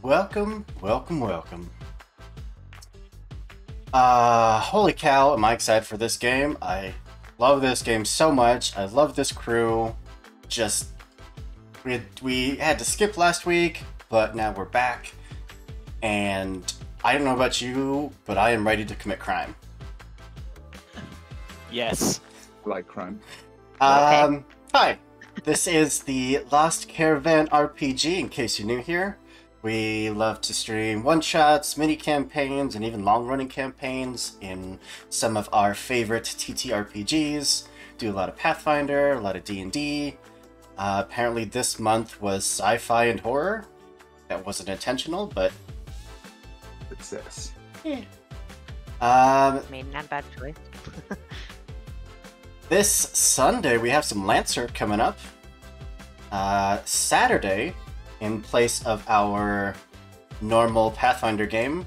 Welcome, welcome, welcome. Holy cow, am I excited for this game. I love this game so much. I love this crew. Just, we had to skip last week, but now we're back. And I don't know about you, but I am ready to commit crime. Yes. I like crime. Hi. This is the Lost Caravan RPG, in case you're new here. We love to stream one-shots, mini-campaigns, and even long-running campaigns in some of our favorite TTRPGs. Do a lot of Pathfinder, a lot of D&D. Apparently this month was sci-fi and horror. That wasn't intentional, but... Success. Yeah. I mean, not a bad choice. This Sunday, we have some Lancer coming up. Saturday, in place of our normal Pathfinder game,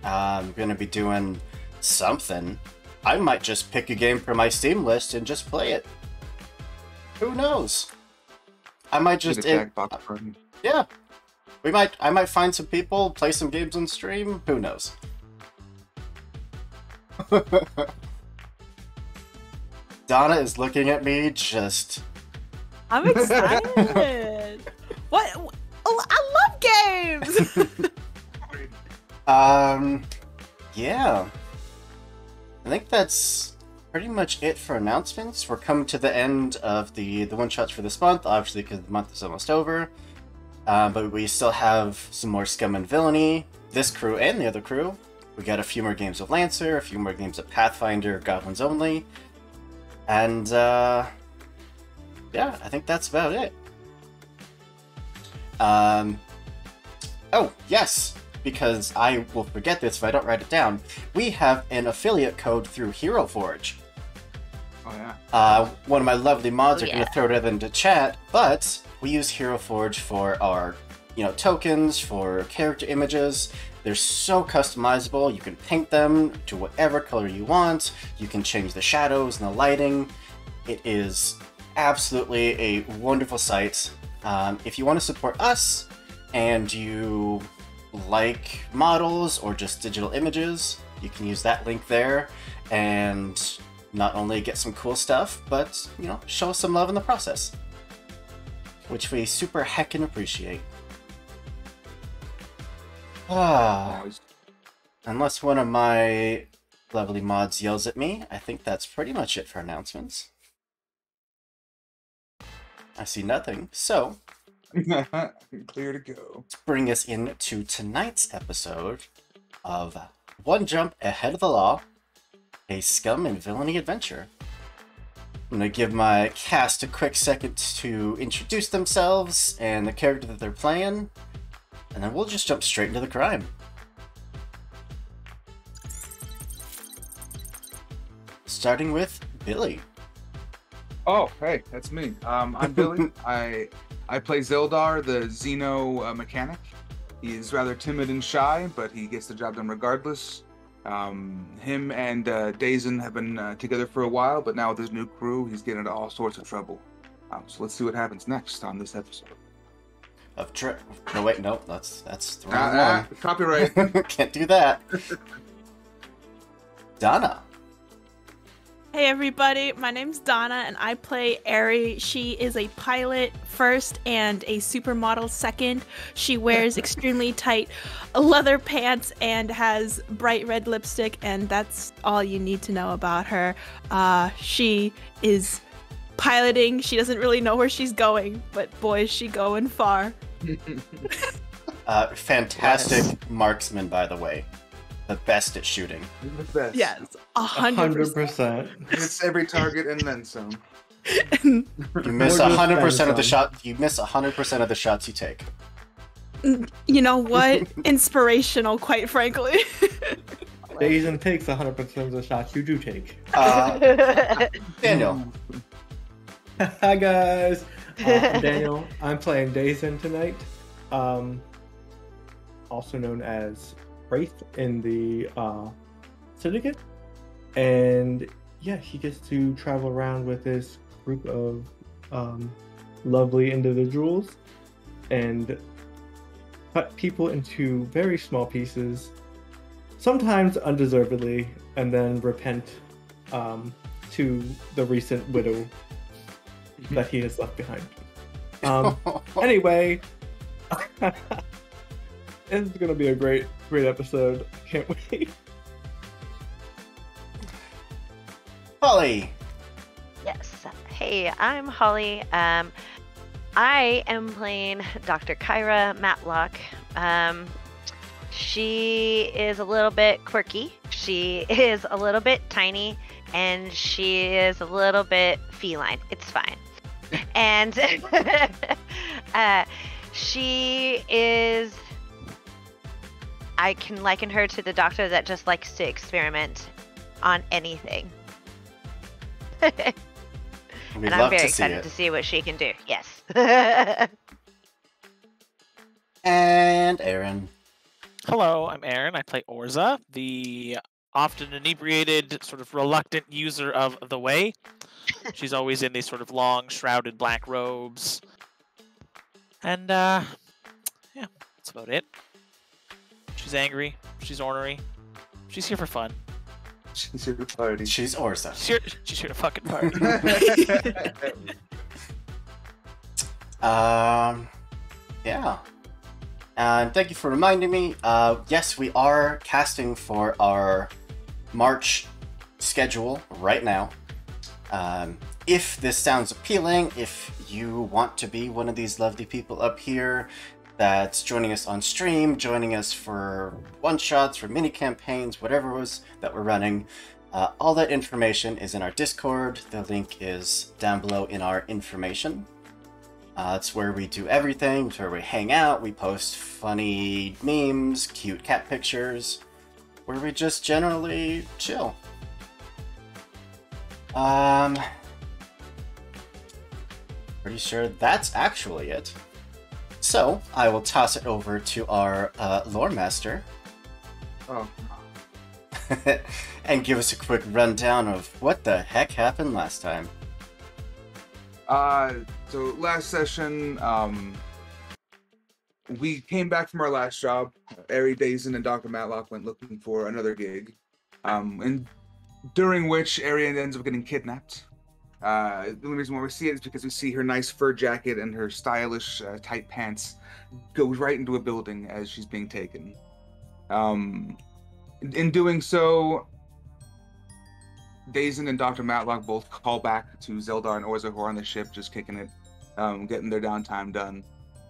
I'm going to be doing something. I might just pick a game from my Steam list and just play it. Who knows? I might just... yeah. I might find some people, play some games on stream. Who knows? Donna is looking at me just... I'm excited! What? Oh, I love games! Yeah. I think that's pretty much it for announcements. We're coming to the end of the one-shots for this month, obviously because the month is almost over. But we still have some more Scum and Villainy, this crew and the other crew. We got a few more games of Lancer, a few more games of Pathfinder, Goblins Only. And, yeah, I think that's about it. Oh, yes, because I will forget this if I don't write it down. We have an affiliate code through Hero Forge. Oh, yeah. One of my lovely mods are going yeah. to throw it into chat, but we use Hero Forge for our, tokens, for character images. They're so customizable. You can paint them to whatever color you want. You can change the shadows and the lighting. It is absolutely a wonderful site. If you want to support us and you like models or just digital images, you can use that link there and not only get some cool stuff, but, show us some love in the process, which we super heckin' appreciate. Unless one of my lovely mods yells at me, I think that's pretty much it for announcements. I see nothing, so Clear to go. let's bring us into tonight's episode of One Jump Ahead of the Law, a Scum and Villainy adventure. I'm going to give my cast a quick second to introduce themselves and the character that they're playing, and then we'll just jump straight into the crime. Starting with Billy. Oh, hey, that's me. I'm Billy. I play Zildar, the Xeno mechanic. He is rather timid and shy, but he gets the job done regardless. Him and Dazen have been together for a while, but now with his new crew, he's getting into all sorts of trouble. So let's see what happens next on this episode. No, wait, no, that's the wrong one. Copyright. Can't do that. Donna. Hey everybody, my name's Donna and I play Ari. She is a pilot first and a supermodel second. She wears extremely tight leather pants and has bright red lipstick, and that's all you need to know about her. She is piloting. She doesn't really know where she's going, but boy is she going far. Fantastic marksman, by the way. The best at shooting. The best. Yes, 100%. 100%. It's every target and then some. You miss 100% of the shot. You miss 100% of the shots you take. You know what? Inspirational, quite frankly. Dazen takes 100% of the shots you do take. Daniel. Hi guys, I'm Daniel. I'm playing Dazen tonight, also known as Wraith in the Syndicate, and yeah, he gets to travel around with this group of lovely individuals and cut people into very small pieces, sometimes undeservedly, and then repent to the recent widow that he has left behind. Anyway, it's gonna be a great episode. I can't wait. Holly. Yes. Hey, I'm Holly. I am playing Dr. Kyra Matlock. She is a little bit quirky. She is a little bit tiny, and she is a little bit feline. It's fine. And she is... I can liken her to the doctor that just likes to experiment on anything. And I'm very excited to see what she can do. Yes. And Aaron. Hello, I'm Aaron. I play Orza, the often inebriated, sort of reluctant user of the way. She's always in these sort of long, shrouded black robes. And, yeah, that's about it. She's angry. She's ornery. She's here for fun. She's here to party. She's Orza. She's here to fucking party. Yeah. And thank you for reminding me. Yes, we are casting for our March schedule right now. If this sounds appealing, if you want to be one of these lovely people up here that's joining us on stream, joining us for one-shots, for mini-campaigns, whatever it was that we're running, all that information is in our Discord. The link is down below in our information. It's where we do everything. It's where we hang out, we post funny memes, cute cat pictures, where we just generally chill. Pretty sure that's actually it. So, I will toss it over to our lore master. Oh. And give us a quick rundown of what the heck happened last time. So last session, we came back from our last job. Ari Dazen and Dr. Matlock went looking for another gig, and during which Ari ends up getting kidnapped. The only reason why we see it is because we see her nice fur jacket and her stylish tight pants goes right into a building as she's being taken. In doing so, Dazen and Dr. Matlock both call back to Zeldar and Orza, who are on the ship, just kicking it, getting their downtime done.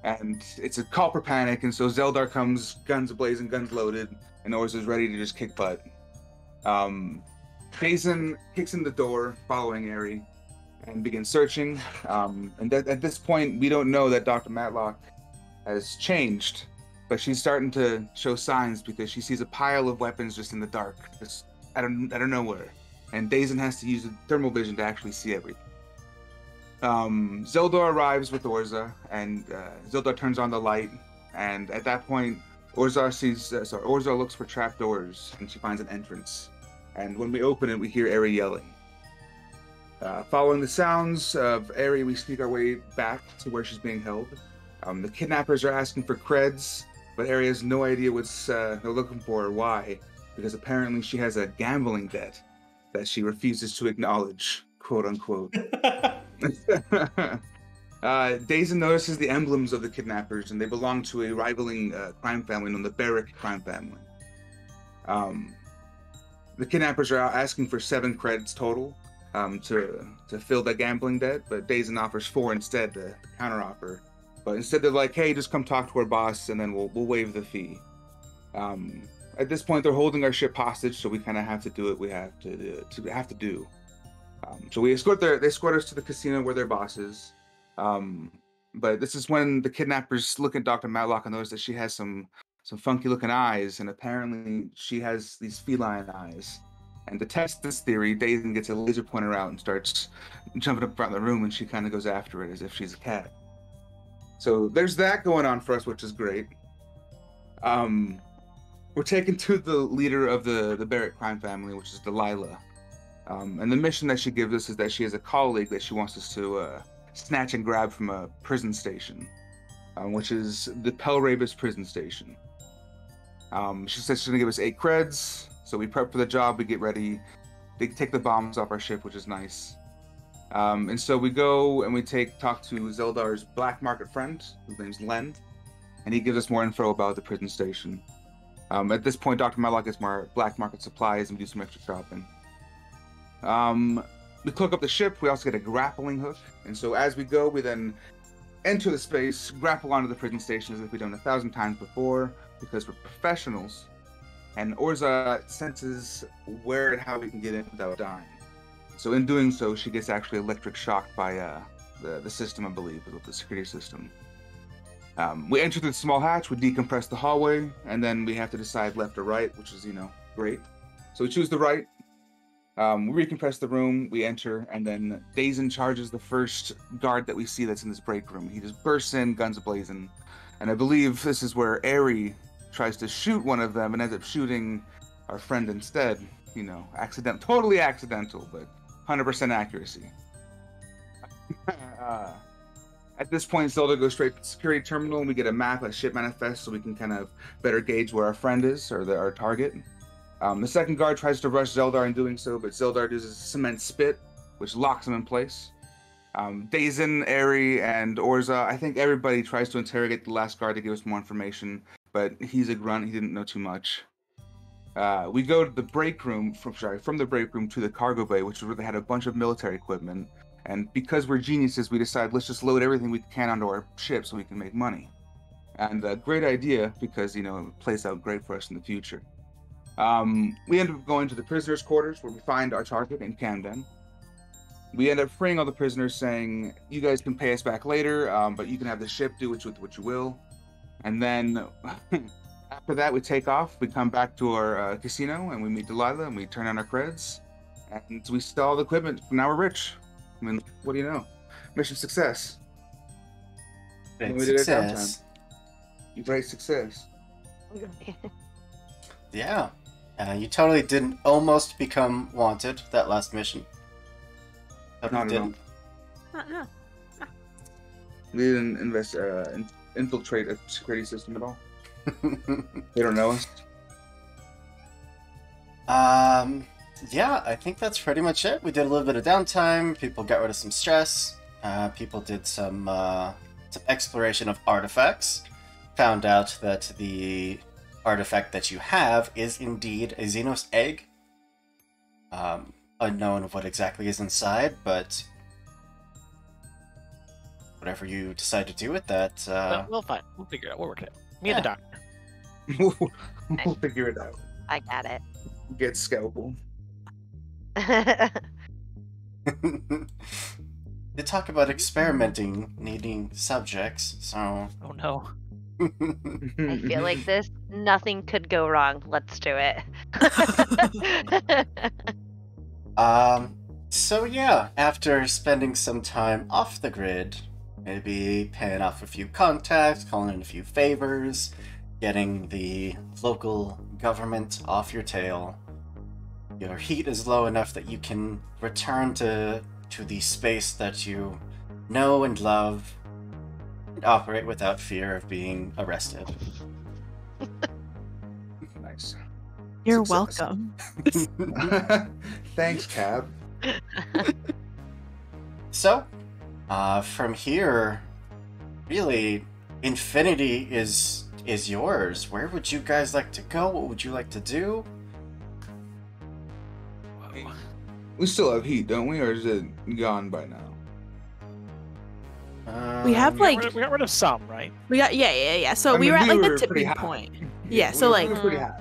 And it's a call for panic, and so Zeldar comes, guns ablazing, guns loaded, and Orza's ready to just kick butt. Dazen kicks in the door, following Ari, and begins searching. And at this point, we don't know that Dr. Matlock has changed, but she's starting to show signs because she sees a pile of weapons just in the dark, just out of nowhere. And Dazen has to use thermal vision to actually see everything. Zeldar arrives with Orza, and Zeldar turns on the light. And at that point, Orza looks for trapdoors, and she finds an entrance. And when we open it, we hear Ari yelling. Following the sounds of Ari, we sneak our way back to where she's being held. The kidnappers are asking for creds, but Ari has no idea what they're looking for or why, because apparently she has a gambling debt that she refuses to acknowledge, quote unquote. Dazen notices the emblems of the kidnappers, and they belong to a rivaling crime family known the Barrick crime family. The kidnappers are asking for 7 credits total to fill that gambling debt, but Dazen offers 4 instead to counteroffer. But instead they're like, hey, just come talk to our boss, and then we'll waive the fee. At this point, they're holding our ship hostage, so we kind of have to do what we have to do. So we they escort us to the casino where their boss is. But this is when the kidnappers look at Dr. Matlock and notice that she has some funky looking eyes, and apparently she has these feline eyes. And to test this theory, Dazen gets a laser pointer out and starts jumping up around the room, and she kind of goes after it as if she's a cat. So there's that going on for us, which is great. We're taken to the leader of the Barrett crime family, which is Delilah. And the mission that she gives us is that she has a colleague that she wants us to snatch and grab from a prison station. which is the Pelrabus prison station. She says she's gonna give us 8 creds, so we prep for the job. We get ready. They take the bombs off our ship, which is nice. And so we go and we talk to Zeldar's black market friend, whose name's Len, and he gives us more info about the prison station. At this point, Dr. Malak gets more black market supplies and we do some extra shopping. We cloak up the ship. We also get a grappling hook, and so as we go, we then enter the space, grapple onto the prison station as if we've done 1,000 times before, because we're professionals. And Orza senses where and how we can get in without dying. So in doing so, she gets actually electric shocked by the system, I believe, the security system. We enter through the small hatch, we decompress the hallway, and then we have to decide left or right, which is, great. So we choose the right. We recompress the room, we enter, and then Dazen charges the first guard that we see that's in this break room. He just bursts in, guns ablazing. And I believe this is where Aerie tries to shoot one of them and ends up shooting our friend instead. Totally accidental, but 100% accuracy. At this point, Zelda goes straight to the security terminal, and we get a map, a ship manifest, so we can kind of better gauge where our friend is, or our target. The second guard tries to rush Zeldar in doing so, but Zeldar does a cement spit, which locks him in place. Dazen, Aerie, and Orza, I think everybody tries to interrogate the last guard to give us more information, but he's a grunt, he didn't know too much. We go to the break room, from the break room to the cargo bay, which is where they had a bunch of military equipment. And because we're geniuses, we decide let's just load everything we can onto our ship so we can make money. And a great idea because, it plays out great for us in the future. We end up going to the prisoners' quarters where we find our target in Camden. We end up freeing all the prisoners, saying, you guys can pay us back later, but you can have the ship, do with what you will. And then after that, we take off. We come back to our casino, and we meet Delilah, and we turn on our creds. And we sell all the equipment. Now we're rich. I mean, what do you know? Mission success. Great success. Great success. Yeah. You totally didn't almost become wanted that last mission. Not at all. No. We didn't infiltrate a security system at all. They don't know us. Yeah, I think that's pretty much it. We did a little bit of downtime. People got rid of some stress. People did some exploration of artifacts. Found out that the artifact that you have is indeed a Xenos egg. Unknown of what exactly is inside, but whatever you decide to do with that... We'll find. We'll figure it out. We'll work it out. Me and the doctor. We'll figure it out. I got it. Get scalpel. They talk about experimenting, needing subjects, so... Oh no. I feel like nothing could go wrong. Let's do it. So yeah, after spending some time off the grid, maybe paying off a few contacts, calling in a few favors, getting the local government off your tail, your heat is low enough that you can return to the space that you know and love and operate without fear of being arrested. Nice. You're Success. welcome. Thanks, Cab. So, from here, really, infinity is yours. Where would you guys like to go? What would you like to do? We still have heat, don't we? Or is it gone by now? We have We like got rid of some, right? we got yeah. So I we mean, were at we like were the pretty tipping high. point. Yeah, so we like were pretty high.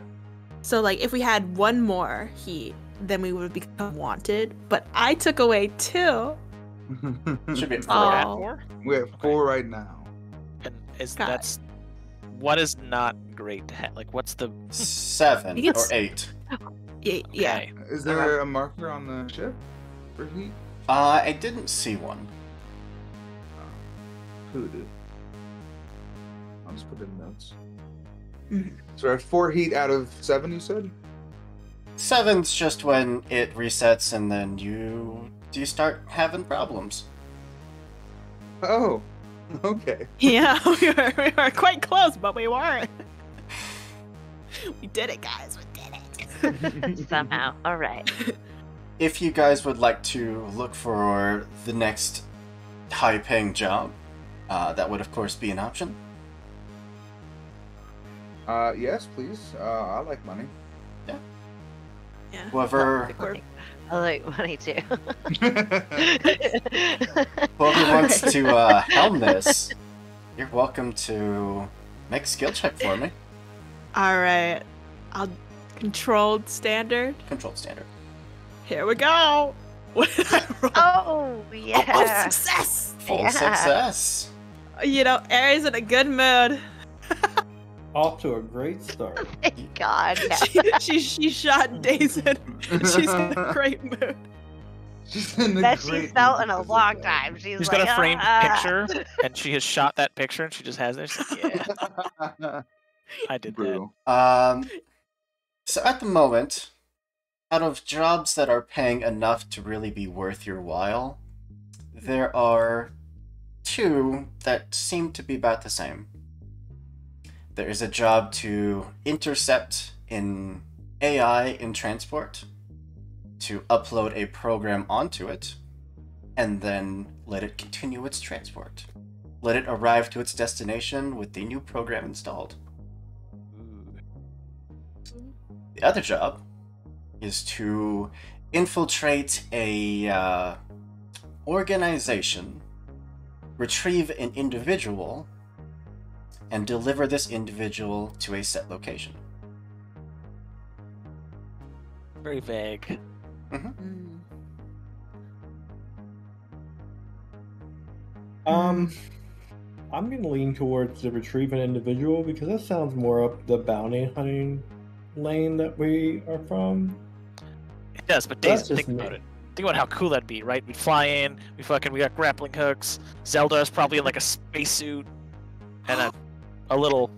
so like if we had one more heat, then we would become wanted. But I took away 2. Should be at We're at Oh. 4? We have 4 right now. And Got it. that's what is not great to have? Like, what's the 7 I think or it's- 8. Yeah. okay. Is there a marker on the ship for heat? I didn't see one. Who did? I'll just put it in notes. Mhm. So we have 4 heat out of 7, you said? 7's just when it resets and then you start having problems. Oh, Okay. Yeah, we were quite close, but we weren't. We did it, guys. We did it. Somehow. All right. If you guys would like to look for the next high-paying job, that would of course be an option. Yes, please. I like money. Yeah. Whoever I like money too. wants to helm this, you're welcome to make a skill check for me. All right. I'll controlled standard. Controlled standard. Here we go. What did I roll? Oh yeah. Oh, success! Full Yeah. success. You know, Aries in a good mood. Off to a great start. Thank God. Yeah. She shot Dazen. She's in a great mood. She's in the That she's great felt mood in a for this long guy. time. She's She's like, got a framed "Ah." picture, and she has shot that picture, and she just has it. She's like, yeah, I did that. Brutal. So at the moment, out of jobs that are paying enough to really be worth your while, there are two that seem to be about the same. There is a job to intercept in AI in transport, to upload a program onto it, and then let it continue its transport. Let it arrive to its destination with the new program installed. The other job is to infiltrate a organization, retrieve an individual, and deliver this individual to a set location. Very vague. Mm. I'm gonna lean towards the retrieve an individual because that sounds more up the bounty hunting lane that we are from. It does, but That's Daisy, just think about me. it. Think about how cool that'd be, right? We fly in, we got grappling hooks. Zelda's probably in like a spacesuit and a little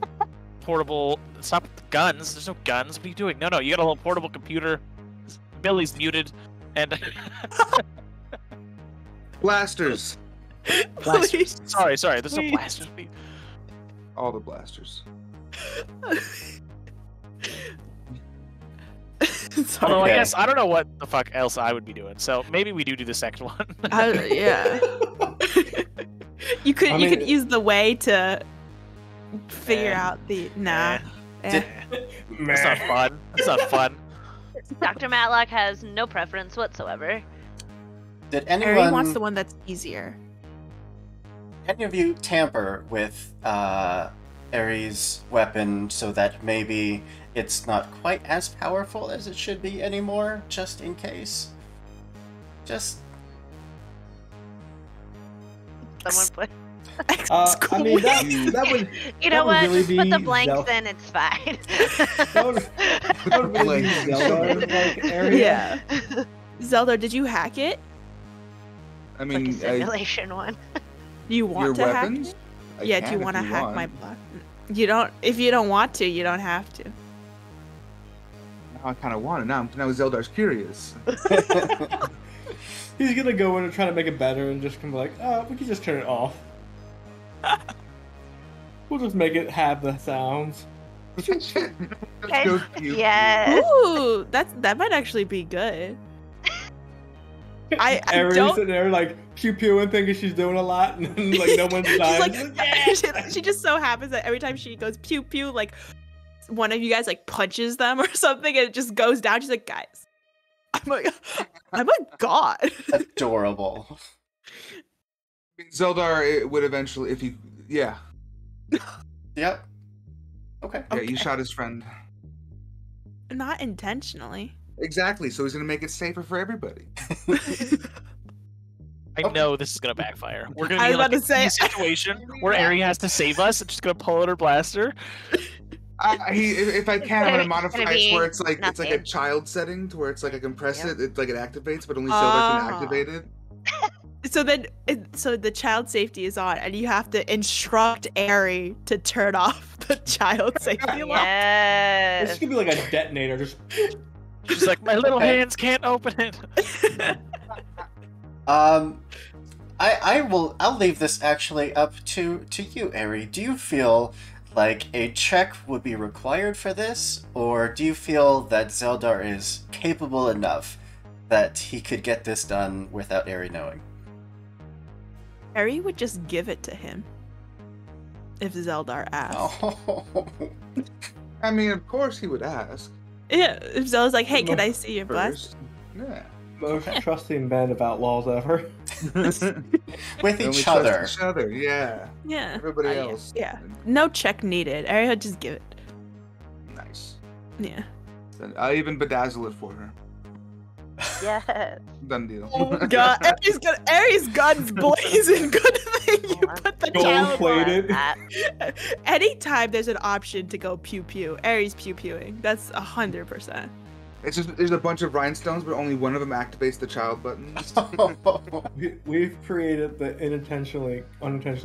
portable. Stop with the guns. There's no guns. What are you doing? No, you got a little portable computer. Billy's muted, and Blasters. blasters. Please. Sorry. There's no Please. blasters. All the blasters. Sorry. Although I Okay. guess I don't know what the fuck else I would be doing. So maybe we do the second one. Yeah. You could I mean- use the way to figure Eh. out the nah. Did- That's not fun. That's not fun. Dr. Matlock has no preference whatsoever. Did Ari anyone, wants the one that's easier. any of you tamper with Ares' weapon so that maybe it's not quite as powerful as it should be anymore, just in case? Just Someone put. I mean, that would You that know would what? really Just put the be blanks Zelda. in. It's fine. that would really be Zelda like area. Yeah. Zelda, did you hack it? I Like a mean, simulation one. Do you want your to hack weapons? it? I Yeah, do can you if want to hack want. my block? You don't. If you don't want to, you don't have to. Now I kind of want it. Now Zeldar's curious. He's gonna go in and try to make it better and just come like, we can just turn it off. We'll just make it have the sounds. Let's Okay. go cute. Yes. Ooh, that might actually be good. I Aries don't. sitting there like pew pew and thinking she's doing a lot, and then, like no one's She's dying. like, she just so happens that every time she goes pew pew, like one of you guys like punches them or something, and it just goes down. She's like, guys, I'm a god. adorable. Zeldar it would eventually, if he, yeah, Yep. Okay. yeah, you shot his friend. Not intentionally. Exactly. So he's gonna make it safer for everybody. I know this is gonna backfire. We're gonna I be in was like about to say- a situation where Ari has to save us and she's gonna pull out her blaster. If I can, I'm gonna modify Gonna it be where it's like a nothing. child setting, to where it's like I can press Yep. it, like it activates, but only Zelda can Ah. activate it. So then, so the child safety is on, and you have to instruct Ari to turn off the child safety alarm. It's Yes. gonna be like a detonator. Just She's like, my little Okay. hands can't open it. I'll leave this actually up to you, Ari. Do you feel like a check would be required for this, or do you feel that Zeldar is capable enough that he could get this done without Ari knowing? Harry would just give it to him if Zeldar asked. Oh. I mean, of course he would ask. Yeah, if Zelda's like, hey, can I see your butt? First. Yeah. Most trusting band of outlaws ever. With Only each trust other. Each other, yeah. Yeah. Everybody Yeah. else. Yeah. No check needed. Harry would just give it. Nice. Yeah. Then I'll even bedazzle it for her. Yes. Done deal. Oh god, Aries guns blazing. Good thing you put the Gold child plated. on. Anytime there's an option to go pew pew, Aries pew pewing. That's 100%. It's just there's a bunch of rhinestones, but only one of them activates the child buttons. We've created the unintentionally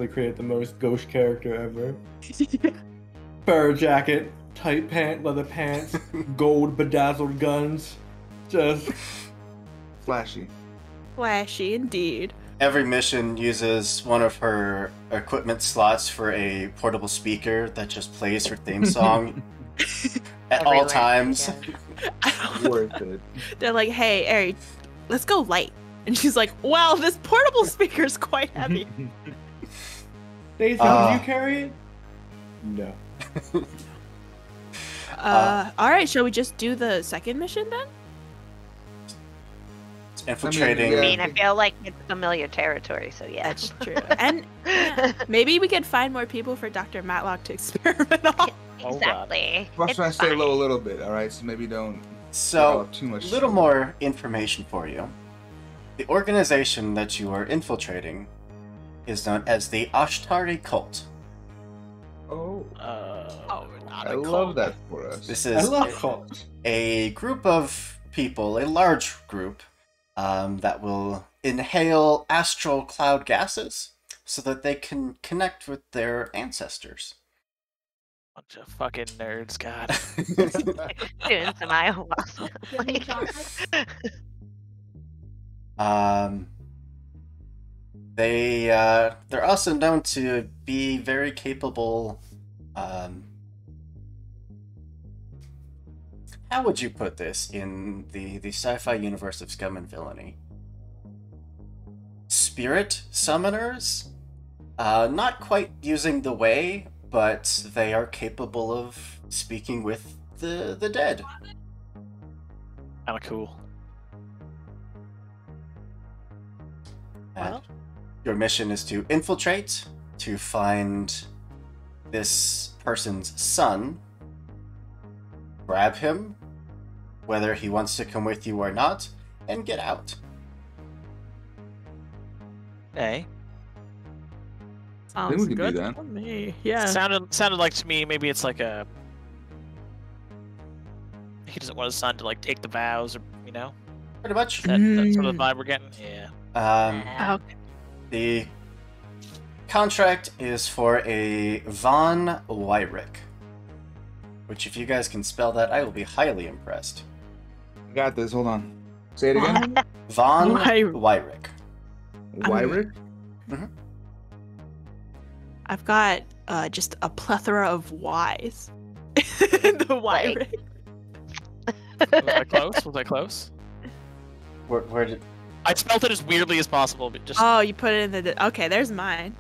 created the most gauche character ever. Fur jacket, tight leather pants, gold bedazzled guns. Just Flashy. Flashy indeed. Every mission uses one of her equipment slots for a portable speaker that just plays her theme song at all Everywhere, times. yeah. Worth it. They're like, hey, Aries, let's go light. And she's like, wow, this portable speaker's quite heavy. Daisy, Ah. would you carry it? No. Alright, shall we just do the second mission then? Infiltrating. Yeah. I mean, I feel like it's familiar territory, so yeah. That's true. And yeah, maybe we could find more people for Dr. Matlock to experiment on. Oh, God. Exactly. Watch It's when I stay fine. low a little bit, alright? So maybe don't So, develop too much. a little more information for you. The organization that you are infiltrating is known as the Ashtari Cult. Oh, Not I a love cult. that for us. This I is love cults. a group of people, a large group, that will inhale astral cloud gases so that they can connect with their ancestors. Bunch of fucking nerds, God. Doing some ayahuasca. They're also known to be very capable. How would you put this in the sci-fi universe of Scum and Villainy? Spirit summoners? Not quite using the way, but they are capable of speaking with the dead. Kinda cool. And Well. your mission is to infiltrate, to find this person's son, grab him, whether he wants to come with you or not, and get out. Hey. I think we Sounds could do good that. to me. Yeah. Sounded like to me maybe it's like a he doesn't want his son to like take the vows or Pretty much. that's sort of the vibe we're getting. Yeah. Okay. The contract is for a Von Wyrick, which if you guys can spell that, I will be highly impressed. I got this. Hold on. Say it again. Von Wyrick. Wyrick. Wyrick? I've got just a plethora of Ys. The Like- Wyrick. Was I close? Was I close? Where did... I spelled it as weirdly as possible, but just Oh, you put it in the. Okay, there's mine.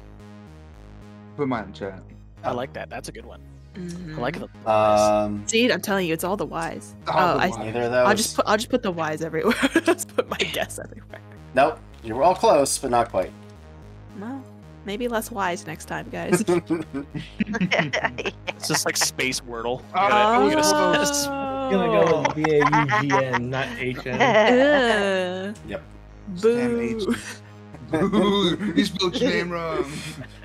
Put mine in chat. I like that. That's a good one. Mhm. I like the See, I'm telling you, it's all the Ys. All the I, Ys. Neither of those. I'll just put the Ys everywhere. Just put my guess everywhere. Nope. You were all close, but not quite. Well, maybe less Ys next time, guys. It's just like Space Wordle. You Oh. gotta- you gotta- I'm gonna go with B-A-U-G-N, not H-N. Yep. Boo. Ooh, you spelled your name wrong.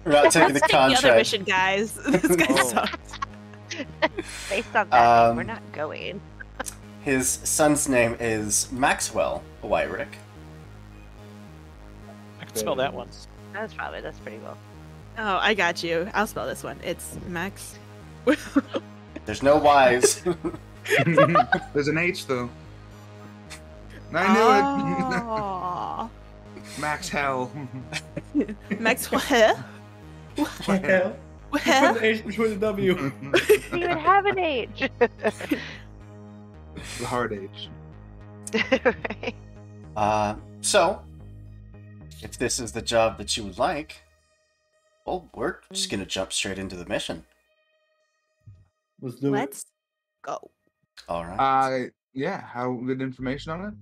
We're not taking the Let's take the other contract. mission, guys. This guy Oh. sucks. Based on that, name, we're Um, not going. His son's name is Maxwell Wyrick. I can spell that one. That's pretty well. Oh, I got you. I'll spell this one. It's Max. There's no Y's. There's an H though. I knew it. Oh. Max Hell. Max, what? Hell. Put What? the H between the W. You would have an age. The hard age. Right. So, if this is the job that you would like, well, we're just gonna jump straight into the mission. Let's do it. Let's go. All right. Yeah. How good information on it?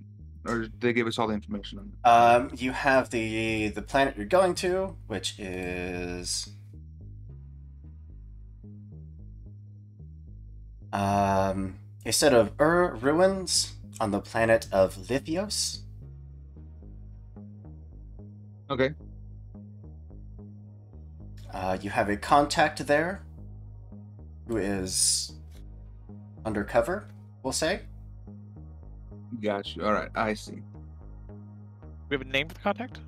Or did they give us all the information on it? You have the planet you're going to, which is a set of ruins on the planet of Lithios. Okay. You have a contact there who is undercover, we'll say. Gotcha. All right. I see. We have a name for the contact?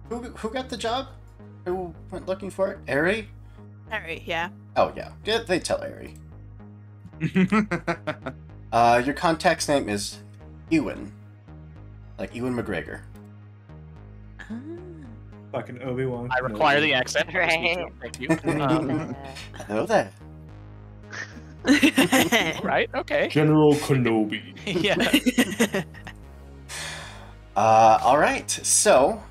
Who got the job? Who went looking for it? Ari? Alright, yeah. Oh yeah, they tell Ari. Your contact's name is Ewan, like Ewan McGregor. Fucking Obi-Wan. I require the accent. Right. Thank you. Hello there. Right? Okay. General Kenobi. Yeah. All right. So,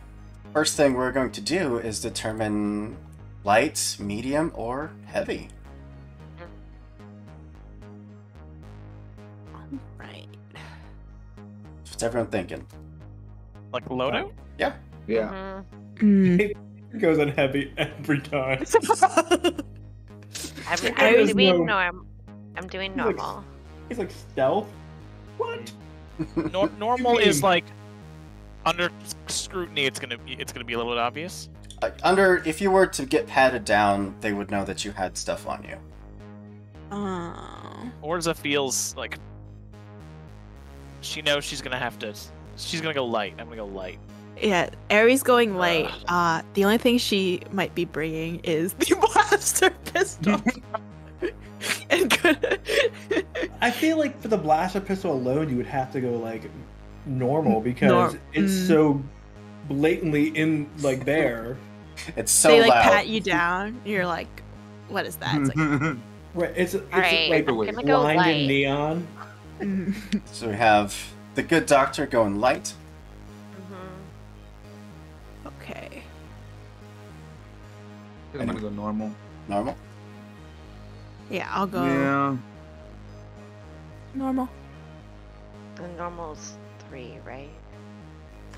first thing we're going to do is determine light, medium, or heavy. Right. What's everyone thinking? Like Lodo? Yeah. Yeah. It goes on heavy every time. I'm doing normal. He's like stealth. What? Normal You is mean- like under scrutiny. It's gonna be a little bit obvious. If you were to get patted down, they would know that you had stuff on you. Orza feels like she knows she's gonna have to. She's gonna go light. I'm gonna go light. Yeah, Aries going light. The only thing she might be bringing is the blaster pistol. And I feel like for the blaster pistol alone, you would have to go like normal because it's so blatantly in like there. It's so they like loud. pat you down. And you're like, what is that? It's like, Right, it's Alright, like I'm gonna go lined light. in neon. So we have the good doctor going light. okay. I'm gonna go normal. Normal. Yeah, I'll go Yeah. normal. The normal's 3, right?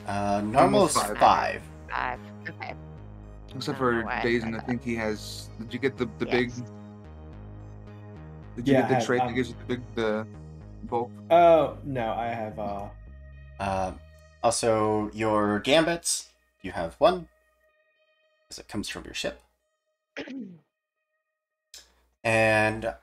Normal is Normal's 5. 5. Okay. Except I don't know for why I Dazen, said I that. think he has. Did you get the Yes. big? Did you Yeah, get I the have, trait that gives you the bulk? Oh no, I have Also, your gambits, you have 1, as it comes from your ship. And A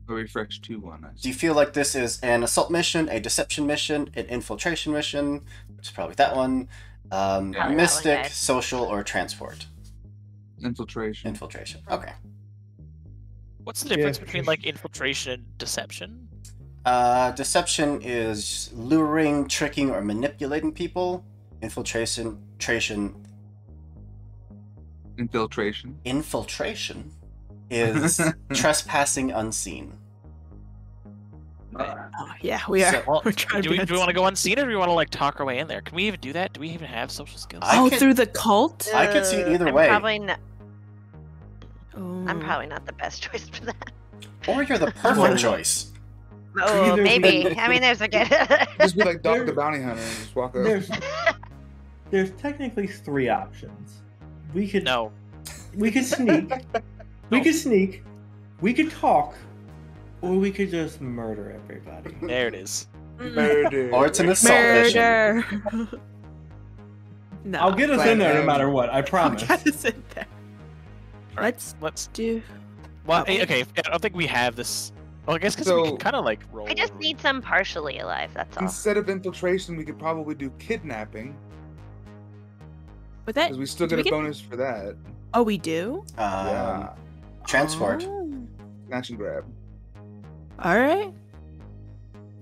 refresh 2-1. do you feel like this is an assault mission, a deception mission, an infiltration mission, which is probably that one, that one, mystic, guys. social, or transport? Infiltration. Infiltration. Okay. What's the difference Yeah. between like infiltration and deception? Deception is luring, tricking, or manipulating people. Infiltration is trespassing unseen. Oh, yeah, we are. So- Well, We're trying do to we want to go unseen or do we want to like talk our way in there? Can we even do that? Do we even have social skills? I Oh, could- through the cult? I could see it either I'm way. Probably not. Oh. I'm probably not the best choice for that. Or you're the perfect choice. Oh, Either maybe. way. I mean, there's a good. Just be like Dog the Bounty Hunter and just walk up. There's technically 3 options. We could No. we could sneak. We could sneak. We could talk. Or we could just murder everybody. There it is. Murder. Or it's an assault mission. Murder. No. I'll get us in there no matter what, I I'll promise. get us in there. Let's Do. Well, Oh. okay. I don't think we have this. Well, I guess because we So- can kind of like roll. I just over. need some partially alive. That's all. Instead of infiltration, we could probably do kidnapping With that? because we still do get we a bonus for that. Oh, we do? Yeah. Transport. Oh. Snatch and grab. All right.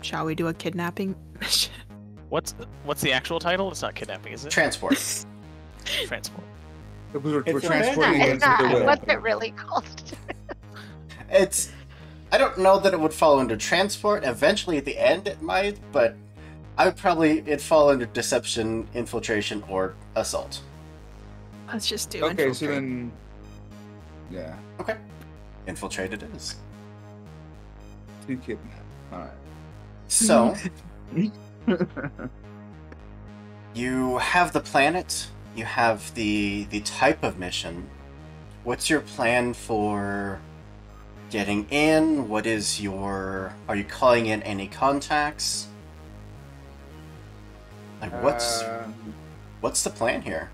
Shall we do a kidnapping mission? What's the actual title? It's not kidnapping, is it? Transport. Transport. We're It's a transporting fancy It's against word. the not. will. What's it really called? It's. I don't know that it would fall under transport. Eventually, at the end, it might, but it'd fall under deception, infiltration, or assault. Let's just do Okay, so infiltrate. then, yeah, Okay. Infiltrate it is. to kidnap. All right. So, you have the planet, you have the type of mission. What's your plan for getting in? Are you calling in any contacts? Like, what's the plan here?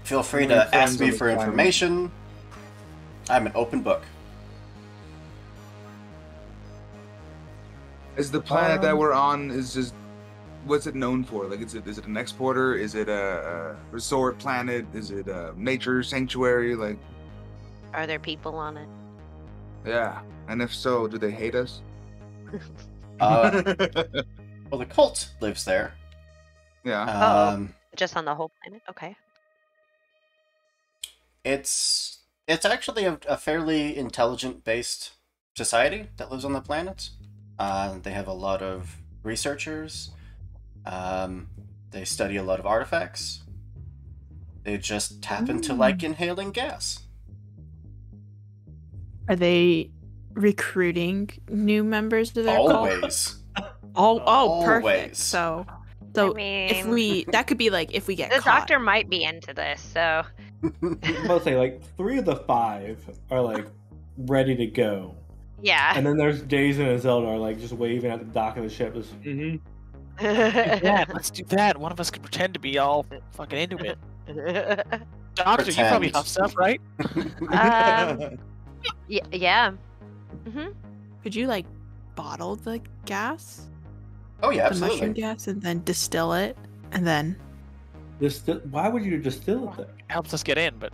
Feel free How many to ask friends me on the for planet? information. I'm an open book. Is the planet that we're on what's it known for? Like, is it an exporter? Is it a resort planet? Is it a nature sanctuary? Like, Are there people on it? yeah. And if so, do they hate us? Well, the cult lives there. Yeah. Just on the whole planet? Okay. It's actually a fairly intelligent-based society that lives on the planet. They have a lot of researchers. They study a lot of artifacts. They just happen to like inhaling gas. Are they recruiting new members to their cult? Always. Perfect. Always. So I if mean, that could be like if we get the caught. doctor might be into this, so I'm about to say, like, 3 of the 5 are, like, ready to go. yeah. And then there's Days and Zelda like just waving at the dock of the ship. Just, Mm-hmm. Yeah, let's do that. One of us could pretend to be all fucking into it. Doctor, you probably Pretend. huff stuff, right? Yeah. Mm-hmm. Could you like bottle the gas, Oh yeah, the mushroom absolutely. gas, and then distill it, and then why would you distill it then? Helps us get in, but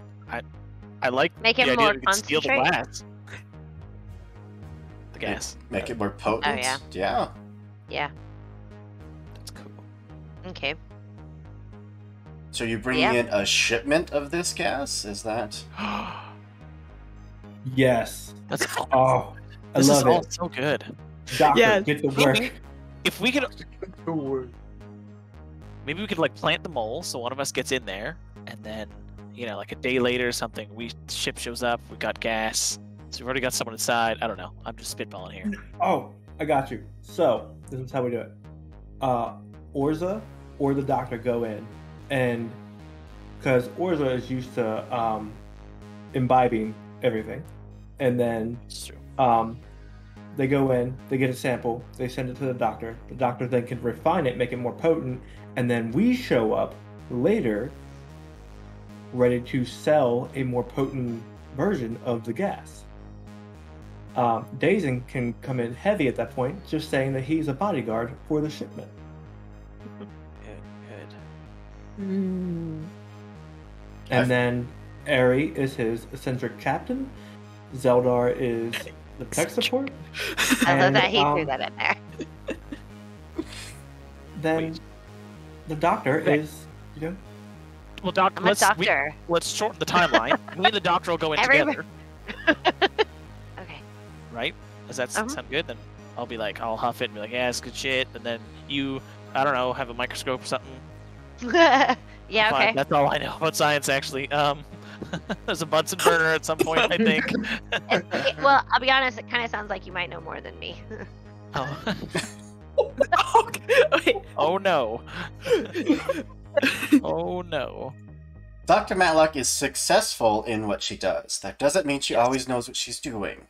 I like Make the it idea more that we can steal the concentrate? glass. The gas. Make it more potent. Oh, yeah. Yeah. Yeah. That's cool. Okay. So you're bringing Yeah. in a shipment of this gas? Is that? Yes. That's Oh, I this is love all it. so good. Doctor, Yes. get to work. If we could, maybe we could like plant the mole so one of us gets in there, and then like a day later or something, ship shows up, we got gas, so we've already got someone inside. I don't know. I'm just spitballing here. Oh, I got you. So, this is how we do it. Orza or the doctor go in, and because Orza is used to imbibing everything, and then It's true. they go in, they get a sample, they send it to the doctor. The doctor then can refine it, make it more potent, and then we show up later ready to sell a more potent version of the gas. Dazen can come in heavy at that point, just saying that he's a bodyguard for the shipment. Good. Mm. And then Eri is his eccentric captain. Zeldar is the tech support. I love And, that he threw that in there. Then the doctor Okay. is, Well, Doc, I'm a doctor. let's shorten the timeline. Me and the doctor will go in Everybody- together, Okay. right? Does that Uh-huh. sound good? Then I'll huff it and be like, yeah, it's good shit. And then you, I don't know, have a microscope or something. Yeah, Fine, okay. that's all I know about science, actually. There's a Bunsen burner at some point, I think. Well, I'll be honest, it kind of sounds like you might know more than me. Oh. Wait. Oh no. Oh no. Dr. Matlock is successful in what she does. That doesn't mean she always knows what she's doing.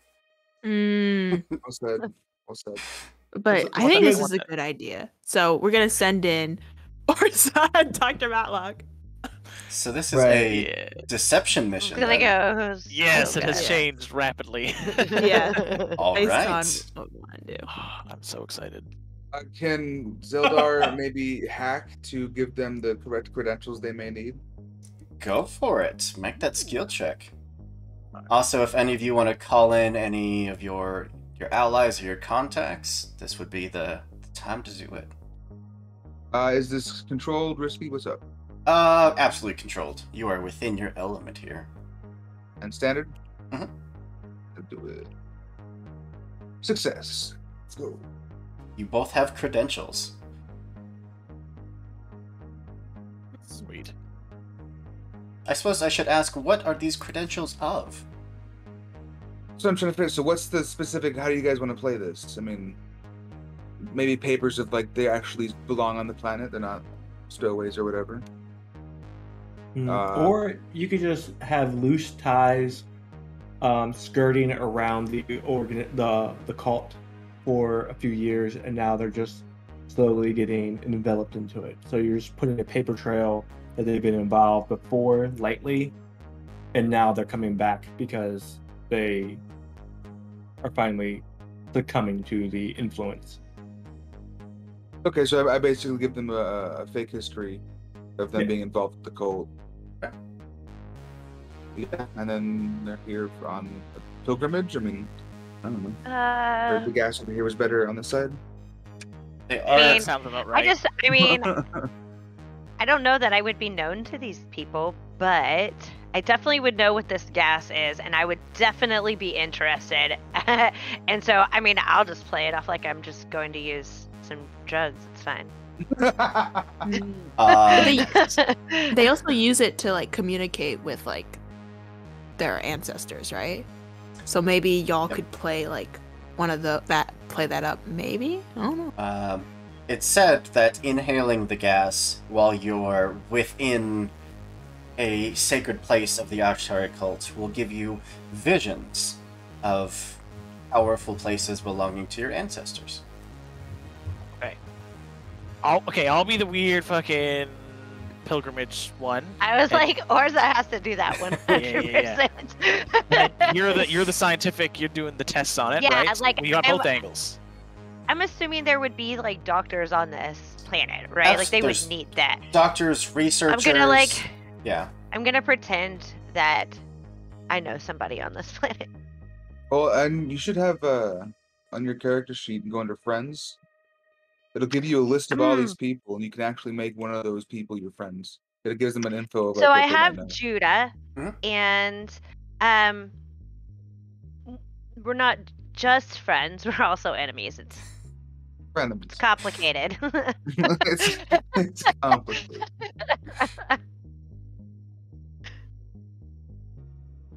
Mm, Well said. Well said. but I think this is a good idea. So we're gonna send in Orza and Dr. Matlock. So this is Right. a Yeah. deception mission. There then. goes. Yes, it has Yeah. changed rapidly. Yeah. All Based right. on what we want to do. I'm so excited. Can Zeldar maybe hack to give them the correct credentials they may need? Go for it. Make that skill check. Also, if any of you want to call in any of your allies or your contacts, this would be the time to do it. Is this controlled, risky? What's up? Absolutely controlled. You are within your element here. And standard? Mhm. Let's do it. Success. Let's go. You both have credentials. Sweet. I suppose I should ask, what are these credentials of? So I'm trying to figure. So what's the specific? How do you guys want to play this? I mean, maybe papers of like they actually belong on the planet. They're not stowaways or whatever. Or you could just have loose ties skirting around the cult for a few years, and now they're just slowly getting enveloped into it. So you're just putting a paper trail that they've been involved before lightly, and now they're coming back because they are finally succumbing to the influence. Okay, so I basically give them a fake history of them Yeah. being involved with the cult. Yeah, and then they're here on a pilgrimage. I mean, I don't know. Heard the gas over here was better on this side. They I are. mean, That sounds about right. I don't know that I would be known to these people, but I definitely would know what this gas is, and I would definitely be interested. And so, I mean, I'll just play it off like I'm just going to use some drugs. It's fine. They also use it to like communicate with like their ancestors, right? So maybe y'all could play like one of play that up. Maybe, I don't know. It's said that inhaling the gas while you're within a sacred place of the Ashtar cult will give you visions of powerful places belonging to your ancestors. I'll be the weird fucking pilgrimage one. I was like, Orza has to do that 100%. And you're the scientific. You're doing the tests on it, Yeah, right? like, We got both angles. I'm assuming there would be like doctors on this planet, right? Like they would There's need that. Doctors, researchers. Yeah. I'm gonna pretend that I know somebody on this planet. Well, and you should have on your character sheet and go under friends. It'll give you a list of all these people, and you can actually make one of those people your friends. It gives them an info of like, So what I they might have know. Judah, and we're not just friends; we're also enemies. It's Frenemies. complicated. it's complicated.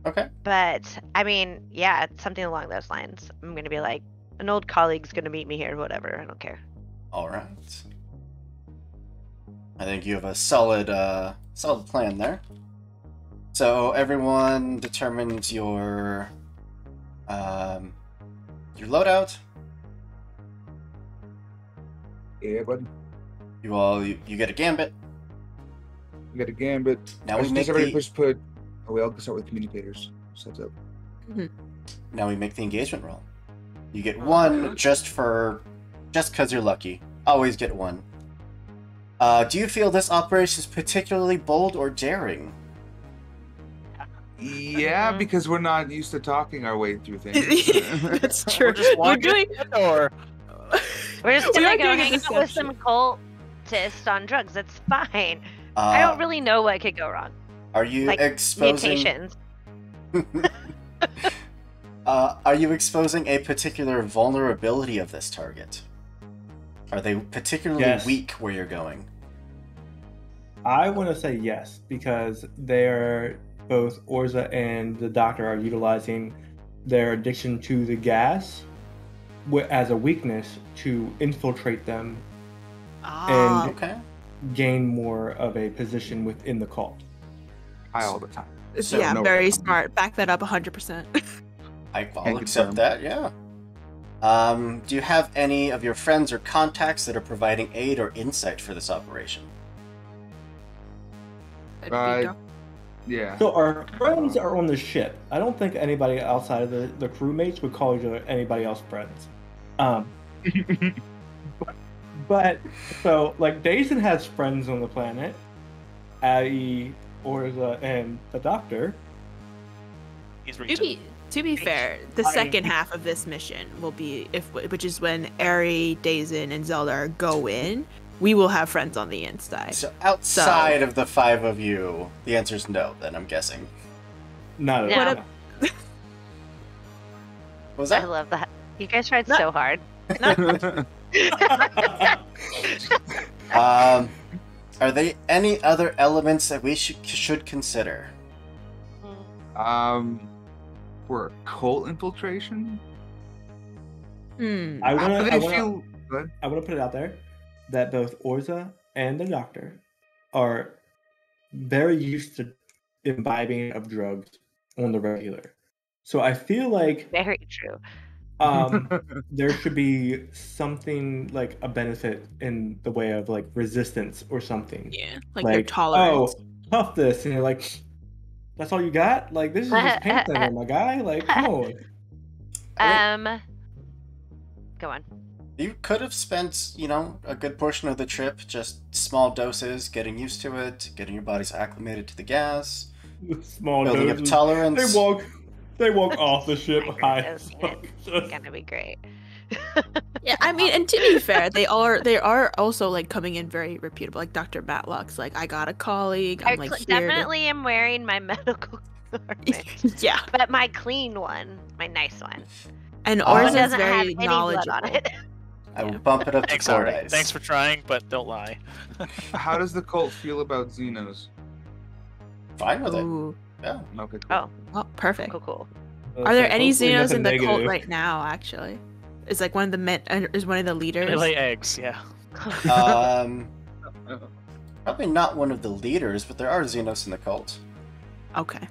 Okay. But I mean, yeah, something along those lines. I'm gonna be like, an old colleague's gonna meet me here, whatever. I don't care. All right. I think you have a solid plan there. So everyone determines your loadout. Yeah, buddy. You get a gambit. You got a gambit. Now we make put. Oh, we all start with communicators. So that's up. Now we make the engagement roll. You get one just because you're lucky. Always get one. Do you feel this operation is particularly bold or daring? Yeah, because we're not used to talking our way through things. That's true. Just We're walking doing. or We're just We gonna are go doing a hang out with some deception. cultists on drugs. That's fine. I don't really know what could go wrong. Are you Like exposing? mutations. Are you exposing a particular vulnerability of this target? Are they particularly Yes. weak where you're going? I want to say yes, because they're both Orza and the doctor are utilizing their addiction to the gas as a weakness to infiltrate them Ah, and Okay. gain more of a position within the cult. High all the time. So yeah, no- very smart. Back that up 100%. I'll Can accept confirm. that, yeah. Do you have any of your friends or contacts that are providing aid or insight for this operation? Yeah. So our friends are on the ship. I don't think anybody outside of the crewmates would call anybody else friends. But so like Dazen has friends on the planet, i.e. Orza and the doctor. He's To reaching. be fair, the second half of this mission will be which is when Eri, Dazen, and Zelda go in. We will have friends on the inside. So outside of the 5 of you, the answer's no. Then I'm guessing. Not No. at all. What was I that? love that. You guys tried Not- so hard. Are there any other elements that we should consider? For cult infiltration? I How do they want feel? Good. to put it out there that both Orza and the Doctor are very used to imbibing of drugs on the regular. So I feel like Very true. there should be something like a benefit in the way of like resistance or something. Yeah, like their tolerance. Oh, puff this, and you're like, that's all you got? Like this is just paint thinner, my guy. Like, come on. Go on. You could have spent, a good portion of the trip just small doses, getting used to it, getting your bodies acclimated to the gas, With small building up doses. tolerance. They walk off the ship high. It's gonna be great. Yeah, I mean, and to be fair, they are also like coming in very reputable. Like Dr. Matlock's like, I got a colleague. I'm like here definitely am wearing my medical garment, yeah, but my clean one, my nice one. and Oh, it Orza's doesn't have very any blood knowledgeable. on it. I will bump it up to Thanks, 4 Ari. dice. Thanks for trying, but don't lie. How does the cult feel about Xenos? Fine with it. Ooh, Yeah. Okay, cool. oh, perfect. Cool. Are there any Hopefully Xenos nothing in the cult negative. right now? Actually, is like one of the is one of the leaders. They lay eggs, yeah. Probably not one of the leaders, but there are Xenos in the cult. Okay.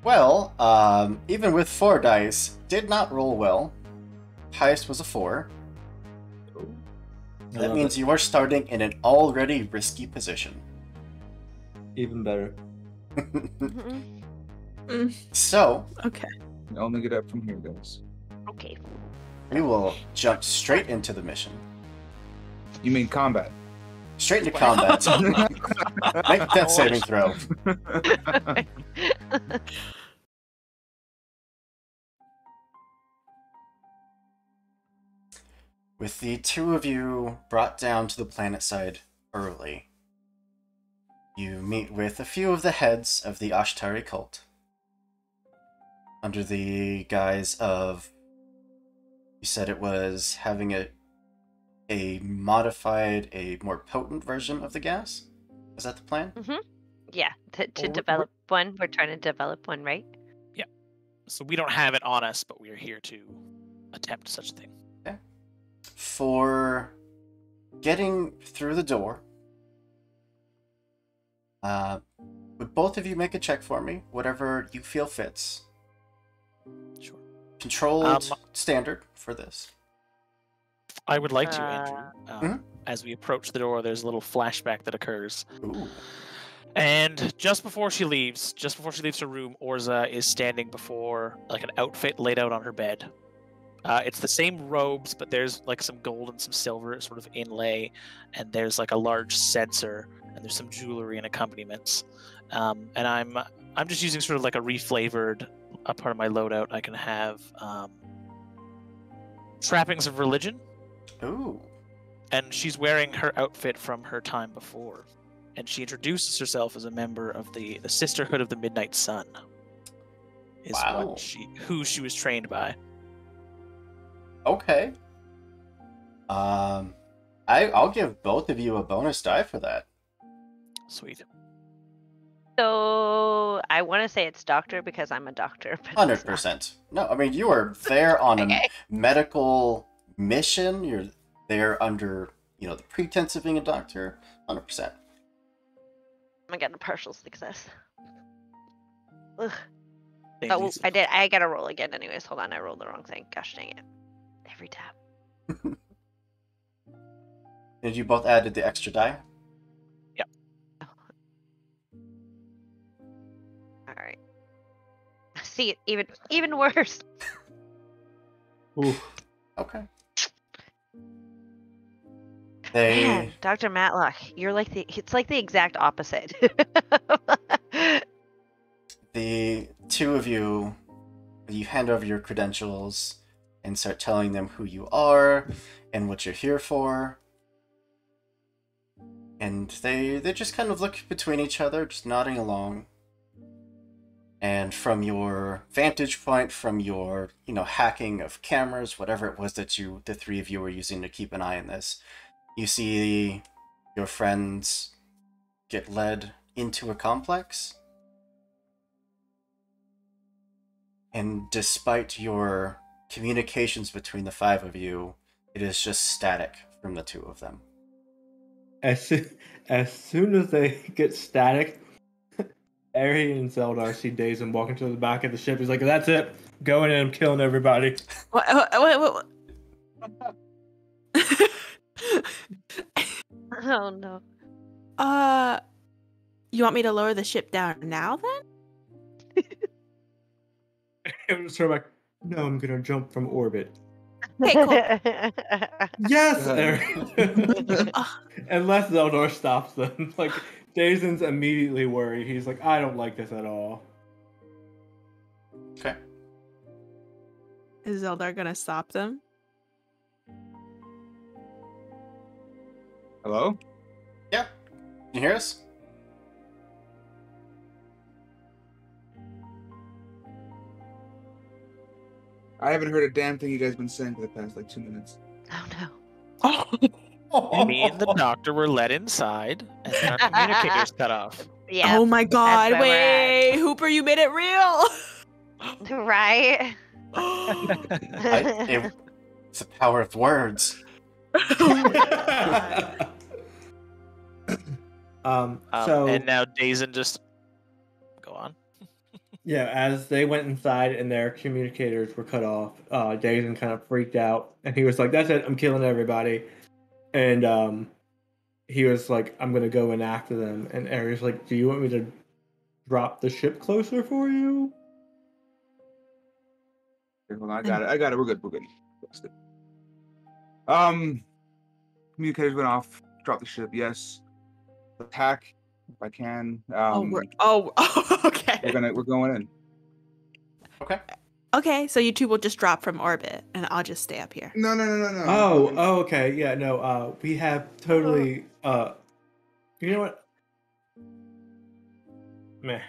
Well, even with 4 dice, did not roll well. Highest was a 4. I That love means it. you are starting in an already risky position. Even better. So, Okay. You only get up from here, guys. Okay. we will jump straight into the mission. You mean combat? Straight into combat. Make that saving throw. With the 2 of you brought down to the planet side early, you meet with a few of the heads of the Ashtari cult. Under the guise of, you said it was having a modified, a more potent version of the gas? Is that the plan? Yeah, to Well, develop one. We're trying to develop one, right? So we don't have it on us, but we are here to attempt such a thing. For getting through the door, would both of you make a check for me? Whatever you feel fits. Sure. Controlled standard for this. I would like to, Andrew. Mhm. As we approach the door, there's a little flashback that occurs. Ooh. And just before she leaves her room, Orza is standing before like an outfit laid out on her bed. It's the same robes, but there's like some gold and some silver sort of inlay, and there's like a large censer, and there's some jewelry and accompaniments. And I'm just using sort of like a reflavored part of my loadout. I can have trappings of religion, Ooh. and she's wearing her outfit from her time before. And she introduces herself as a member of the Sisterhood of the Midnight Sun. Is Wow. who she was trained by. Okay. I'll give both of you a bonus die for that. Sweet. So I want to say it's doctor because I'm a doctor. But it's not. 100%. No, I mean, you are there on a Okay. medical mission. You're there under, the pretense of being a doctor. 100%. I'm getting a partial success. Ugh. Thank Oh, you. I gotta roll again. Anyways, hold on. I rolled the wrong thing. Gosh dang it! Every time. Did you both added the extra die? All right. See, even worse. Ooh. Okay. They Dr. Matlock, you're like it's like the exact opposite. the two of you hand over your credentials and start telling them who you are and what you're here for. And they just kind of look between each other, just nodding along. And from your vantage point, from your, hacking of cameras, whatever it was that the three of you were using to keep an eye on this, you see your friends get led into a complex. And despite your communications between the five of you, it is just static from the two of them. As soon as they get static, Ari and Zeldar see Dazen walking to the back of the ship. He's like, "That's it. Going in, I'm killing everybody." What? Oh no. You want me to lower the ship down now then? It was sort of like, "No, I'm gonna jump from orbit." Okay, cool. Yes, Ari. Unless Zeldar stops them. Like, Dazen's immediately worried. He's like, "I don't like this at all." Okay. Is Zeldar gonna stop them? Hello? Yeah. Can you hear us? I haven't heard a damn thing you guys been saying for the past 2 minutes. Oh no. Me and the doctor were led inside, and then our communicators cut off. Yeah. Oh my god, where we're wait! Hooper, you made it real! Right? It's the power of words. So And now Dazen just go on. yeah, as they went inside and their communicators were cut off, Dazen kind of freaked out, and he was like, "That's it, I'm killing everybody." And he was like, "I'm gonna go in after them." And Ari's like, "Do you want me to drop the ship closer for you?" Okay, hold on, I got it. We're good. Communicators went off. Drop the ship. Yes. Attack if I can. Okay. We're going in. Okay. Okay, so you two will just drop from orbit, and I'll just stay up here. No. Oh, okay, yeah, no, we have totally, you know what? Meh.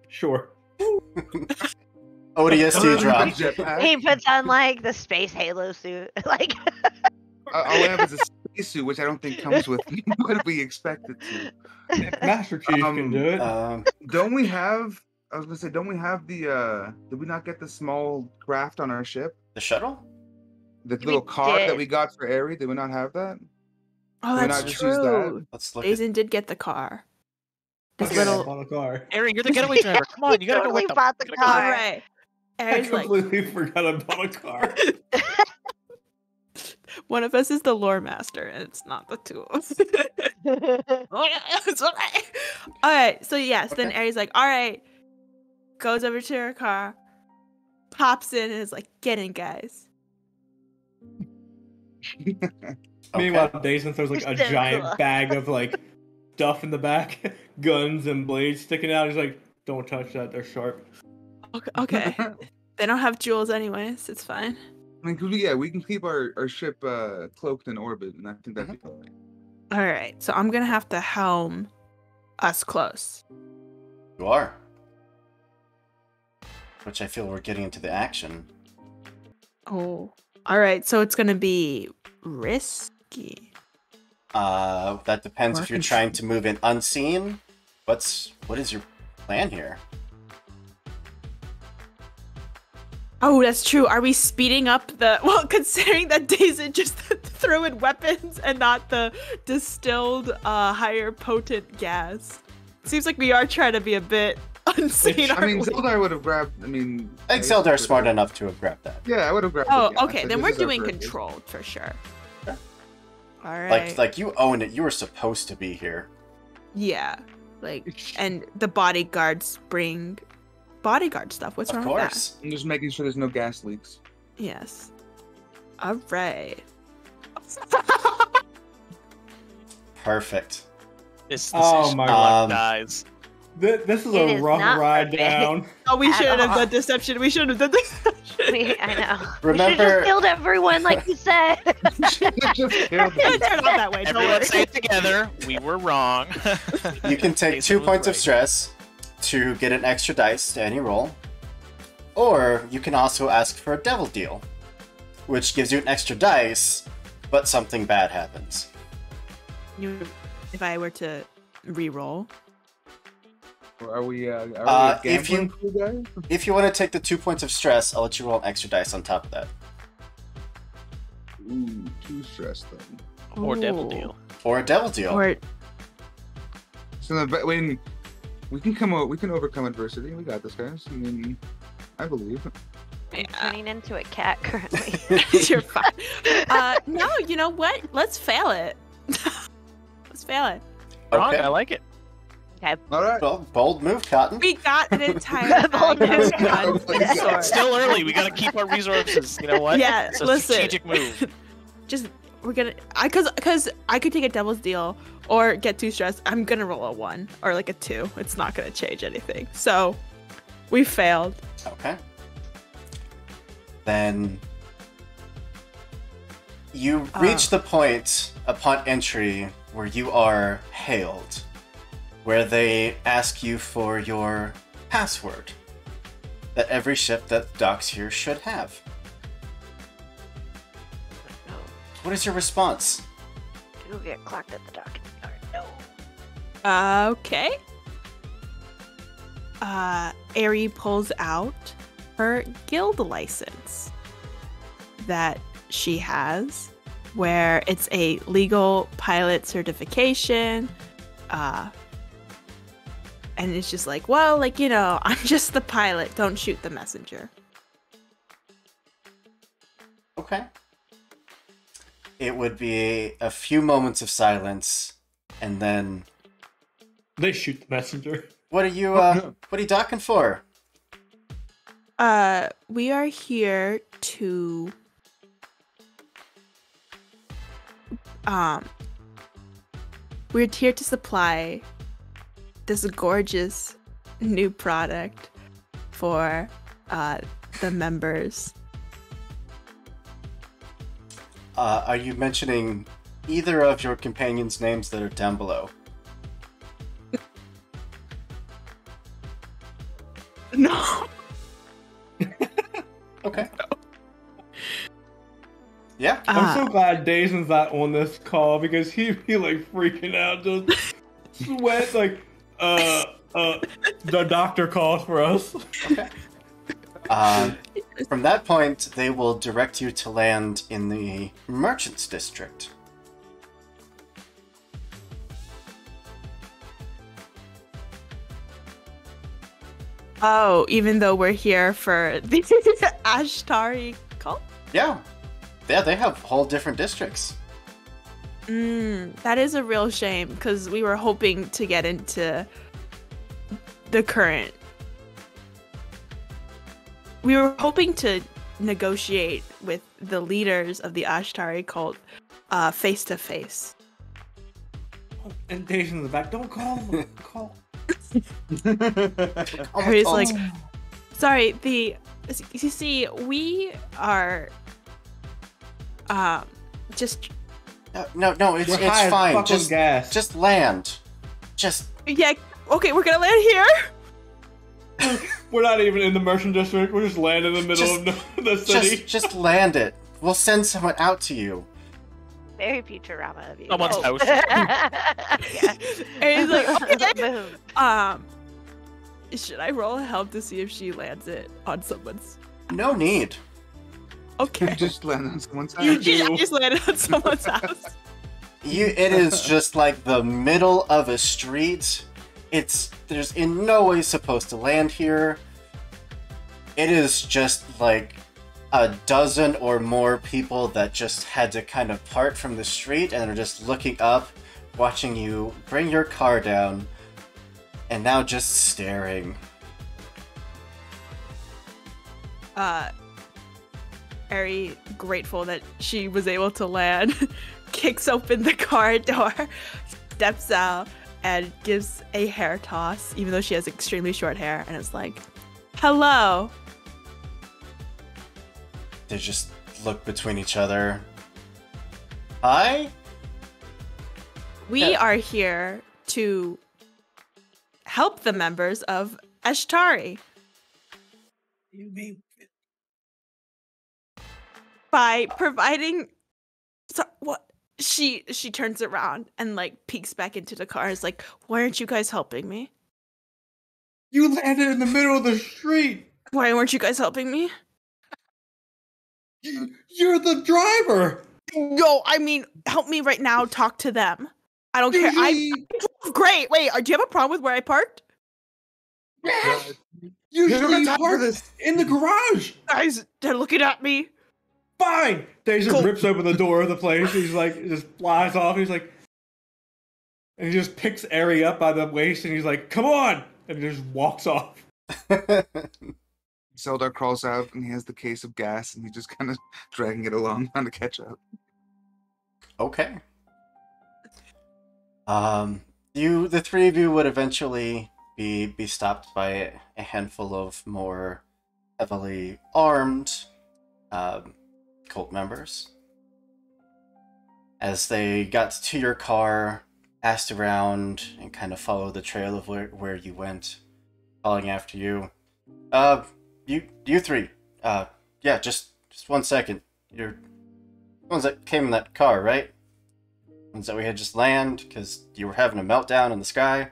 Sure. ODST drop. He puts on like the space halo suit. Like All I have is a spacesuit, which I don't think comes with what we expected to. If Master Chief can do it. Don't we have? I was gonna say, don't we have the? Did we not get the small craft on our ship? The shuttle? The little card did. that we got for Aerie? Did we not have that? Oh, Did we that's not just use that? true. Let's look at Dazen did get the car. This Okay, little. I bought a car. Aaron, you're the getaway driver. Come on, you gotta Totally go with them. bought the You gotta go car. All right. I Aaron's like, completely forgot I bought a car. one of us is the lore master, and it's not the two of us. It's okay. All right, so yes, then Aries like, all right, goes over to her car, pops in, and is like, get in, guys. Meanwhile, Dazen throws like a You're so giant cool. bag of like stuff in the back, guns and blades sticking out. He's like, "Don't touch that; they're sharp." Okay. They don't have jewels anyways. It's fine. I mean, we can keep our ship cloaked in orbit, and I think that'd be fine. All right, so I'm gonna have to helm us close. You are. Which I feel we're getting into the action. Oh. All right, so it's gonna be risky. That depends if you're Working. trying to move in unseen. What is your plan here? Oh, that's true. Are we speeding up the... Well, considering that Dazen just threw in weapons and not the distilled, higher potent gas. Seems like we are trying to be a bit unseen. I mean, aren't we? Zeldar would have grabbed. I think Zeldar's smart enough to have grabbed that. Yeah, I would have grabbed. Oh, it, yeah. okay. So Then this we're is our doing purpose. controlled for sure. Yeah. All right. Like you own it. You were supposed to be here. Yeah. Like, and the bodyguards bring bodyguard stuff. What's Of wrong with course. I'm just making sure there's no gas leaks. that? Yes. All right. Perfect. This Oh is my God. guys. This is It a is rough not ride perfect. down. Oh, we At shouldn't have all. done deception. We shouldn't have done deception. I know. We should Remember- have just killed everyone, like you said. Just killed It them. turned out that way. Don't Everyone worry. say it together. We were wrong. You can take Jason 2 was points of right. stress to get an extra dice to any roll. Or you can also ask for a devil deal, which gives you an extra dice, but something bad happens. If I were to re-roll. Are we a if you- gambling crew, guys? If you want to take the 2 points of stress, I'll let you roll an extra dice on top of that. Ooh, 2 stress then. Or devil Ooh. deal. Or a devil deal. Or So when we can overcome adversity. We got this, guys. I mean, I believe. I'm turning into a cat currently. you're fine. No, you know what? Let's fail it. Let's fail it. Wrong, Okay. I like it. All right. Well, bold move, Cotton. We got an entire Bold bag move. of guns Oh my and God. swords. Still early. We gotta keep our resources. You know what? Yeah, It's a listen. strategic move. Just we're gonna because I could take a devil's deal or get too stressed. I'm gonna roll a 1 or like a 2. It's not gonna change anything. So we failed. Okay. Then you reach the point upon entry where you are hailed, where they ask you for your password that every ship that docks here should have. No, What is your response? you'll get clocked at the docking yard. No. Okay. Ari pulls out her guild license that she has, where it's a legal pilot certification. And it's just like, well, like, you know, I'm just the pilot. Don't shoot the messenger. Okay. It would be a few moments of silence, and then They shoot the messenger. what are you no. what are you docking for? We are here to we're here to supply this gorgeous new product for the members. Are you mentioning either of your companions' names that are down below? No. Okay. Yeah. I'm so glad Dazen's not on this call because he like freaking out, just sweat like the doctor calls for us. Okay. From that point, they will direct you to land in the Merchants District. Oh, even though we're here for the Ashtari cult? Yeah. Yeah, they have whole different districts. That is a real shame because we were hoping to get into the current. We were hoping to negotiate with the leaders of the Ashtari cult face to face. And Dazen's in the back. Don't call him. Call. He's like, sorry, you see, we are just No, it's We're high as fine. fuck on gas. Just land. Just yeah, okay, we're gonna land here. We're not even in the merchant district. We're just landing in the middle of the city. just land it. We'll send someone out to you. Very Futurama of you. Someone's house. Yeah. And he's like, okay. Boom. Should I roll a help to see if she lands it on someone's? No need. Okay. Just land on someone's You house. do. I just landed on someone's house. It is just like the middle of a street. There's in no way supposed to land here. It is just like a dozen or more people that just had to kind of part from the street and are just looking up, watching you bring your car down, and now just staring. Very grateful that she was able to land. Kicks open the car door, steps out and gives a hair toss, even though she has extremely short hair, and it's like, hello. They just look between each other. Hi? We Yeah. are here to help the members of Ashtari You mean by providing. So, what? She turns around and like peeks back into the car. Is like, why aren't you guys helping me? you landed in the middle of the street? Why weren't you guys helping me? You're the driver. No, I mean, help me right now. Talk to them. I don't care. Usually, Great. Wait, do you have a problem with where I parked? usually you time for park this. in the garage. Guys, they're looking at me. Fine. They just Cool. rips open the door of the place. He's like, just flies off. He's like, and he just picks Ari up by the waist, and he's like, "Come on!" and just walks off. Zeldar crawls out and he has the case of gas and he's just kind of dragging it along trying to catch up. Okay. The three of you would eventually be stopped by a handful of more heavily armed cult members. As they got to your car, asked around, and kind of followed the trail of where you went, calling after you. You three. Yeah, just 1 second. You're the ones that came in that car, right? Ones that we had just land because you were having a meltdown in the sky.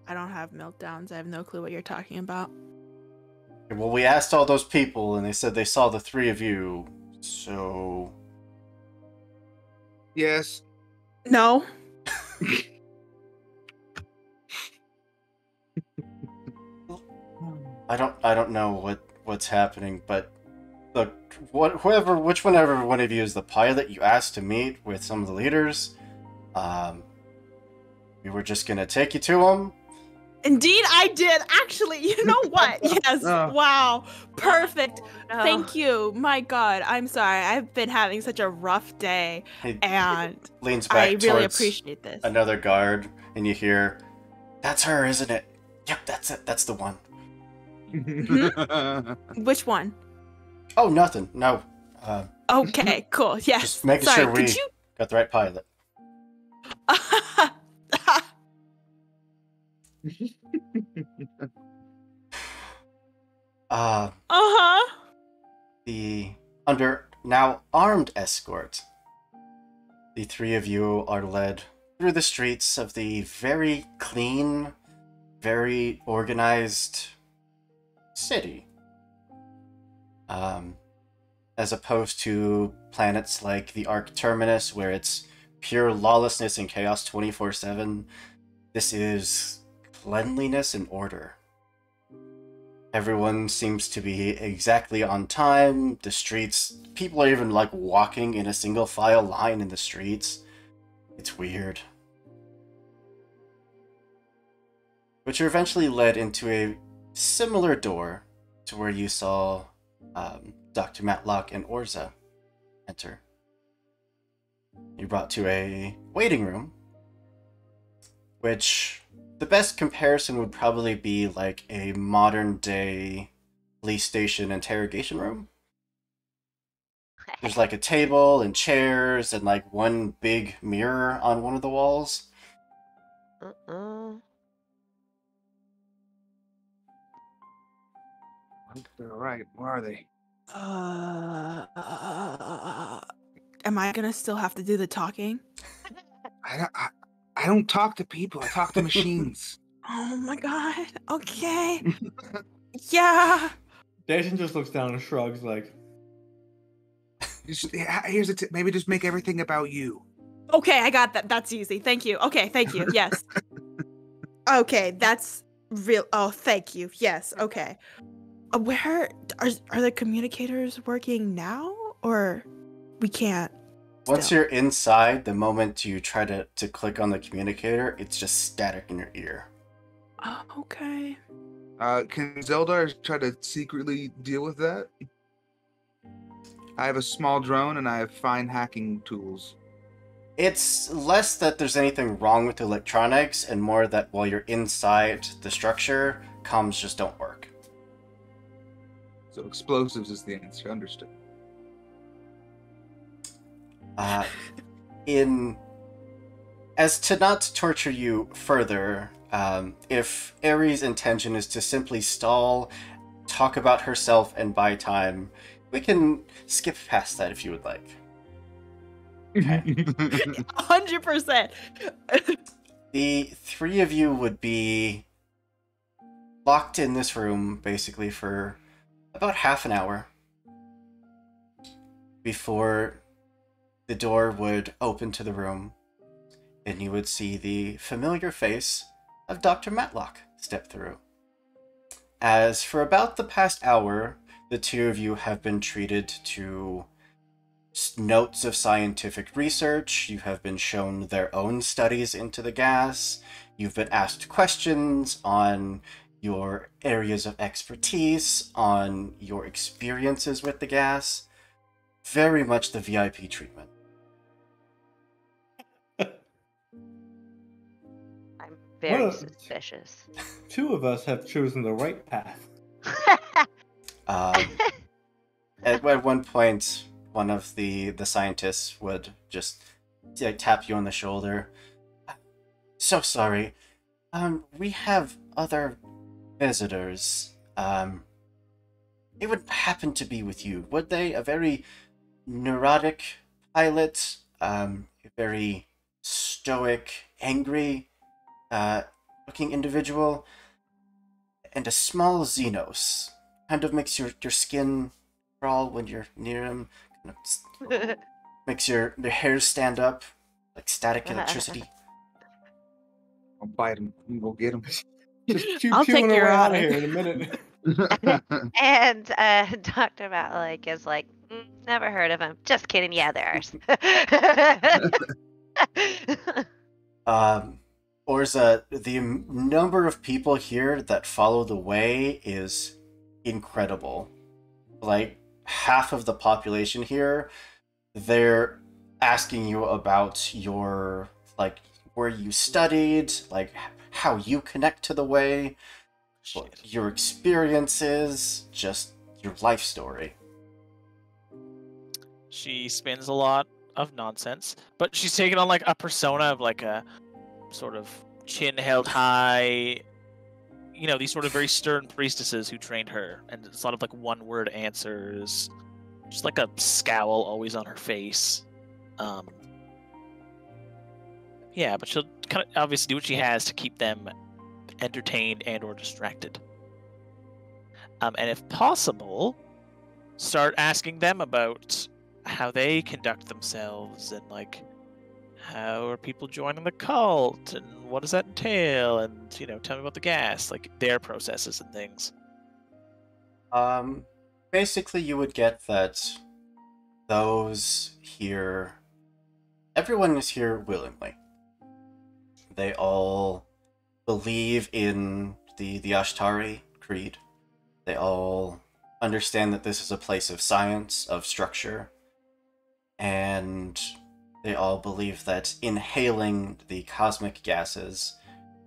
I don't have meltdowns. I have no clue what you're talking about. Well, we asked all those people, and they said they saw the three of you. So, Yes. No. I don't know what's happening, but look, whichever one of you is the pilot you asked to meet with some of the leaders, we were just gonna take you to them. Indeed, I did. Actually, you know what? Yes. Oh. Wow. Perfect. No. Thank you. My God, I'm sorry. I've been having such a rough day, He and leans back I really towards appreciate this. another guard, and you hear, "That's her, isn't it? Yep, that's it. That's the one." Which one? Oh, nothing. No. Okay, cool. Yes. Just making sorry, sure we could you? got the right pilot. Uh-huh. The under now armed escort. The three of you are led through the streets of the very clean, very organized city. As opposed to planets like the Arc Terminus, where it's pure lawlessness and chaos 24/7, this is cleanliness and order. Everyone seems to be exactly on time. The streets, people are even like walking in a single file line in the streets. It's weird. But you're eventually led into a similar door to where you saw Dr. Matlock and Orza enter. You're brought to a waiting room, which the best comparison would probably be like a modern day police station interrogation room. There's like a table and chairs and like one big mirror on one of the walls. They're right. Where are they? Am I gonna still have to do the talking? I don't talk to people. I talk to machines. Oh my God. Okay. Yeah. Jason just looks down and shrugs like, Here's a tip. Maybe just make everything about you. Okay, I got that. That's easy. Thank you. Okay, thank you. Yes. Okay, that's real. Oh, thank you. Yes. Okay. Where are the communicators working now, or we can't? Once still? you're inside, the moment you try to click on the communicator, it's just static in your ear. Oh, okay. Can Zeldar try to secretly deal with that? I have a small drone and I have fine hacking tools. It's less that there's anything wrong with the electronics and more that while you're inside the structure, comms just don't work. So explosives is the answer. Understood. As to not torture you further, if Aries' intention is to simply stall, talk about herself, and buy time, we can skip past that if you would like. Okay. 100%. The three of you would be locked in this room, basically, for about half an hour before the door would open to the room, and you would see the familiar face of Dr. Matlock step through. As for about the past hour, the two of you have been treated to notes of scientific research, you have been shown their own studies into the gas, you've been asked questions on your areas of expertise, on your experiences with the gas. Very much the VIP treatment. I'm very Well, suspicious. 2 of us have chosen the right path. At one point, one of the scientists would just tap you on the shoulder. So sorry. We have other visitors. They would happen to be with you, would they? A very neurotic pilot, a very stoic, angry looking individual, and a small Xenos. Kind of makes your skin crawl when you're near him. Kind of makes your hairs stand up like static electricity. I'll bite him. I'm gonna go get him. Just I'll take pew-pewing your away out of honor. here in a minute. And Dr. Matlick is like, never heard of him. Just kidding. Yeah, there's. Orza, the number of people here that follow the way is incredible. Like, half of the population here, they're asking you about your, like, where you studied, like, how you connect to the way, your experiences, just your life story. She spins a lot of nonsense, but she's taken on like a persona of like a sort of chin held high, these sort of very stern priestesses who trained her, and it's a lot of like one-word answers, just like a scowl always on her face. Yeah, but she'll kind of obviously do what she has to keep them entertained and or distracted. And if possible, start asking them about how they conduct themselves and like how are people joining the cult and what does that entail, and tell me about the gas, like their processes and things. Basically you would get that those here, everyone is here willingly. They all believe in the Ashtari creed. They all understand that this is a place of science, of structure, and they all believe that inhaling the cosmic gases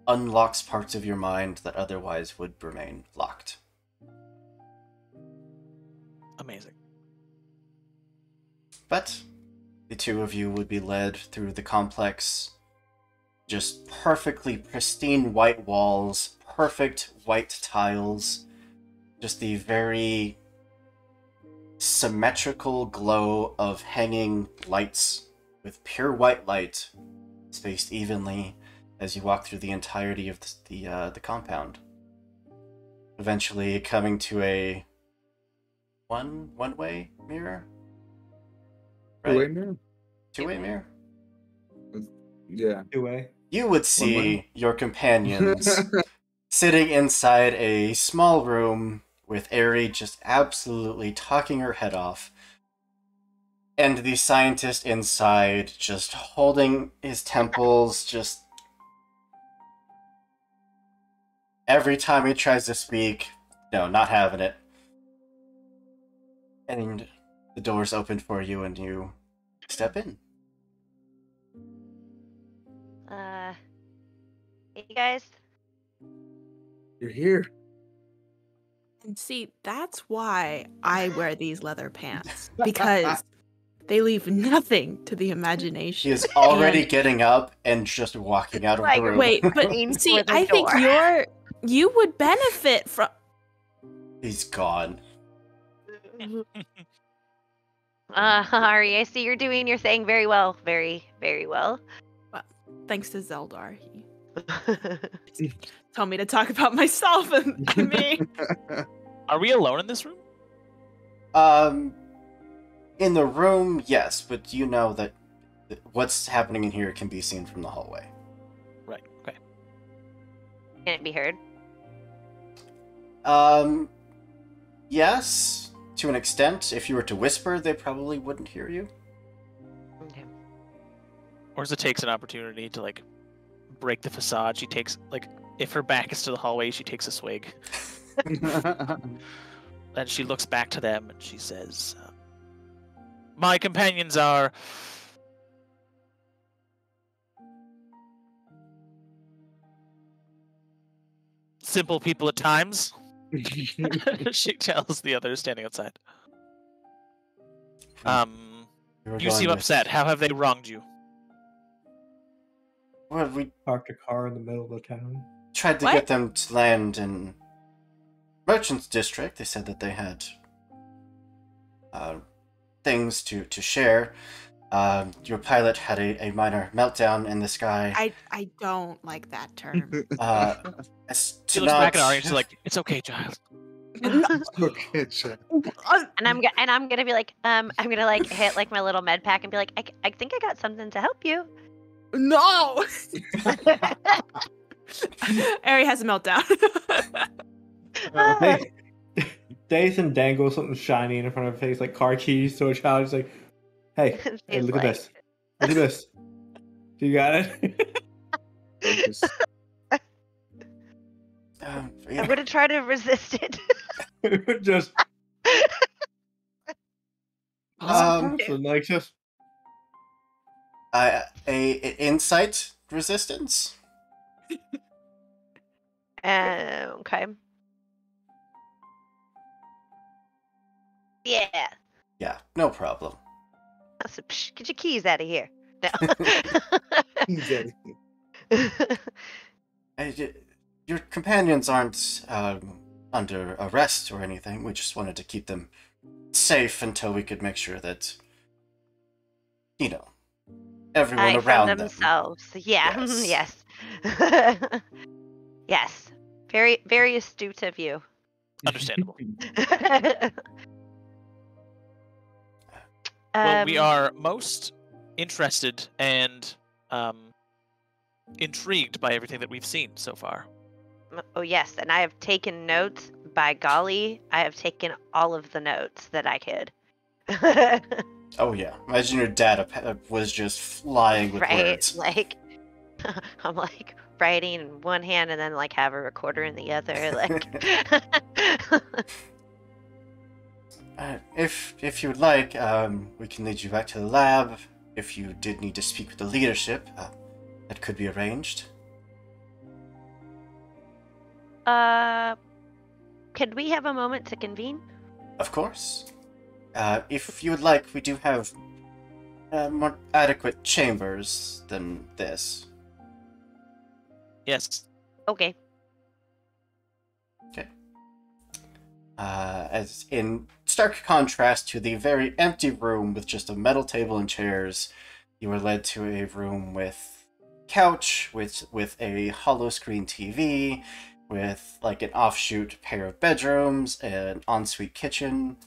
unlocks parts of your mind that otherwise would remain locked. Amazing. But the two of you would be led through the complex, just perfectly pristine white walls, perfect white tiles, just the very symmetrical glow of hanging lights with pure white light spaced evenly as you walk through the entirety of the compound. Eventually coming to a one-way mirror? Right? Two-way mirror? Two-way mirror? Yeah. 2-way. You would see your companions sitting inside a small room with Aerie just absolutely talking her head off, and the scientist inside just holding his temples, just every time he tries to speak, no, not having it. And the doors open for you and you step in. Hey guys. You're here. And see, that's why I wear these leather pants. Because they leave nothing to the imagination. He is already And- getting up and just walking out of Like, the room. Wait, but Waiting see, for the I think door. you would benefit from. He's gone. Ari, I see you're doing your thing very well. Very, very well. Thanks to Zeldar, he told me to talk about myself and me. Are we alone in this room? In the room, yes, but you know that what's happening in here can be seen from the hallway. Right. Okay. Can it be heard? Yes, to an extent. If you were to whisper, they probably wouldn't hear you. Okay. Orza takes an opportunity to like break the facade. She takes if her back is to the hallway, she takes a swig. Then she looks back to them and she says, "My companions are simple people at times." She tells the others standing outside. You were You going seem with- upset. How have they wronged you? Well, we Parked a car in the middle of the town. tried to What? get them to land in Merchants District. They said that they had things to share. Your pilot had a minor meltdown in the sky. I don't like that term. As She to looks back at not- Ari and she's like, "It's okay, child." Okay, check. And I'm gonna be like, I'm gonna like hit like my little med pack and be like, I think I got something to help you. No! Ari has a meltdown. They Dason dangles something shiny in front of her face, like car keys to a child. He's like, hey, She's look like- at this. Look at this. You got it? Um, I'm gonna try to resist it. Just Um, person, like just a insight resistance. Okay. Yeah. Yeah, no problem. Get your keys out of here. No. He's at it. Your companions aren't under arrest or anything. We just wanted to keep them safe until we could make sure that, everyone From around them. themselves. Yeah. Yes. Yes. Yes. Very, very astute of you. Understandable. Well, we are most interested and intrigued by everything that we've seen so far. Oh yes, and I have taken notes. By golly, I have taken all of the notes that I could. Oh yeah, imagine your data was just flying with Right, words. like I'm like writing in one hand and then like have a recorder in the other. Like, If you would like, we can lead you back to the lab. If you did need to speak with the leadership, that could be arranged. could we have a moment to convene? Of course. If you would like, we do have more adequate chambers than this. Yes. Okay. As in stark contrast to the very empty room with just a metal table and chairs, you were led to a room with couch, with a hollow screen TV, with like an offshoot pair of bedrooms, an ensuite kitchen,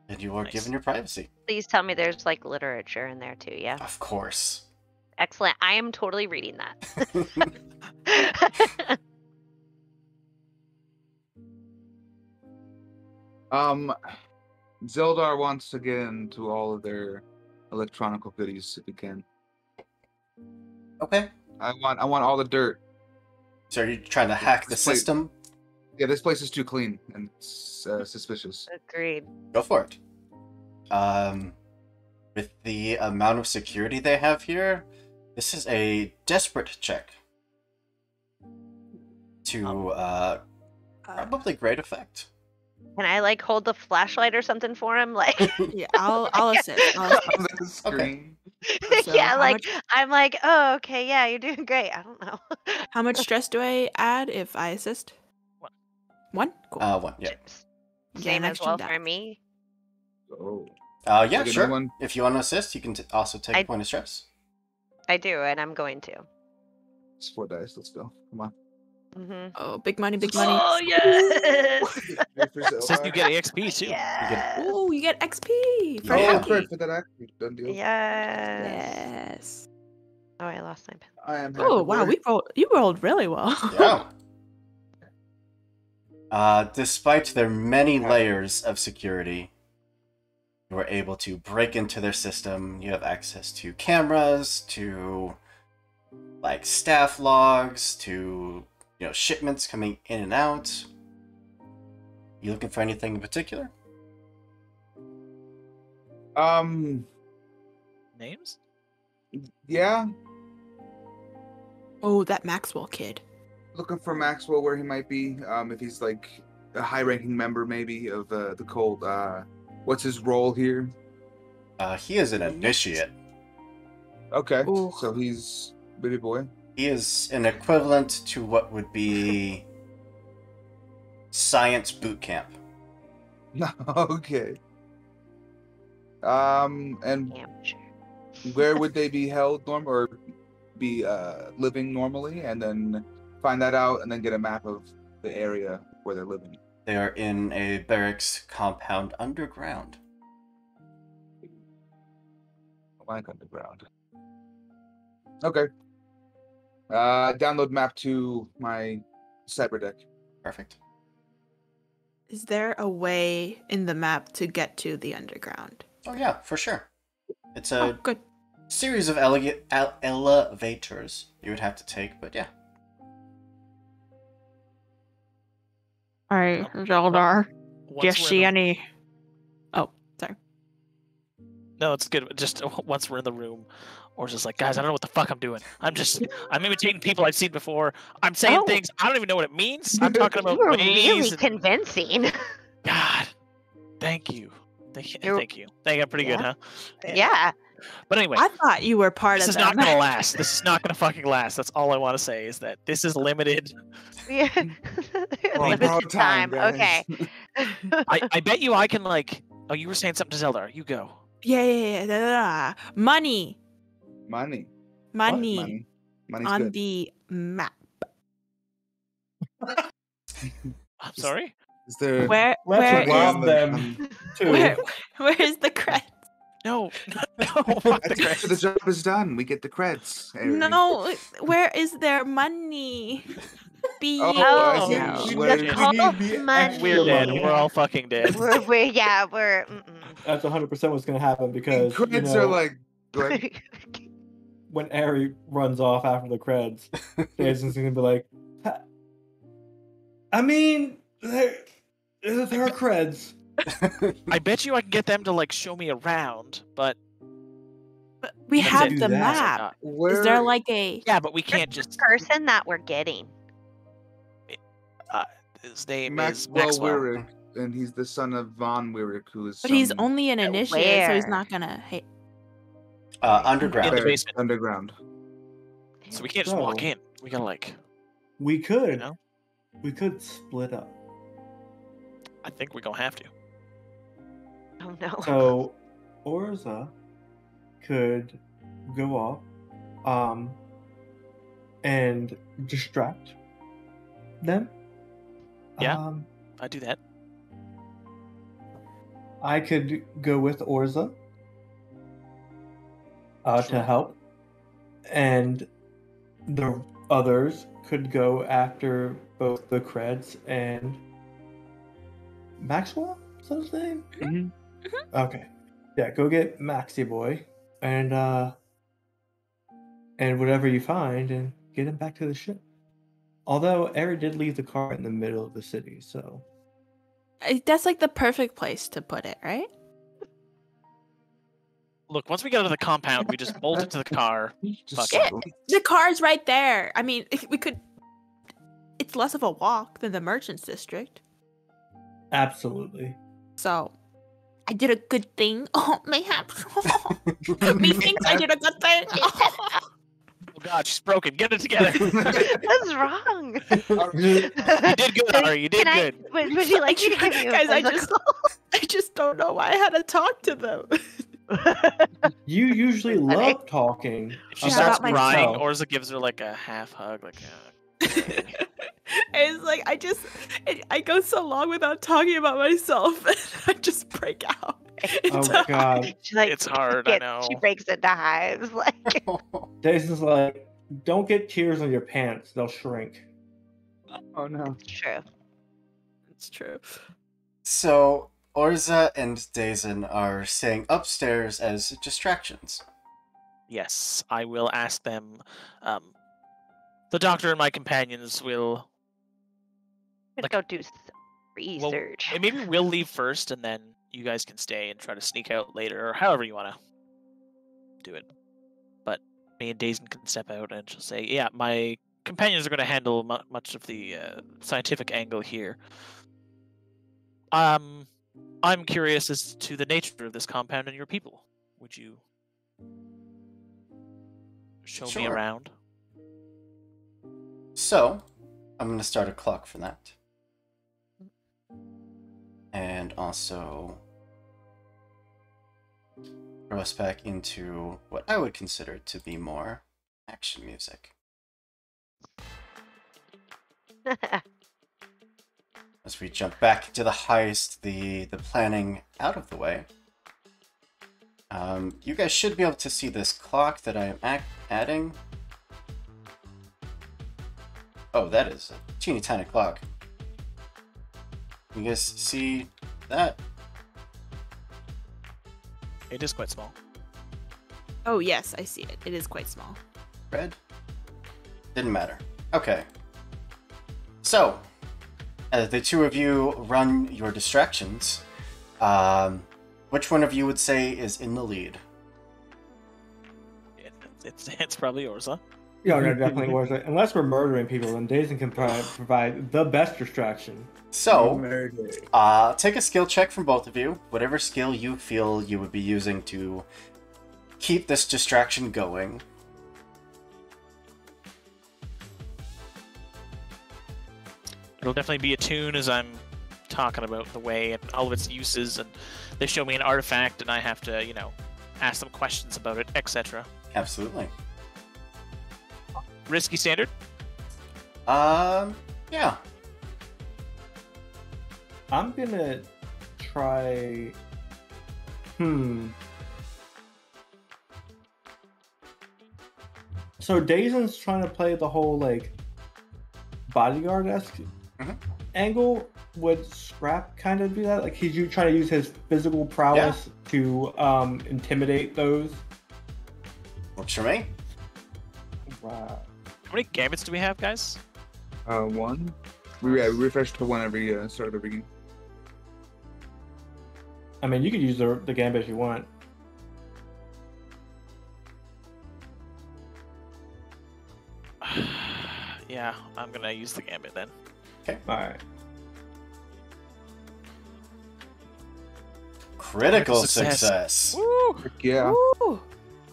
and you are Nice. given your privacy. Please tell me there's like literature in there too. Yeah. Of course. Excellent. I am totally reading that. Zeldar wants to get into all of their electronical goodies if he can. Okay. I want all the dirt. So are you trying to hack the Let's play- system? Yeah, this place is too clean and suspicious. Agreed. Go for it. With the amount of security they have here, this is a desperate check. To probably great effect. Can I like hold the flashlight or something for him? Like, Yeah, I'll assist. On the screen. So yeah, how like much- I'm like, oh, okay, yeah, you're doing great. I don't know. How much stress do I add if I assist? One. One? Cool. One, yeah. Same an as well extra for die. me. Oh. Yeah, Take another sure. one. If you want to assist, you can also take a point of stress. I do, and I'm going to. It's 4 dice. Let's go. Come on. Mm-hmm. Oh, big money, big money. Oh yes! Says you get EXP too. Yes! Ooh, you get XP for Oh, hacking. great for that action. Done deal. Yes. Yes. Oh, I lost my pen. I am happy. Oh wow, you rolled really well. Yeah. Despite their many layers of security, you were able to break into their system. You have access to cameras, to like staff logs, to shipments coming in and out. You looking for anything in particular? Names? Yeah. Oh, that Maxwell kid. Looking for Maxwell where he might be. If he's like a high-ranking member, maybe of the cult. What's his role here? He is an initiate. Okay, Ooh. so he's baby boy. He is an equivalent to what would be science boot camp. Okay. And Amateur. where would they be held or be living normally, and then find that out, and then get a map of the area where they're living. They are in a barracks compound underground. Like underground. Okay. Download map to my cyber deck. Perfect. Is there a way in the map to get to the underground? Oh yeah, for sure. It's Oh, a good. series of elevators you would have to take, but yeah. Alright, Zeldar. Once we're in the- any? Oh, sorry. No, it's good. Just once we're in the room, or just like, guys, I don't know what the fuck I'm doing. I'm imitating people I've seen before. I'm saying Oh. things I don't even know what it means. I'm talking about You were ways really and- convincing. God, thank you. Thank you. You're- Thank you. Think I'm pretty good, huh? Yeah. But anyway, I thought you were part this of is them. not gonna last. This is not gonna fucking last. That's all I want to say is that this is limited. Yeah. Well, Limited borrowed time, time. guys. Okay. I bet you I can like. Oh, you were saying something to Zeldar. You go. Yeah. Da, da, da. Money. Money. Money. Money's On good. the map. I'm sorry. Is there? Where Let's where rob them too. where is the credit? No. No. Fuck I the think after the creds. job is done, we get the creds. Harry. No, where is their money? Be Oh, I see. no. Where- The we call need the money. extra We're dead. money. We're all fucking dead. We're mm-mm. That's 100% what's going to happen because Creds are like. Go ahead. when Ari runs off after the creds, Jason's going to be like, I mean, there are creds. I bet you I can get them to like show me around, but But we That's have it. the Do that. map. Where, Is there like a yeah, but we can't just. person that we're getting. His name is Maxwell Maxwell. Wyrick, and he's the son of Von Wyrick, who is. But he's some only an initiate, so he's Where? not gonna hate. Underground. In the bear basement. underground. So we can't just walk So- in. We gotta like. We could. You know? We could split up. I think we're gonna have to. Oh no. So, Orza could go off, and distract them. Yeah. I do that. I could go with Orza to Sure. help, and the others could go after both the Creds and Maxwell. Is that his name? Mhm. Okay. Yeah, go get Maxie Boy and whatever you find and get him back to the ship. Although Eri did leave the car in the middle of the city, so That's like the perfect place to put it, right? Look, once we get out of the compound, we just bolt into the car. Just Fuck Yeah. The car's right there. I mean, we could. It's less of a walk than the merchants district. absolutely. So, I did a good thing. Oh, mayhaps. Me thinks I did a good thing. Oh god, she's broken. Get it together. What's wrong? You did good, Ari. You did good. Would you like me to give you Guys, a physical? I just don't know why I had to talk to them. You usually love talking. If she Yeah, starts about crying, myself. Orza gives her like a half hug, like It's like I go so long without talking about myself, and I just break out. Oh god. She, like, It's hard, I know. She breaks into hives. Like, Jason's like, don't get tears on your pants, they'll shrink. Oh no. it's true. It's true. So, Orza and Dazen are staying upstairs as distractions. yes, I will ask them. The doctor and my companions will. I'm Like- gonna go do some Well, research. maybe we'll leave first, and then you guys can stay and try to sneak out later, or however you want to do it. But me and Dazen can step out and she'll say, "Yeah, my companions are going to handle much of the scientific angle here. I'm curious as to the nature of this compound and your people. Would you show me Sure. around?" So, I'm going to start a clock for that. And also throw us back into what I would consider to be more action music. As we jump back to the heist, the planning out of the way. You guys should be able to see this clock that I am adding. Oh, that is a teeny tiny clock. You guys see that? It is quite small. Oh yes, I see it. It is quite small. Red? Didn't matter. Okay. So, as the two of you run your distractions, which one of you would say is in the lead? It's probably yours, huh? Yeah, no, definitely was it. Unless we're murdering people, then Dazen can provide the best distraction. So, take a skill check from both of you. Whatever skill you feel you would be using to keep this distraction going. It'll definitely be a tune as I'm talking about the way and all of its uses, and they show me an artifact, and I have to, ask them questions about it, etc. Absolutely. Risky standard? Yeah. I'm gonna try. So Dazen's trying to play the whole like bodyguard-esque angle. Would Scrap kind of do that? Like he's trying to use his physical prowess to intimidate those. Works for me. Wow. How many gambits do we have, guys? One. We refresh to one every start of every game. I mean, you could use the gambit if you want. Yeah, I'm gonna use the gambit then. Okay. All right. Critical Success. success. Woo! Yeah. Ooh.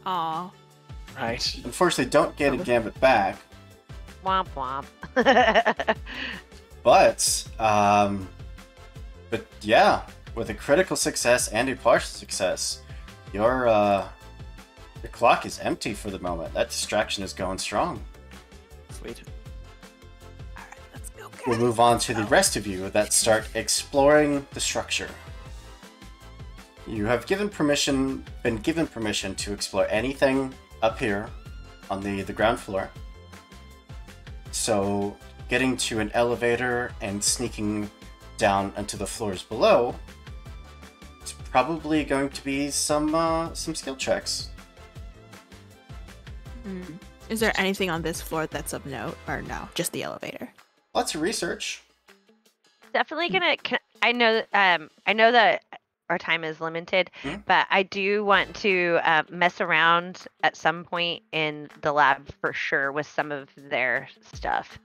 Aw. Right. Unfortunately, don't get a gambit back. Womp womp. But yeah, with a critical success and a partial success, your clock is empty for the moment. That distraction is going strong. Sweet. All right, let's go. We'll move on to the rest of you that start exploring the structure. You have been given permission to explore anything up here on the ground floor. So getting to an elevator and sneaking down into the floors below, it's probably going to be some skill checks. Is there anything on this floor that's of note, or no? Just the elevator. Lots of research. Definitely gonna. I know. I know that our time is limited, but I do want to mess around at some point in the lab for sure with some of their stuff.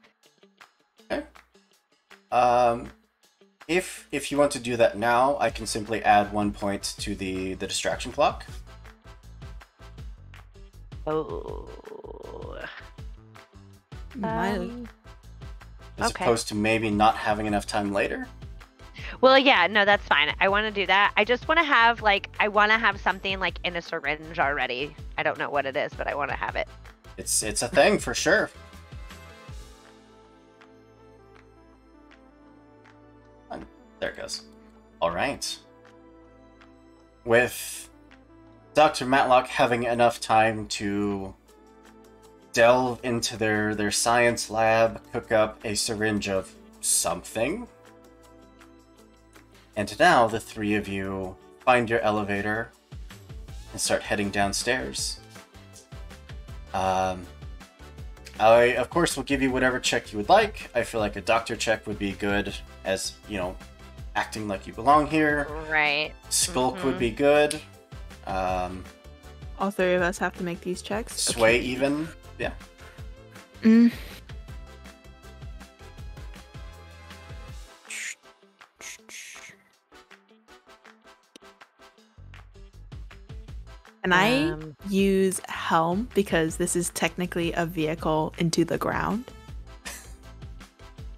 Okay. If you want to do that now, I can simply add 1 point to the distraction clock. Oh. As opposed to maybe not having enough time later. Well, yeah, no, that's fine. I want to do that. I just want to have I want to have something like in a syringe already. I don't know what it is, but I want to have it. It's a thing for sure. There it goes. All right. With Dr. Matlock having enough time to delve into their science lab, cook up a syringe of something, and now the three of you find your elevator and start heading downstairs. I, of course, will give you whatever check you would like. I feel like a doctor check would be good, as, you know, acting like you belong here. Right. Skulk would be good. All three of us have to make these checks? Sway Okay. even. Yeah. Mm. Can I use helm because this is technically a vehicle into the ground?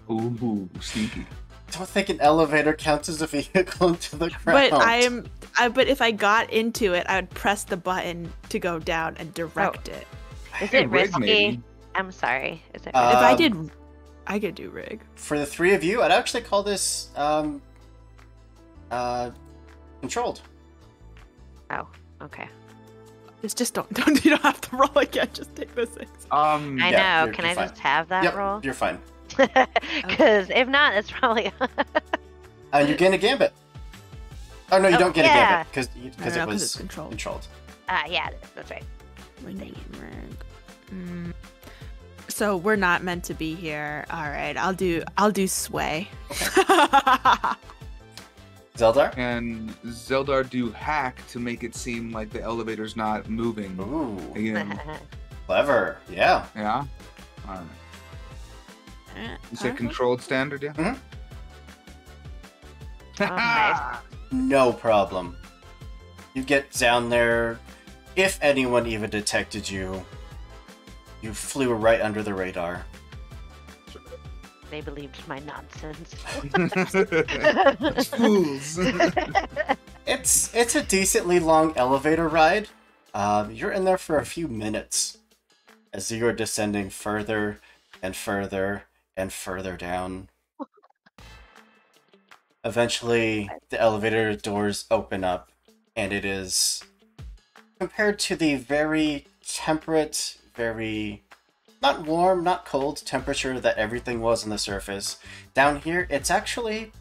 Ooh, sneaky. Don't think an elevator counts as a vehicle into the ground. But if I got into it, I would press the button to go down and direct it. Is it Rig, risky? maybe. I'm sorry. Is it? If I did, I could do rig. For the three of you, I'd actually call this controlled. Oh, okay. Just don't you don't have to roll again. Just take the 6. I yeah, know. Can you're I fine. just have that Yep, roll? you're fine. Because if not, it's probably. And you gain a gambit. Oh no, you don't get a yeah. gambit because it was it's controlled. Yeah, that's right. So we're not meant to be here. All right, I'll do sway. Zeldar? And Zeldar do hack to make it seem like the elevator's not moving. Ooh, Again. clever. Yeah. Yeah? Alright. You said controlled standard, yeah? Mhm. Nice. No problem. You get down there. If anyone even detected you, you flew right under the radar. They believed my nonsense. Fools. It's a decently long elevator ride. You're in there for a few minutes as you're descending further and further and further down. Eventually, the elevator doors open up, and it is, compared to the very temperate, very not warm, not cold temperature that everything was on the surface, down here it's actually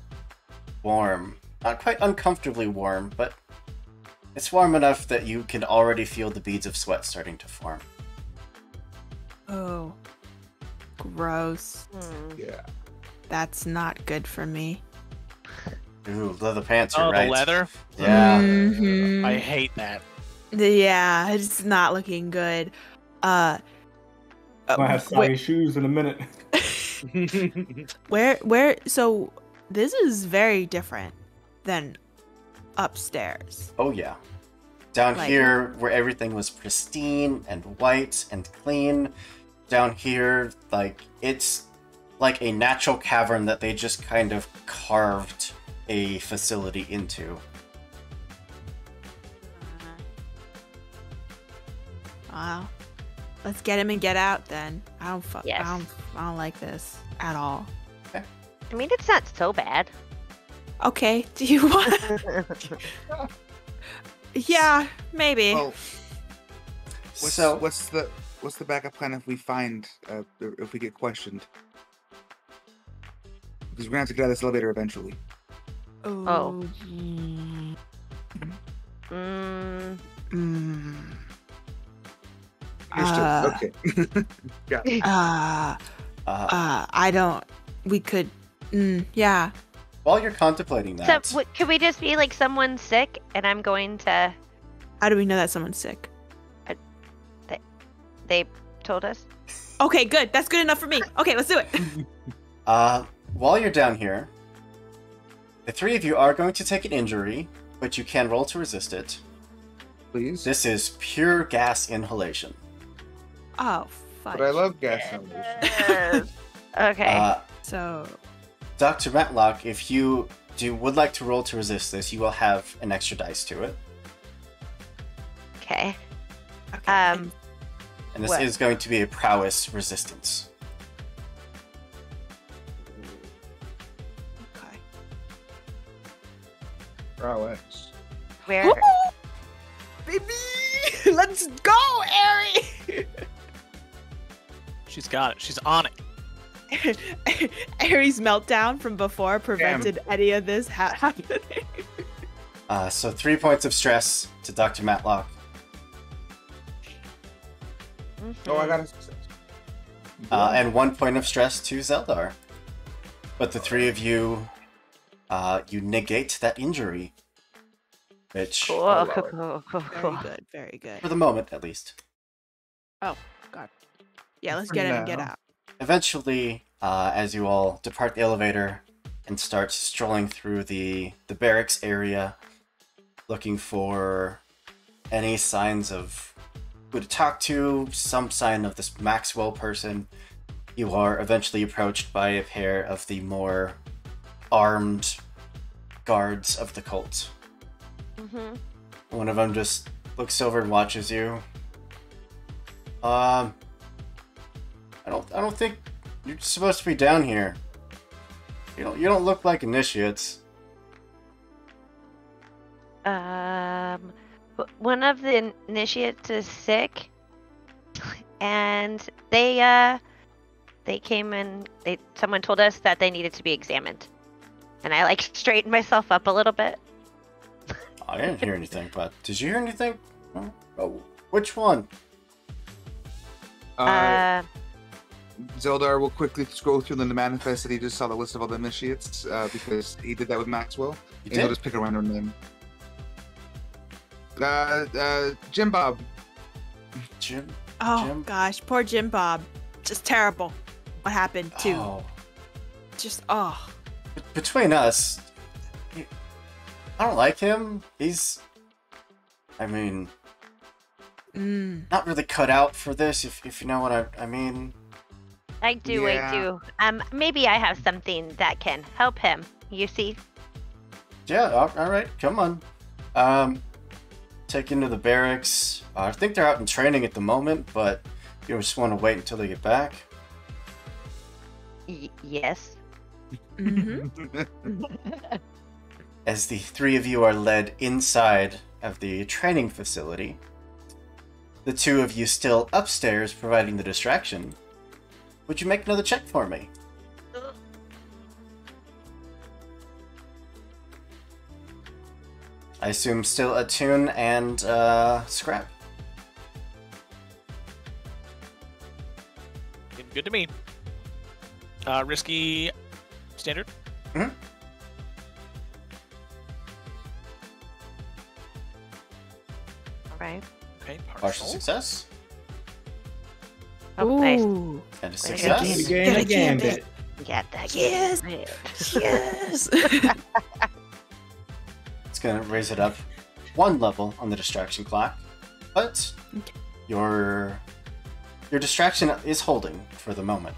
warm. Not quite uncomfortably warm, but it's warm enough that you can already feel the beads of sweat starting to form. Oh, gross. Yeah. That's not good for me. Ooh, leather pants, you're Oh, right. the leather? Yeah. Mhm. I hate that. Yeah, it's not looking good. I have soggy shoes in a minute. where? So this is very different than upstairs. Oh yeah. Down Like- here, where everything was pristine and white and clean, down here, like, it's like a natural cavern that they just kind of carved a facility into. Wow. Let's get him and get out then. Yes. I don't like this at all. I mean, it's not so bad. Okay. Do you want? Yeah, maybe. Well, So, what's the backup plan if we find if we get questioned? Because we're gonna have to get out of this elevator eventually. Oh. Mm. Mm, Mm. Understood. Okay. Got it. I don't. We could. Yeah. While you're contemplating that, So, could we just be like someone's sick and I'm going to. How do we know that someone's sick? They told us? Okay, good. That's good enough for me. Okay, let's do it. while you're down here, the three of you are going to take an injury, but you can roll to resist it. Please. This is pure gas inhalation. Oh, fuck. But I love gas cylinders. Okay. So. Dr. Matlock, if you would like to roll to resist this, you will have an extra dice to it. Okay. Okay. And this What? is going to be a prowess resistance. Okay. Prowess. Where? Woo! Baby! Let's go, Ari! She's got it. She's on it. Ari's meltdown from before prevented any of this happening. So 3 points of stress to Dr. Matlock. Oh, I got a success. And 1 point of stress to Zeldar. But the three of you, you negate that injury. Which, Cool, I love cool, it. cool, cool, Very cool. good, very good. for the moment at least. Oh, God. Yeah, let's For get in and get now. out. Eventually, as you all depart the elevator and start strolling through the barracks area, looking for any signs of who to talk to, some sign of this Maxwell person, you are eventually approached by a pair of the more armed guards of the cult. Mm-hmm. One of them just looks over and watches you. I don't think you're supposed to be down here. You don't look like initiates. One of the initiates is sick, and they came and someone told us that they needed to be examined, and I like straightened myself up a little bit. I didn't hear anything, but did you hear anything? Oh, which one? Zeldar will quickly scroll through the manifest that he just saw the list of all the initiates because he did that with Maxwell. You And he'll did? just pick a random name. Jim Bob. Jim? Oh, Jim? gosh. Poor Jim Bob. Just terrible. What happened, too? Oh. Just, Between us, I don't like him. I mean, not really cut out for this, if you know what I mean. I do. Yeah. Maybe I have something that can help him. You see? Yeah, all right, come on. Take you to the barracks. I think they're out in training at the moment, but you just want to wait until they get back. Yes. mm-hmm. As the three of you are led inside of the training facility, the two of you still upstairs providing the distraction. Would you make another check for me? I assume still attune and scrap. Seemed good to me. Risky standard. Mhm. All right. Okay, Partial success Oh, nice. Ooh. and a Wait, success. Again, Get a again, gambit. Get that. Yes. Gambit. Yes. It's gonna raise it up one level on the distraction clock, but Okay. your distraction is holding for the moment.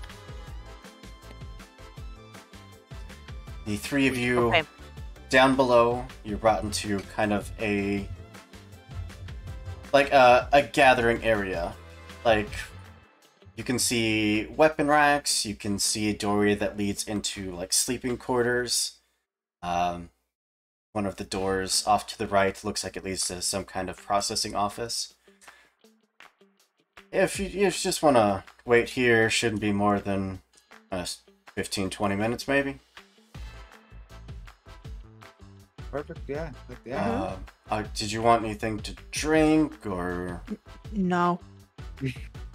The three of you Okay. down below, you're brought into kind of a gathering area. Like, you can see weapon racks, you can see a doorway that leads into like sleeping quarters. One of the doors off to the right looks like it leads to some kind of processing office. If you just want to wait here, shouldn't be more than 15-20 minutes maybe. Perfect. Yeah. Did you want anything to drink or? No.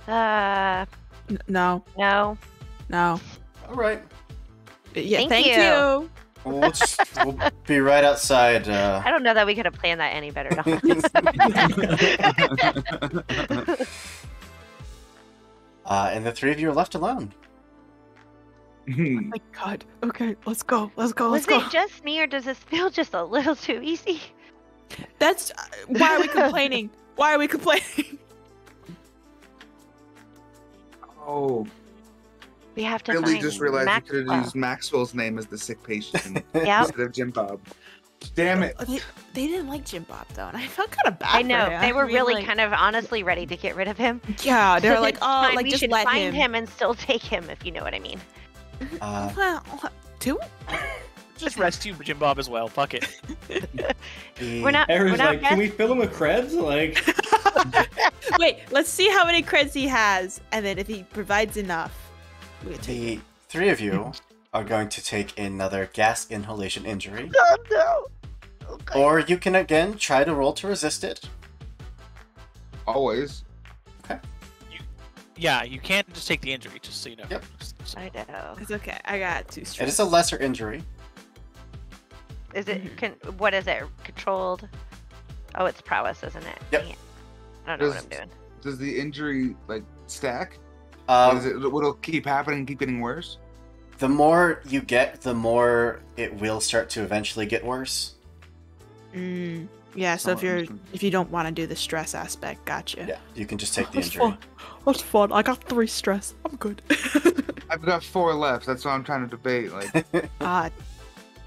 No, No. no. All right. Yeah, Thank you. you. We'll be right outside. I don't know that we could have planned that any better. And the three of you are left alone. Oh my god. Okay, let's go. Let's go. Was Let's go. it just me, or does this feel just a little too easy? That's why are we complaining? Why are we complaining? Oh, We have to Billy find just realized you could have Maxwell. used Maxwell's name as the sick patient Yep. instead of Jim Bob. Damn it. They didn't like Jim Bob though, and I felt kind of bad. I know. for him. They were I mean, really like, kind of honestly ready to get rid of him. Yeah, they were like, It's oh, fine, like we just should let find him. and still take him, if you know what I mean. Well, do we? Just rescue Jim Bob as well. Fuck it. We're not. Aaron's we're not like, can we fill him with creds? Like, Wait, let's see how many creds he has, and then if he provides enough, we can take The three of you are going to take another gas inhalation injury. Oh no. Okay. Or you can again try to roll to resist it. Always. Yeah, you can't just take the injury, just so you know. Yep. I know. It's okay. I got 2 It stress. is a lesser injury. Is it? What is it? Controlled? Oh, it's prowess, isn't it? Yep. Dang it. I don't know what I'm doing. Does the injury like stack? Or is Um, it what'll keep happening, keep getting worse? the more you get, the more it will start to eventually get worse. Yeah, so if Somewhat if you don't want to do the stress aspect, gotcha. Yeah, you can just take the That's injury. fun. That's fun. I got 3 stress. I'm good. I've got 4 left. That's what I'm trying to debate. Like,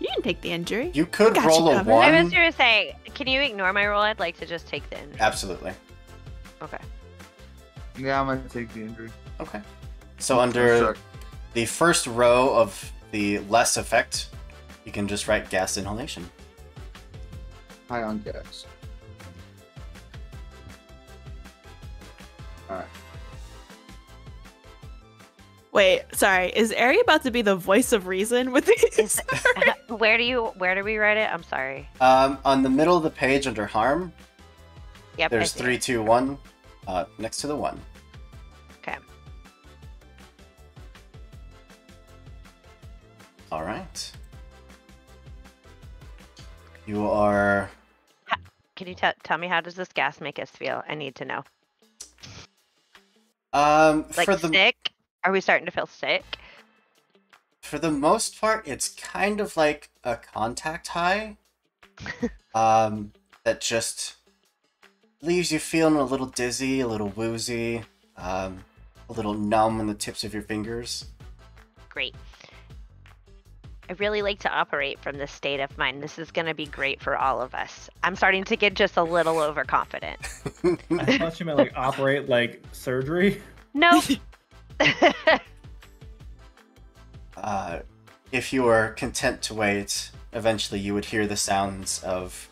You can take the injury. You could Got you roll a covered. one. I was going to say, can you ignore my roll? I'd like to just take the injury. Absolutely. Okay. yeah, I'm gonna take the injury. Okay. So under Suck. the first row of the less effect, you can just write gas inhalation. High on gas. Alright. Wait, sorry. Is Ari about to be the voice of reason with these? Where do we write it? I'm sorry. On the middle of the page under harm, Yep. there's 3, 2, 1, next to the 1. Okay. All right. You are. Can you tell me, how does this gas make us feel? I need to know. Like For the sick? Are we starting to feel sick? for the most part, it's kind of like a contact high. That just leaves you feeling a little dizzy, a little woozy, a little numb on the tips of your fingers. Great. I really like to operate from this state of mind. This is going to be great for all of us. I'm starting to get just a little overconfident. I thought you meant like operate like surgery. Nope. If you are content to wait, eventually you would hear the sounds of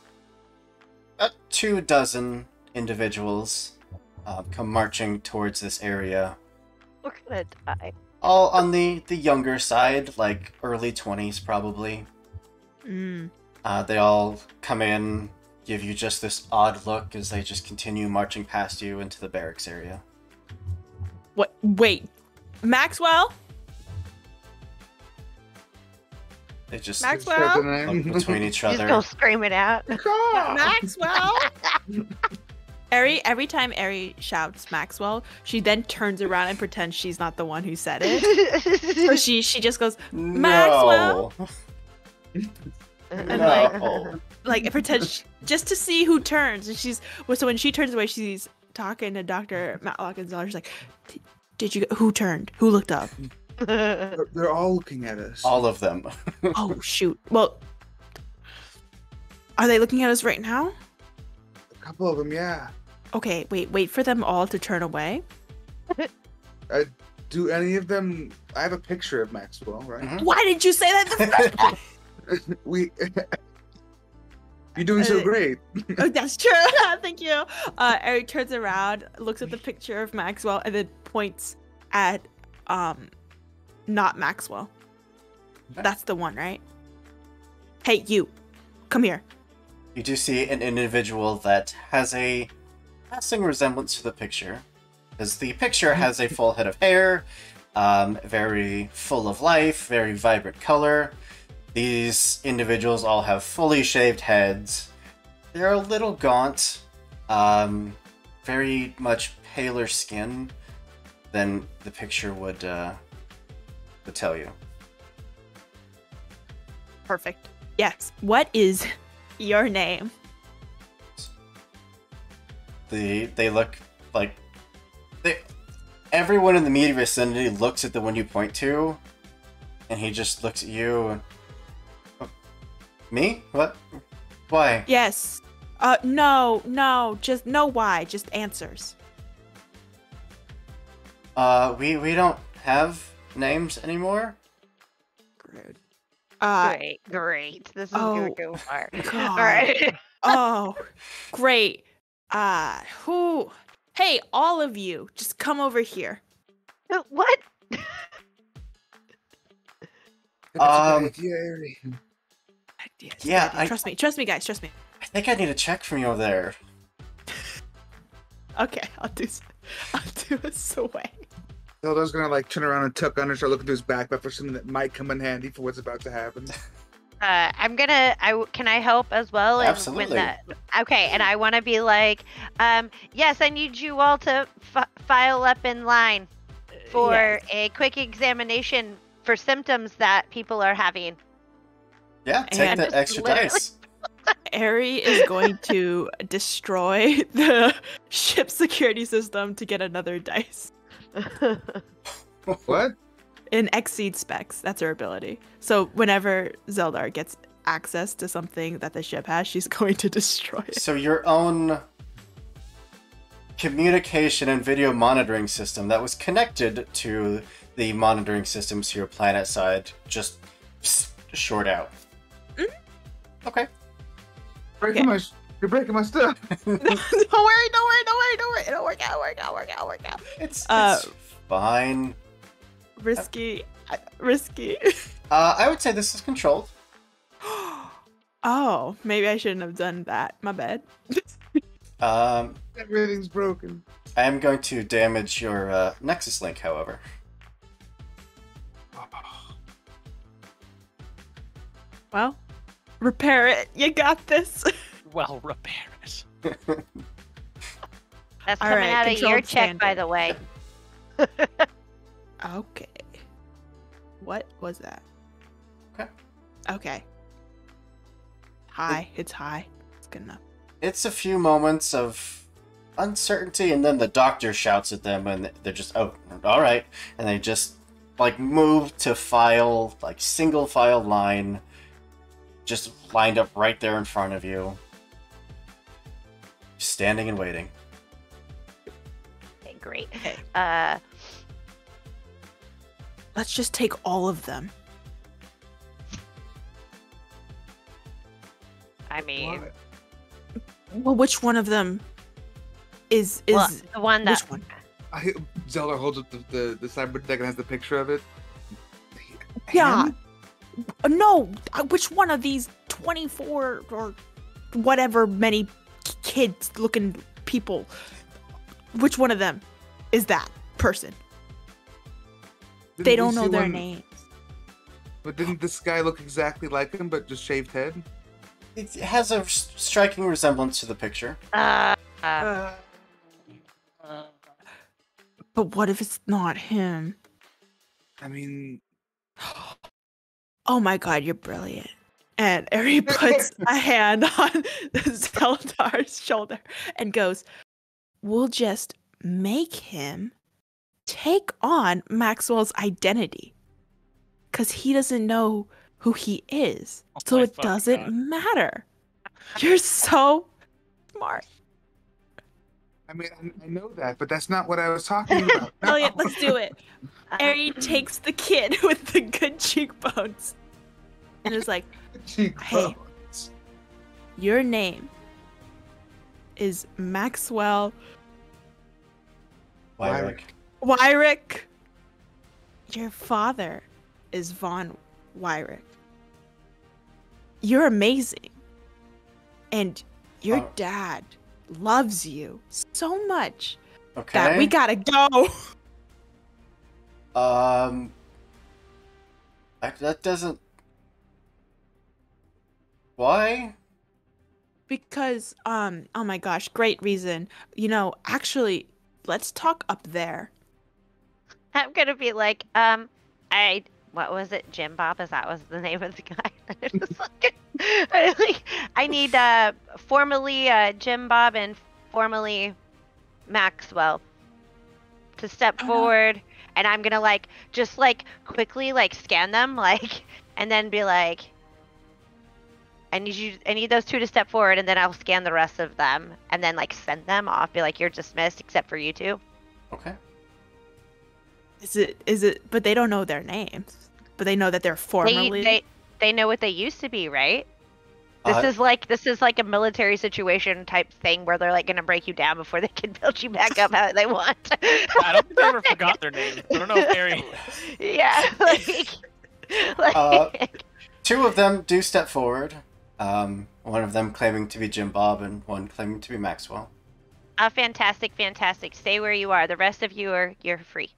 24 individuals come marching towards this area. We're going to die. All on the younger side, like early 20s probably. They all come in, give you just this odd look as they just continue marching past you into the barracks area. What? Wait, Maxwell? They just Maxwell? Start the look name. between each Just other. go scream it out. Maxwell? Every time Ari shouts Maxwell, she then turns around and pretends she's not the one who said it. So she just goes Maxwell, No. like it pretends just to see who turns. And so when she turns away, she's talking to Dr. Matlock and Zeller. She's like, "Did you? Who turned? Who looked up? They're all looking at us. All of them. Oh shoot! Well, are they looking at us right now? A couple of them, yeah. Okay, wait for them all to turn away. Do any of them? I have a picture of Maxwell, right? Mhm. Why did you say that in the first place? We. You're doing so great. Oh, that's true. Thank you. Eric turns around, looks at the picture of Maxwell, and then points at not Maxwell. That's the one, right? Hey, you, come here. You do see an individual that has a passing resemblance to the picture. Because the picture has a full head of hair, very full of life, very vibrant color. These individuals all have fully shaved heads. They're a little gaunt, very much paler skin than the picture would tell you. Perfect. Yes. What is your name? They look like everyone in the immediate vicinity looks at the one you point to, and he just looks at you. And, me? What? Why? Yes. No. Just no why. Just answers. We don't have names anymore. Rude. Great. This is oh, gonna go far. God. All right. Oh, great. Who? Hey, all of you, just come over here. What? That's a good idea, Ari. Yeah, Trust me, guys. Trust me. I think I need a check from you over there. Okay, I'll do a sway. Zelda's gonna like turn around and tuck under, start looking to his backpack for something that might come in handy for what's about to happen. Can I help as well? Absolutely. Okay, and I want to be like, yes, I need you all to file up in line for Yes. a quick examination for symptoms that people are having. Yeah, take And the extra literally- dice. Ari is going to destroy the ship security system to get another dice. What? In exceed specs, that's her ability. So whenever Zeldar gets access to something that the ship has, she's going to destroy it. So your own communication and video monitoring system that was connected to the monitoring systems to your planet side just short out. Okay. You're breaking my stuff. Don't worry. It'll work out. It's Uh, fine. Risky. I would say this is controlled. Oh, maybe I shouldn't have done that. My bad. Everything's broken. I am going to damage your Nexus link, however. Well, repair it. You got this. Well, repair it. That's All coming right, out of your controlled check, by standard. the way. Okay. What was that? Okay. High. It's high. It's good enough. It's a few moments of uncertainty, and then the doctor shouts at them, and they're just, oh, all right. And they just, like, move to file, like, single file line, just lined up right there in front of you. Standing and waiting. Okay, great. Okay. Let's just take all of them. I mean, What? Well, which one of them is well, the one that which one? Zelda holds up the cyber deck and has the picture of it. Yeah. Him? No, which one of these 24 or whatever many kids looking people, which one of them is that person? Didn't They we don't know see their one- names. But didn't this guy look exactly like him, but just shaved head? It has a striking resemblance to the picture. But what if it's not him? I mean, Oh my god, you're brilliant. And Ari puts a hand on Zeldar's shoulder and goes, we'll just make him take on Maxwell's identity. Because he doesn't know who he is. Oh So my it fucking doesn't God. matter. You're so smart. I mean, I know that, but that's not what I was talking about. No. Brilliant, let's do it. Ari takes the kid with the good cheekbones and is like, Cheekbones. your name is Maxwell Wyrick. Wyrick. Your father is Von Wyrick. You're amazing. And your Oh. dad loves you so much Okay. that we gotta go. That doesn't. Why? Because, oh my gosh, great reason. Actually, let's talk up there. I'm gonna be like, what was it? Jim Bob? Is that was the name of the guy? I need formerly Jim Bob and formerly Maxwell to step forward, and I'm gonna just quickly scan them and then be like, I need those two to step forward, and then I'll scan the rest of them, and then send them off. Be like, you're dismissed except for you two. Okay. Is it? But they don't know their names. But they know that they're formerly. They know what they used to be, right? This is like a military situation type thing where they're gonna break you down before they can build you back up how they want. I don't think they ever forgot their names. I don't know if Harry. Yeah, two of them do step forward. One of them claiming to be Jim Bob and one claiming to be Maxwell. Fantastic. Stay where you are. The rest of you you're free.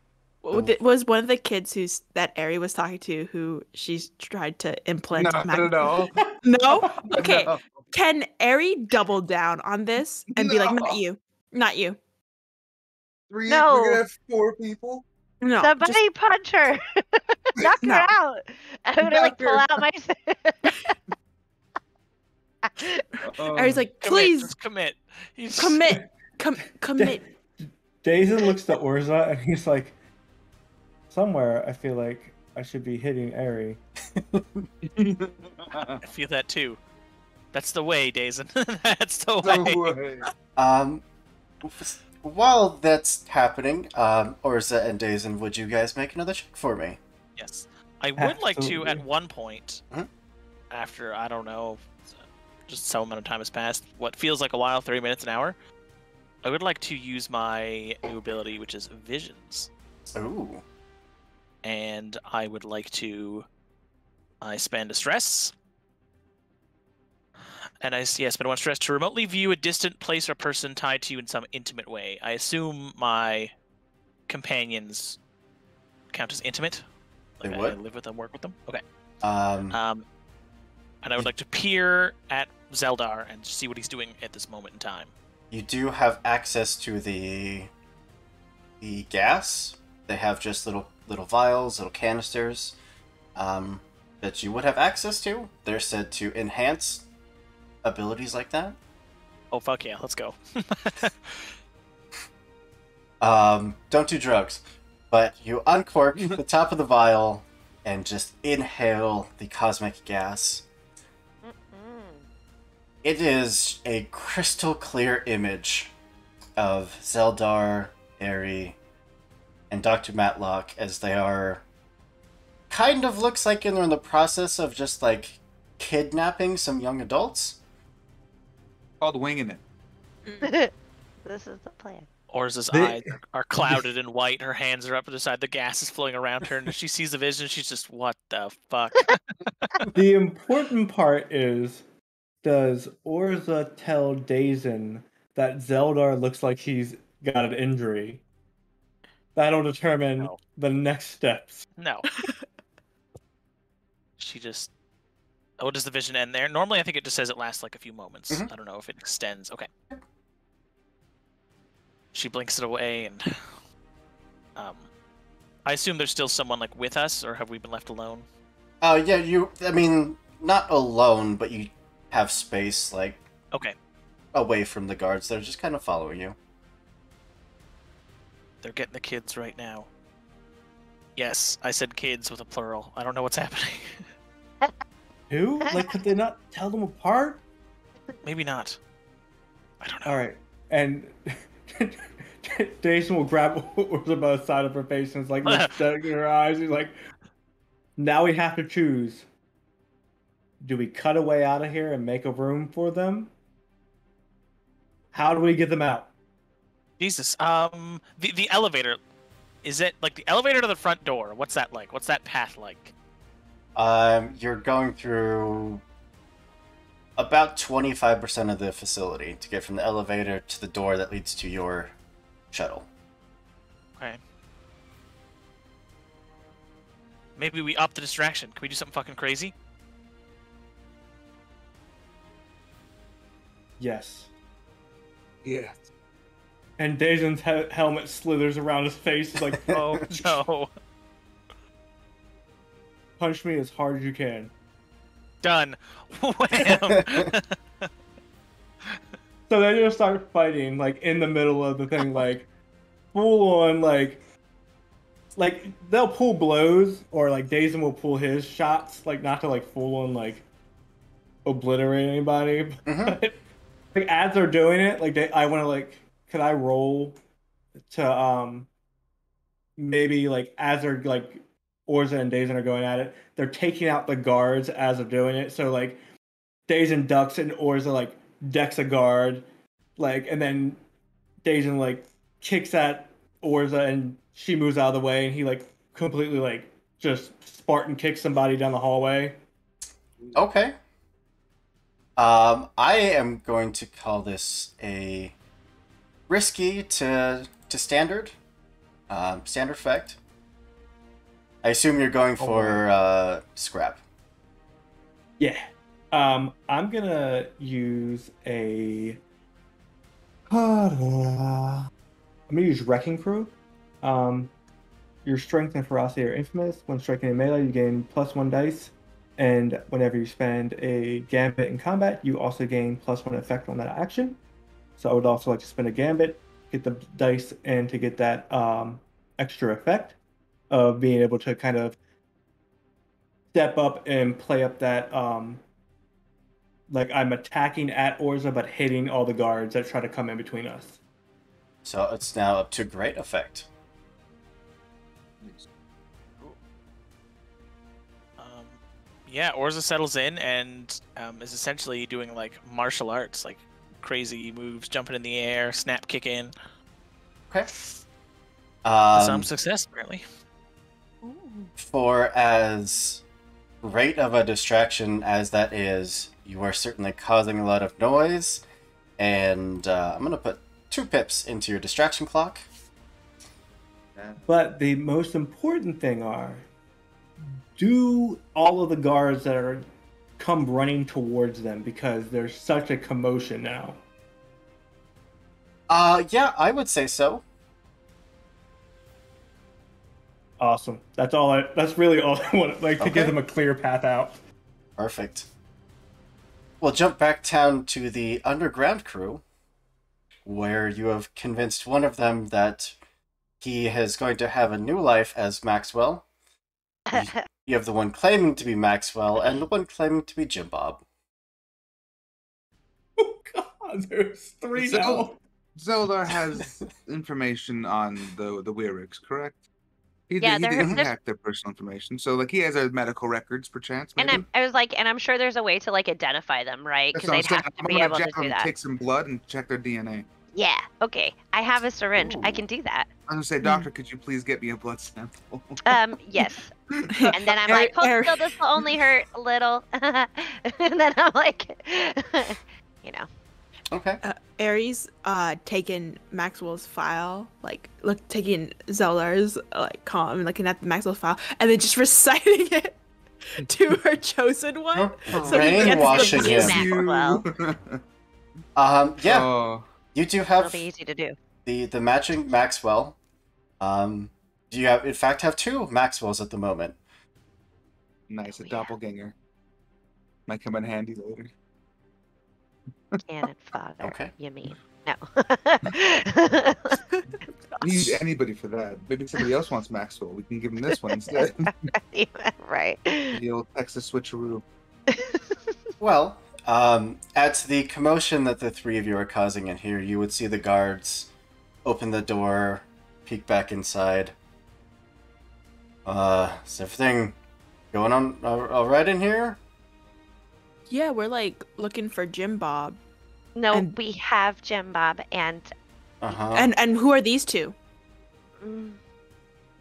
Was one of the kids that Ari was talking to who she's tried to implant? No. No? Okay. No. Can Ari double down on this and be like, not you. Three? No. We're gonna have 4 people? No. Somebody punch her. Knock her out. I'm gonna Knock pull her. out my. Ari's like, please Just commit. commit. Commit. Dazen looks to Orza and he's like, somewhere I feel like I should be hitting Ari. I feel that too. That's the way, Dazen. That's the way. While that's happening, Orza and Dazen, would you guys make another check for me? Yes. I would like to, Absolutely. at one point, Mhm. after, I don't know, just some amount of time has passed, what feels like a while, 30 minutes, an hour, I would like to use my new ability, which is Visions. Ooh. And I would like to... I spend a stress. And I spend 1 stress to remotely view a distant place or person tied to you in some intimate way. I assume my companions count as intimate. They I would? live with them, work with them. Okay. Um, And I would like to peer at Zeldar and see what he's doing at this moment in time. you do have access to the gas. They have just little vials, little canisters that you would have access to. They're said to enhance abilities like that. Oh, fuck yeah, let's go. Don't do drugs, but you uncork the top of the vial and just inhale the cosmic gas. It is a crystal clear image of Zeldar, Ari, and Dr. Matlock as they are kind of looks like they're in the process of just kidnapping some young adults. Called winging it. This is the plan. Orza's They- eyes are clouded in white. Her hands are up to the side. The gas is flowing around her, and she sees the vision. She's just, what the fuck? The important part is, does Orza tell Dazen that Zeldar looks like he's got an injury? That'll determine No. the next steps. No. She just... Oh, does the vision end there? Normally, I think it just says it lasts a few moments. Mhm. I don't know if it extends. Okay. She blinks it away, and... I assume there's still someone, with us, or have we been left alone? Yeah, I mean, not alone, but you have space, Okay. away from the guards. They're just kind of following you. They're getting the kids right now. Yes, I said kids with a plural. I don't know what's happening. Who? Could they not tell them apart? Maybe not. I don't know. All right, and Dazen will grab Orza by the side of her face and looks dead in her eyes. He's like, now we have to choose. Do we cut a way out of here and make a room for them? How do we get them out? Jesus. The elevator. Is it the elevator to the front door? What's that like? What's that path like? You're going through about 25% of the facility to get from the elevator to the door that leads to your shuttle. Okay. Maybe we up the distraction. Can we do something fucking crazy? Yes. Yeah. And Dazen's helmet slithers around his face. He's like, Oh no. punch me as hard as you can. Done. Wham! So they just start fighting, like, in the middle of the thing, like, full on, like, they'll pull blows, or, like, Dazen will pull his shots, like, not to, like, full on, like, obliterate anybody. Mhm. But, like, as they're doing it, like, I want to, like, could I roll to, maybe, like, as they're, like, Orza and Dazen are going at it, they're taking out the guards as they're doing it, so, like, Dazen ducks and Orza, like, decks a guard, like, and then Dazen, like, kicks at Orza and she moves out of the way and he, like, completely, like, just Spartan kicks somebody down the hallway. Okay. I am going to call this a risky to standard. Standard effect. I assume you're going for scrap. Yeah. I'm gonna use a... I'm gonna use Wrecking Crew. Your strength and ferocity are infamous. When striking in melee, you gain +1 dice. And whenever you spend a gambit in combat, you also gain +1 effect on that action. So I would also like to spend a gambit, get the dice, and to get that extra effect of being able to kind of step up and play up that like I'm attacking at Orza but hitting all the guards that try to come in between us. So it's now up to great effect. Yeah, Orza settles in and is essentially doing like martial arts, like crazy moves, jumping in the air, snap kick in. Okay. Some success, apparently. For as great of a distraction as that is, you are certainly causing a lot of noise, and I'm going to put 2 pips into your distraction clock. But the most important thing are, do all of the guards that are come running towards them because there's such a commotion now. Yeah, I would say so. Awesome. That's really all I want, like, to give them a clear path out. Perfect. We'll jump back down to the underground crew, where you have convinced one of them that he is going to have a new life as Maxwell. You have the one claiming to be Maxwell and the one claiming to be Jim Bob. Oh god, there's 3 now. Zeldar has information on the Weirigs, correct? He Yeah, didn't there's- hack their personal information, so like he has our medical records, perchance. Maybe? And I was like, and I'm sure there's a way to like identify them, right? That's Because what I'm they'd saying. have to I'm be gonna able to jab do them, that. take some blood, and check their DNA. Yeah. Okay. I have a syringe. I can do that. I'm gonna say, doctor, could you please get me a blood sample? Yes. And then I'm like, hold still, this will only hurt a little. And then I'm like, you know. Okay. Ares taking Maxwell's file, like taking Zeldar's like column, looking at the Maxwell's file, and then just reciting it to her chosen one. So he gets Brainwashing the him. Maxwell. Yeah, Oh, you do It'll have be easy to do. the matching Maxwell. You have, in fact, have 2 Maxwells at the moment. nice, a Oh, yeah. doppelganger. Might come in handy later. Cannon fodder. Okay. You mean? No. We use anybody for that. Maybe somebody else wants Maxwell. We can give him this one instead. Right. The old Texas switcheroo. Well, at the commotion that the 3 of you are causing in here, you would see the guards open the door, peek back inside. Is everything going on all right in here? Yeah, we're like looking for Jim Bob. No, And- we have Jim Bob, and Uh-huh. And who are these 2?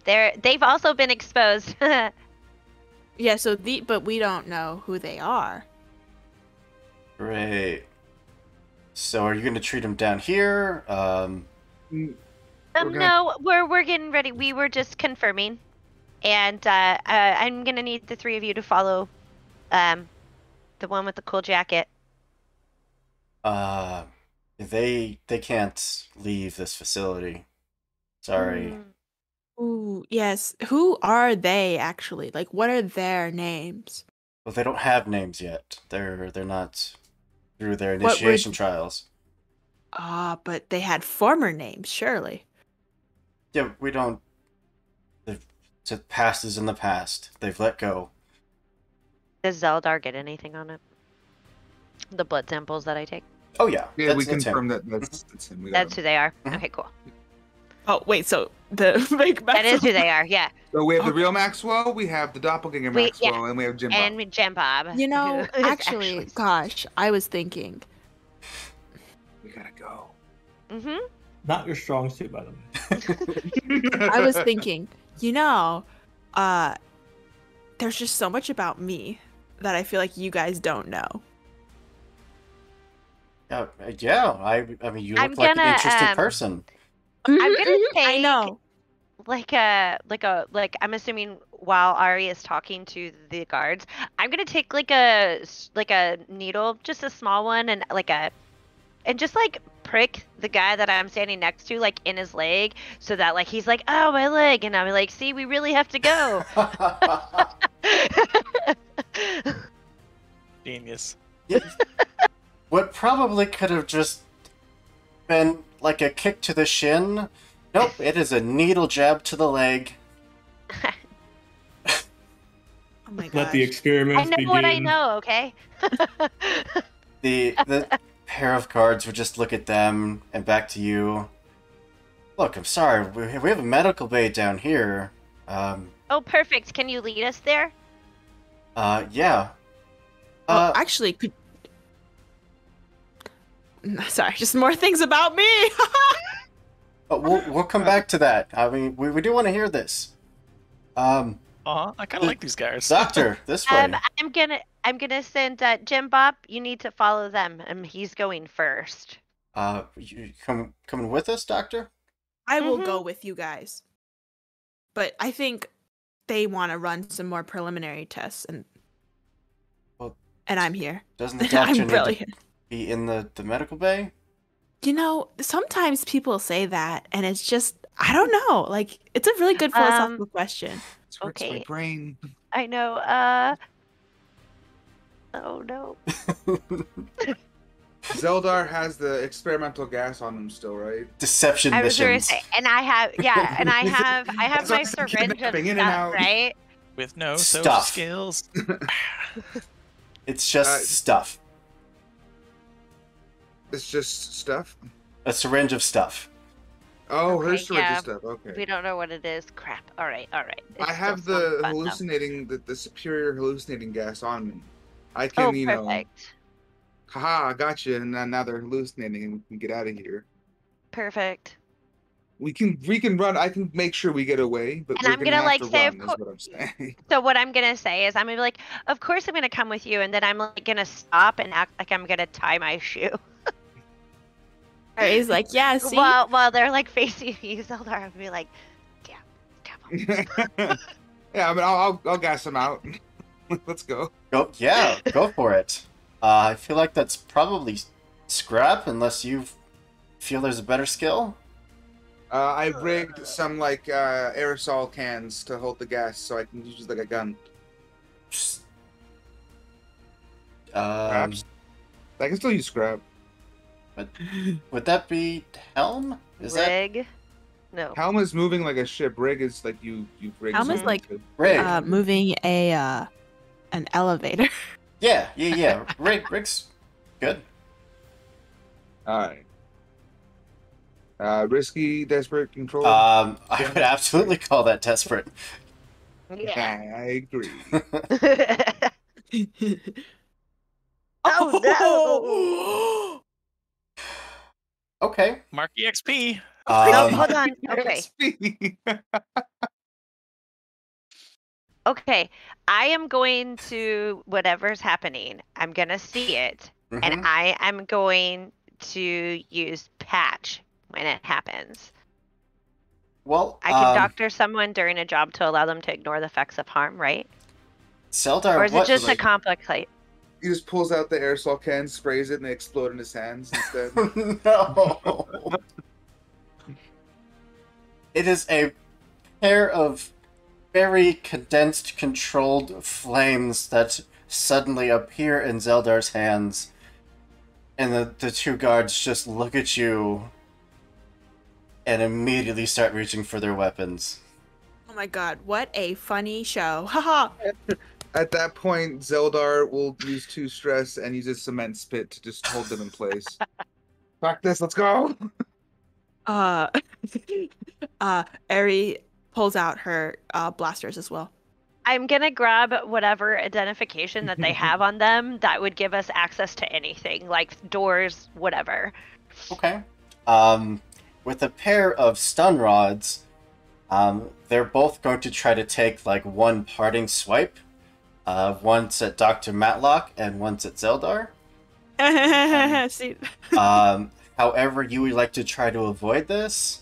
they've also been exposed. Yeah, so but we don't know who they are. Great. So are you going to treat him down here? No, we're getting ready. We were just confirming, and I'm gonna need the three of you to follow, the one with the cool jacket. They can't leave this facility. Sorry. Mm. Ooh, yes. Who are they actually? Like, what are their names? Well, they don't have names yet. They're not through their What were- initiation trials. But they had former names, surely. Yeah, we don't. The past is in the past. They've let go. Does Zeldar get anything on it? The blood samples that I take. Oh yeah, Yeah, we that's him. confirmed that's him. We got That's him. who they are. Mhm. Okay, cool. Oh, wait, so the fake That is who they are. Yeah. So we have the real Maxwell, we have the doppelganger Maxwell, and we have Jim Bob. And Jim Bob. You know, who is actually, gosh, I was thinking. We gotta go. Mhm. Not your strong suit, by the way. I was thinking, there's just so much about me that I feel like you guys don't know. Yeah. I mean, you I'm look like an gonna, interesting person. I'm gonna I take know. like I'm assuming while Ari is talking to the guards, I'm gonna take like a needle, just a small one, and just like prick the guy that I'm standing next to, like in his leg, so that like he's like, oh, my leg, and I'm like, see, we really have to go. Genius. Yeah. What probably could have just been like a kick to the shin. Nope, it is a needle jab to the leg. Oh my Let gosh. the experiments I know begin. what I know, okay? The pair of guards would just look at them and back to you. Look, I'm sorry, we have a medical bay down here. Oh, perfect. Can you lead us there? Yeah. Well, actually, could. Sorry, just more things about me. We'll come back to that. I mean, we do want to hear this. I kind of like these guys. Doctor, this way. I'm gonna send Jim Bob. You need to follow them. He's going first. You coming with us, Doctor? I will Mhm. go with you guys. But I think they want to run some more preliminary tests, and Well, I'm here. Doesn't the doctor I'm need brilliant. to be in the medical bay? You know, sometimes people say that, and it's just, I don't know. Like, it's a really good philosophical question. It hurts my Okay. brain. I know. Oh no. Zeldar has the experimental gas on him still, right? Deception I was gonna missions. say, and I have So my it's syringe of kidnapping in and stuff, out. right? With no social Stuff. skills. It's just stuff. It's just stuff. A syringe of stuff. Oh, her Okay, storage yeah. of stuff. Okay. We don't know what it is. Crap. All right. I have the hallucinating, the superior hallucinating gas on me. I can, Oh, perfect. Haha, I got you, and now they're hallucinating, and we can get out of here. Perfect. We can run. I can make sure we get away, but And we're I'm gonna gonna, have like, to say, run. of Is cour- what I'm saying. So what I'm gonna say is I'm gonna be like, of course I'm gonna come with you, and then I'm like gonna stop and act like I'm gonna tie my shoe He's like, yeah, see? while they're like facing me. Zeldar, I'm gonna be like, damn. Yeah, I mean, I'll gas him out. Let's go. Go for it. I feel like that's probably scrap, unless you feel there's a better skill. I rigged some like aerosol cans to hold the gas, so I can use it like a gun. Perhaps. I can still use scrap. Would that be helm? Is that Rig? No. Helm is moving like a ship. Rig is like you rig. Helm is something like, to- rig? moving an elevator. Yeah. Rig's good. All right. Risky, desperate, control. I would absolutely call that desperate. Yeah. I agree. Oh Okay. Mark EXP. no! Hold on. Okay. Okay. I am going to whatever's happening. I'm gonna see it, and Mhm. I am going to use patch when it happens. Well, I could doctor someone during a job to allow them to ignore the effects of harm, right? Seldar, Or is it what? just a like- complicate? He just pulls out the aerosol can, sprays it, and they explode in his hands instead. No. It is a pair of very condensed, controlled flames that suddenly appear in Zeldar's hands, and the two guards just look at you and immediately start reaching for their weapons. Oh my god, what a funny show. Haha. At that point, Zeldar will use 2 stress and use a cement spit to just hold them in place. Fuck this, let's go! uh Eri pulls out her blasters as well. I'm gonna grab whatever identification that they have on them that would give us access to anything, like doors, whatever. Okay. With a pair of stun rods, they're both going to try to take like one parting swipe. Once at Dr. Matlock and once at Zeldar. See, However, you would like to try to avoid this.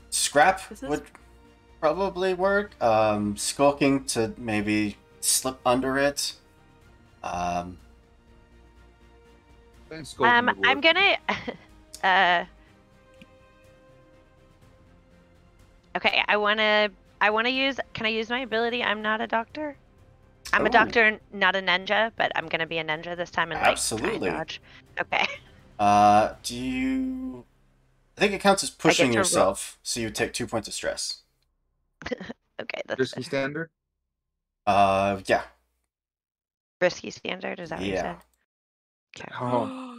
Scrap This is- would probably work. Skulking to maybe slip under it. I'm gonna okay, I wanna use, can I use my ability? I'm not a doctor. I'm a Ooh. doctor, not a ninja, but I'm gonna be a ninja this time and like try and Absolutely. dodge. Okay. Do you... I think it counts as pushing to roll. yourself, so you take 2 points of stress. Okay, that's Risky better. standard? Yeah. Risky standard, is that what you Yeah. said? Okay. Oh,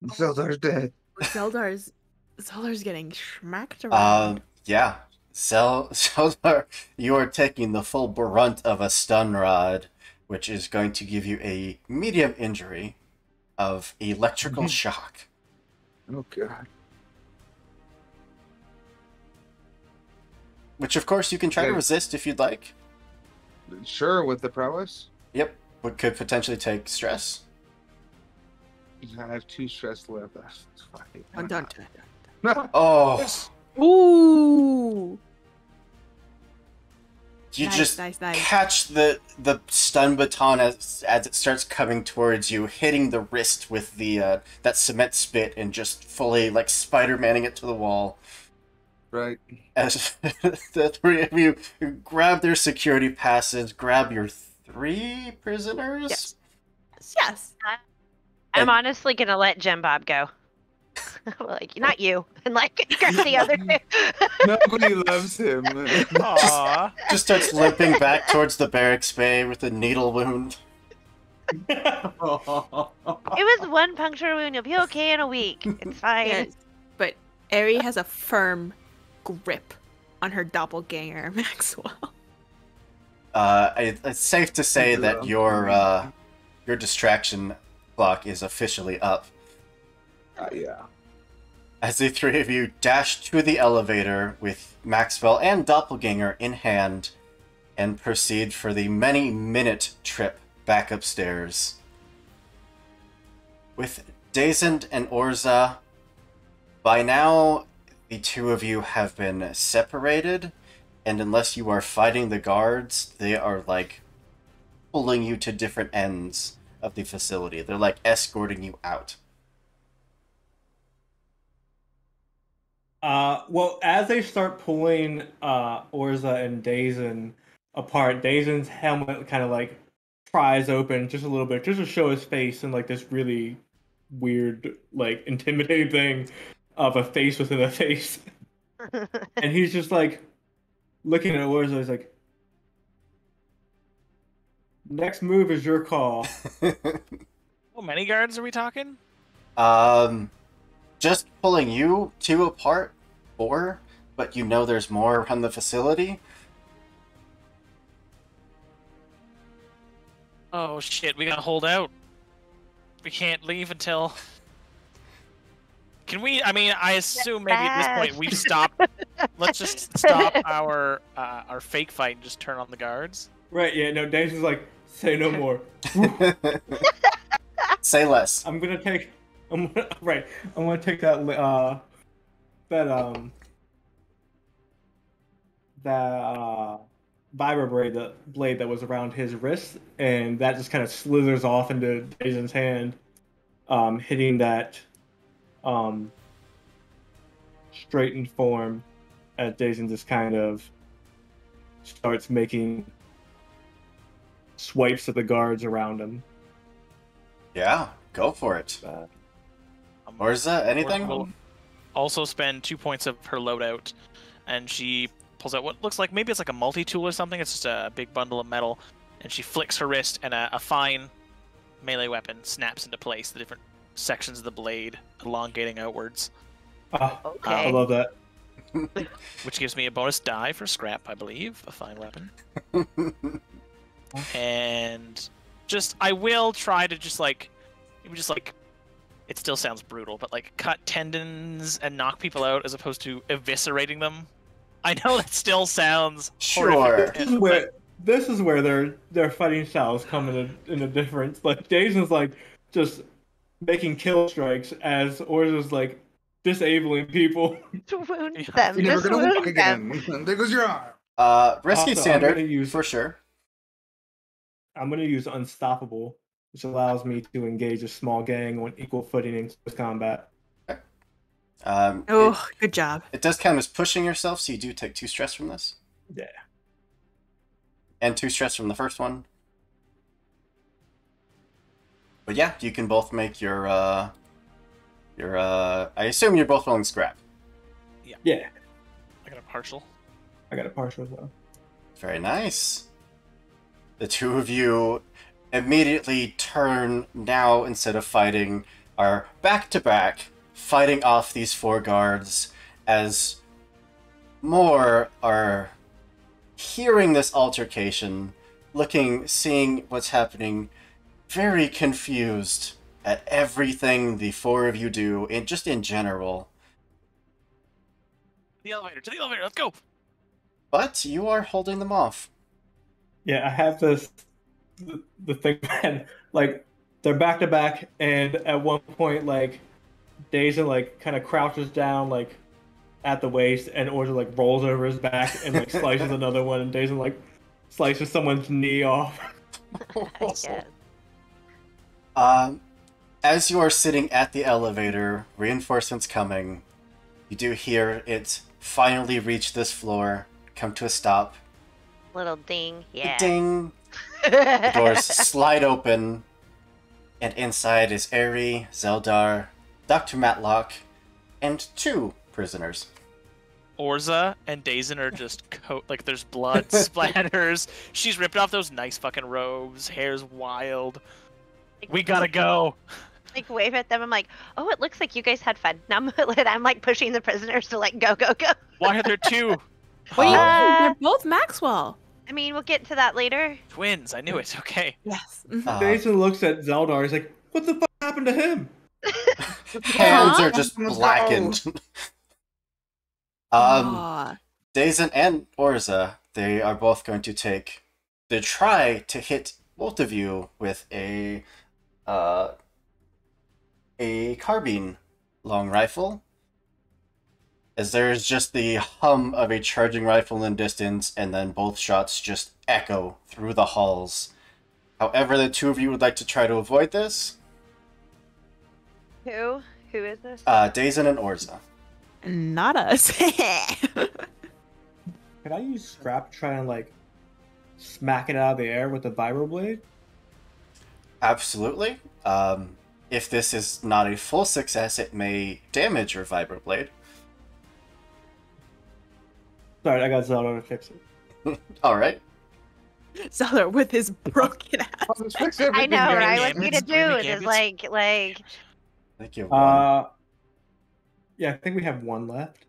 Zeldar's dead. Zeldar's getting smacked around. Yeah. Zeldar, you are taking the full brunt of a stun rod, which is going to give you a medium injury of electrical shock. Oh god. Which, of course, you can try to Okay. resist if you'd like. Sure, with the prowess. Yep. But could potentially take stress. I have 2 stress left. That's fine. Dun, dun, dun, No. Oh, Yes. dun. Ooh. you Nice, just nice, nice. catch the stun baton as it starts coming towards you, hitting the wrist with the that cement spit and just fully like Spider-Manning it to the wall. Right. As the 3 of you grab their security passes, grab your 3 prisoners. Yes. Yes. I'm And- honestly gonna let Jim Bob go. Like, not you. And like grab the other two. Nobody loves him. Aww. Just starts limping back towards the barracks bay with a needle wound. It was one puncture wound. You'll be okay in a week. It's fine. Yes. But Eri has a firm grip on her doppelganger, Maxwell. It's safe to say that your distraction clock is officially up. Yeah. As the 3 of you dash to the elevator with Maxwell and Doppelganger in hand and proceed for the many-minute trip back upstairs. With Dazend and Orza, by now the 2 of you have been separated, and unless you are fighting the guards, they are like pulling you to different ends of the facility. They're like escorting you out. Well, as they start pulling Orza and Dazen apart, Dazen's helmet kind of like pries open just a little bit, just to show his face and like this really weird, like intimidating thing of a face within a face. And he's just like looking at Orza. He's like, "Next move is your call." How many guards are we talking? Just pulling you 2 apart, 4, but you know there's more around the facility. Oh shit, we gotta hold out. We can't leave until... Can we, I mean, I assume maybe at this point we've stopped. Let's just stop our fake fight and just turn on the guards. Right? Yeah. No. Dazen's like, "Say no more." Say less. I'm gonna take Right. I'm gonna take that vibra blade that was around his wrist, and that just kind of slithers off into Daison's hand, hitting that um, straightened form as Jason just kind of starts making swipes at the guards around him. Yeah, go for it. Or is that anything? Will also spend 2 points of her loadout, and she pulls out what looks like maybe it's like a multi-tool or something. It's just a big bundle of metal, and she flicks her wrist, and a fine melee weapon snaps into place. The different sections of the blade elongating outwards. I Okay. love that. Which gives me a bonus die for scrap, I believe. A fine weapon. And I will try to it still sounds brutal, but like cut tendons and knock people out as opposed to eviscerating them. I know that still sounds Sure. horrific. This is where their fighting styles come in a difference. Like Jason's like just making kill strikes as Orza's like disabling people. To wound Yeah. them. You're never Just gonna walk wound them. again. There goes your arm. Rescue Also, standard, for sure. I'm gonna use Unstoppable, which allows me to engage a small gang on equal footing in close combat. Oh, good job. It does count as pushing yourself, so you do take 2 stress from this. Yeah. And 2 stress from the first one. But yeah, you can both make your I assume you're both rolling scrap. Yeah. I got a partial. I got a partial as well. Very nice. The two of you immediately turn now, instead of fighting, are back to back, fighting off these 4 guards as more are hearing this altercation, seeing what's happening, very confused at everything the 4 of you do, and just in general. To the elevator, let's go! But you are holding them off. Yeah, I have the thing, man. Like they're back to back, and at one point, like Deja like kind of crouches down like at the waist, and Orza like rolls over his back and like slices another one, and Deja like slices someone's knee off. Yes. As you are sitting at the elevator, reinforcements coming, you do hear it finally reach this floor, come to a stop. Little ding. Yeah. Ding! The doors slide open, and inside is Eri, Zeldar, Dr. Matlock, and 2 prisoners. Orza and Dazen are just like there's blood splatters. She's ripped off those nice fucking robes. Hair's wild. We gotta go. Like wave at them. I'm like, oh, it looks like you guys had fun. Now I'm like pushing the prisoners to like go. Why are there 2? What do you Uh, mean? They're both Maxwell. I mean, we'll get to that later. Twins. I knew it. Okay. Yes. Deja looks at Zeldar. He's like, "What the fuck happened to him?" Hands are just blackened. Aw. Dazen and Orza, they are both going to try to hit both of you with a carbine long rifle, as there is just the hum of a charging rifle in distance, and then both shots just echo through the halls. However, the 2 of you would like to try to avoid this. Who is this? Dazen and Orza. Not us. Can I use scrap to try and like smack it out of the air with the vibroblade? Absolutely. If this is not a full success, it may damage your vibroblade. Sorry, I got Zeldar to fix it. Alright. Zeller with his broken ass. I know, right? What Gambits, you to do Ruby is Gambits. like. Thank you. 1. Yeah, I think we have 1 left.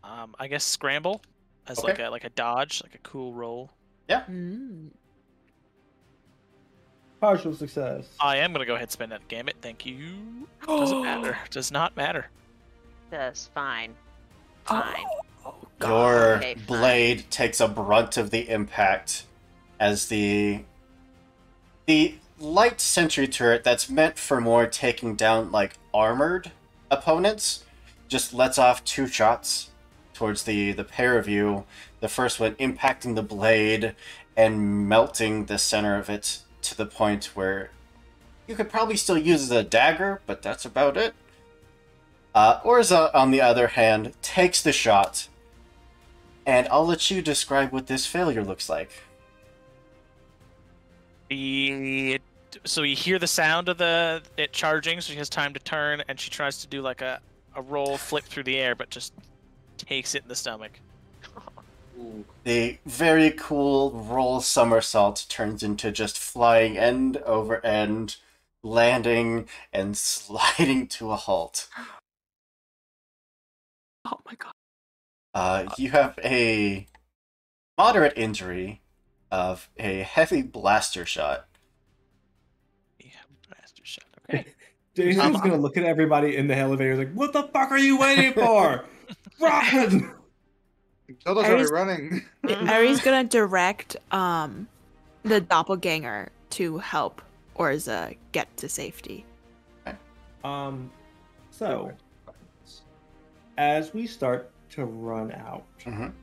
I guess scramble as Okay. like a dodge, like a cool roll. Mm. Partial success. I am gonna go ahead and spend that gambit. Thank you. Doesn't matter. Does not matter. That's fine. Fine. Your Okay, fine. blade takes a brunt of the impact as the light sentry turret that's meant for more taking down, like, armored opponents. Just lets off 2 shots towards the pair of you. The first one impacting the blade and melting the center of it to the point where you could probably still use it as a dagger, but that's about it. Orza, on the other hand, takes the shot, and I'll let you describe what this failure looks like. So you hear the sound of it charging, so she has time to turn, and she tries to do like a roll flip through the air, but just takes it in the stomach. Ooh. The very cool roll somersault turns into just flying end over end, landing and sliding to a halt. Oh my god. You have a moderate injury of a heavy blaster shot. Yeah, blaster shot. Okay. Jason's gonna look at everybody in the elevator like, what the fuck are you waiting for? Run! Zelda's already running. Ari's gonna direct the doppelganger to help Orza get to safety. So as we start to run out, Mhm.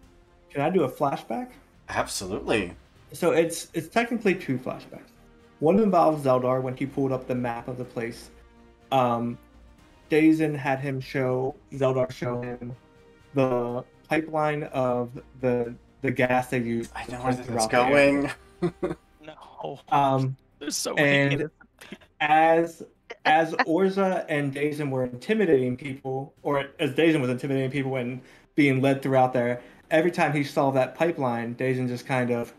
can I do a flashback? Absolutely. So it's technically 2 flashbacks. One involves Zeldar when he pulled up the map of the place. Dazen had him Zeldar show him the pipeline of the gas they use. I to know pump where this is throughout the area. going. No. There's so many. And innocent as Orza and Dazen were intimidating people, or as Dazen was intimidating people and being led throughout there, every time he saw that pipeline, Dazen just kind of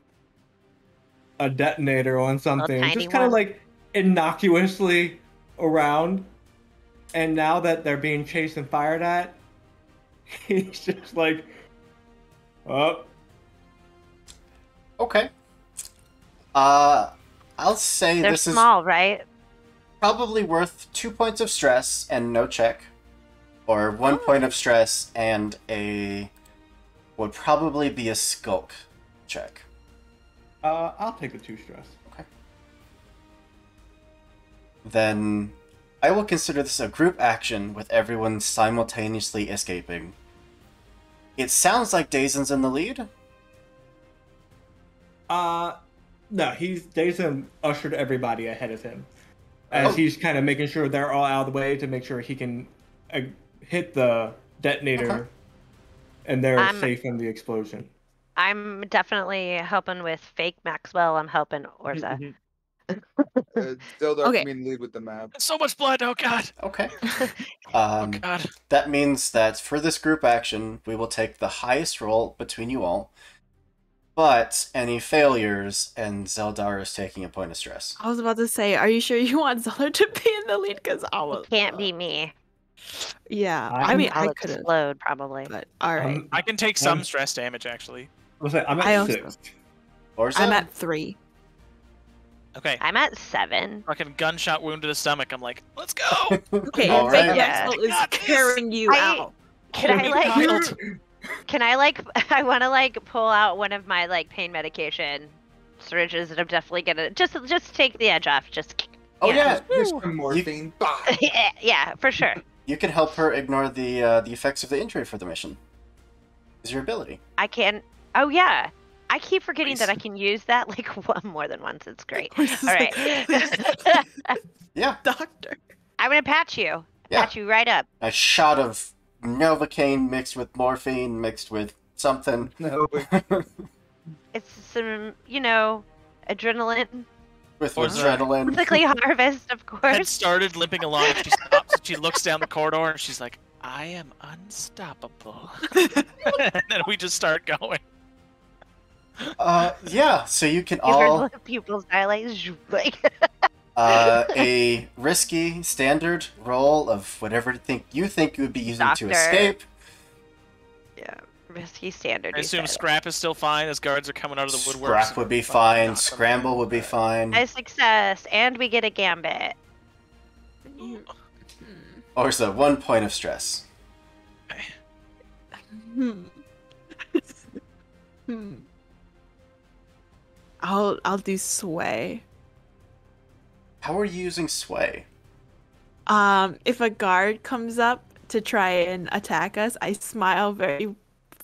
a detonator on something, tiny just kind of one. like innocuously around. And now that they're being chased and fired at, he's just like, oh. Okay. I'll say They're this is small, right? probably worth 2 points of stress and no check. Or 1 point of stress and would probably be a skulk check. I'll take the 2 stress. Okay. Then I will consider this a group action with everyone simultaneously escaping. It sounds like Dazen's in the lead. No, Dazen ushered everybody ahead of him. As he's kind of making sure they're all out of the way to make sure he can hit the detonator. Okay. And they're safe from the explosion. I'm definitely helping with fake Maxwell. I'm helping Orza. Zelda Okay. can be in the lead with the map. So much blood. Oh god. Okay. Oh god. That means that for this group action, we will take the highest roll between you all. But any failures, and Zeldar is taking a point of stress. I was about to say, are you sure you want Zelda to be in the lead? Because I was. Can't be me. Yeah, I mean, I'll I could have, explode probably. but all right. I can take some stress damage actually. I'm I at also- 6. Orza? I'm at 3. Okay. I'm at 7. Fucking gunshot wound to the stomach. I'm like, let's go. Okay, All fake right. Maxwell is Got this. carrying you out. Can I Holy like? child. Can I like? I want to like pull out one of my like pain medication syringes, and I'm definitely gonna just take the edge off. Just Oh yeah, Here's some morphine. Bah! yeah, for sure. you can help her ignore the effects of the injury for the mission. Is your ability. I can. Oh yeah. I keep forgetting Nice. that I can use that like more than once. It's great. All All right. Yeah, Doctor. I'm gonna patch you. Yeah. Patch you right up. a shot of Novocaine mixed with morphine mixed with something. No, It's some, adrenaline. With Or adrenaline. Basically harvest, of Had course. started limping along. And she stops. And she looks down the corridor and she's like, "I am unstoppable." And then we just start going. Yeah, so you can Your all pupils dilate. Like, a risky standard roll of whatever you think you would be using to Doctor. escape. yeah, risky standard. I you assume said. scrap is still fine as guards are coming out of the woodwork. Scrap would be fine, scramble would be fine. A success, and we get a gambit. Or so 1 point of stress. I'll do sway. How are you using sway? If a guard comes up to try and attack us, I smile very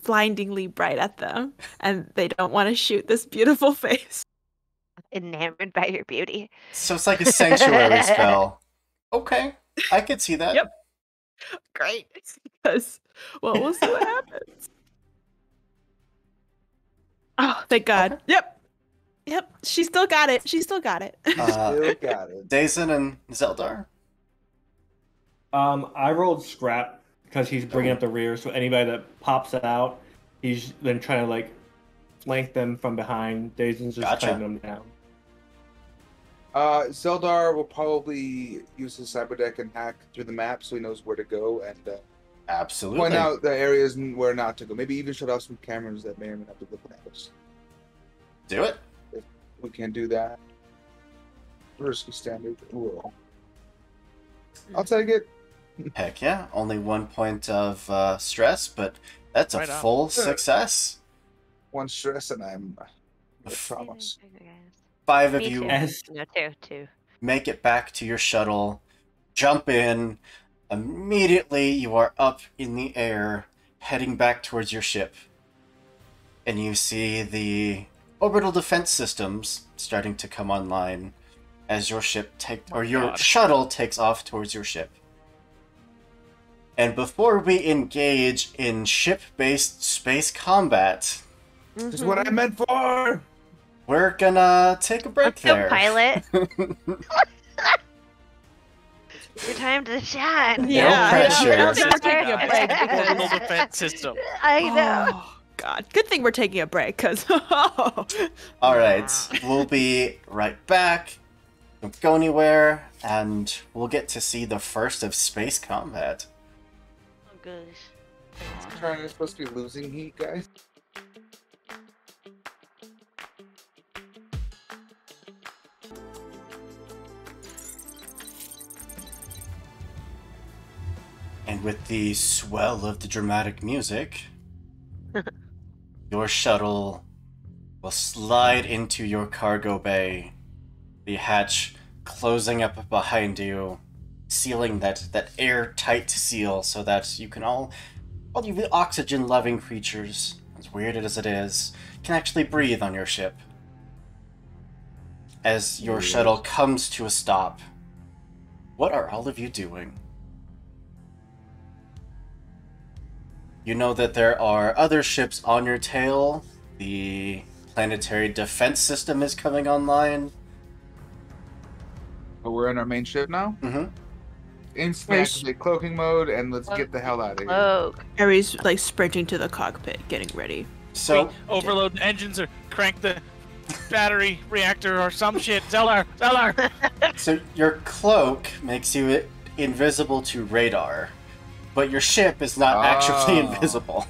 blindingly bright at them, and they don't want to shoot this beautiful face. Enamored by your beauty. So it's like a sanctuary spell. Okay, I could see that. Yep. Great. Because, well, we'll see what happens. Oh, thank God. Okay. Yep. She still got it. Still got it. Dazen and Zeldar. I rolled scrap because he's bringing up the rear, so anybody that pops out, he's then trying to like flank them from behind. Dazen's just Gotcha. cutting them down. Zeldar will probably use his cyber deck and hack through the map so he knows where to go and Absolutely. point out the areas where not to go. Maybe even shut off some cameras that may or may not be looking at us. Do it. If we can do that. Risky standard. Ooh. I'll take it. Heck yeah. Only 1 point of stress, but that's a Right on. full Sure. success. One stress and I promise. 5 of Me you too. Yes. No, two. make it back to your shuttle, jump in. Immediately, you are up in the air, heading back towards your ship. And you see the orbital defense systems starting to come online as your your God. shuttle takes off towards your ship. And before we engage in ship-based space combat, This is what I meant for! we're gonna take a break Let's go, there. pilot. Your time to shine. Yeah, pressure. I don't think we're taking a break Orbital because... defense system. I know. Oh, God. Good thing we're taking a break, because... Alright, we'll be right back. Don't go anywhere, and we'll get to see the first of space combat. Oh, gosh. Trying to supposed to be losing heat, guys. And with the swell of the dramatic music, your shuttle will slide into your cargo bay, the hatch closing up behind you, sealing that airtight seal so that you can all you the oxygen-loving creatures, as weird as it is, can actually breathe on your ship. As your shuttle comes to a stop, what are all of you doing? You know that there are other ships on your tail. The planetary defense system is coming online. But we're in our main ship now. Mm-hmm. Instantly activate cloaking mode and let's get the hell out of here. Oh, Harry's, like, sprinting to the cockpit, getting ready. So, Wait, overload the engines or crank the battery reactor or some shit. Zeller! so your cloak makes you invisible to radar, but your ship is not actually Oh. invisible.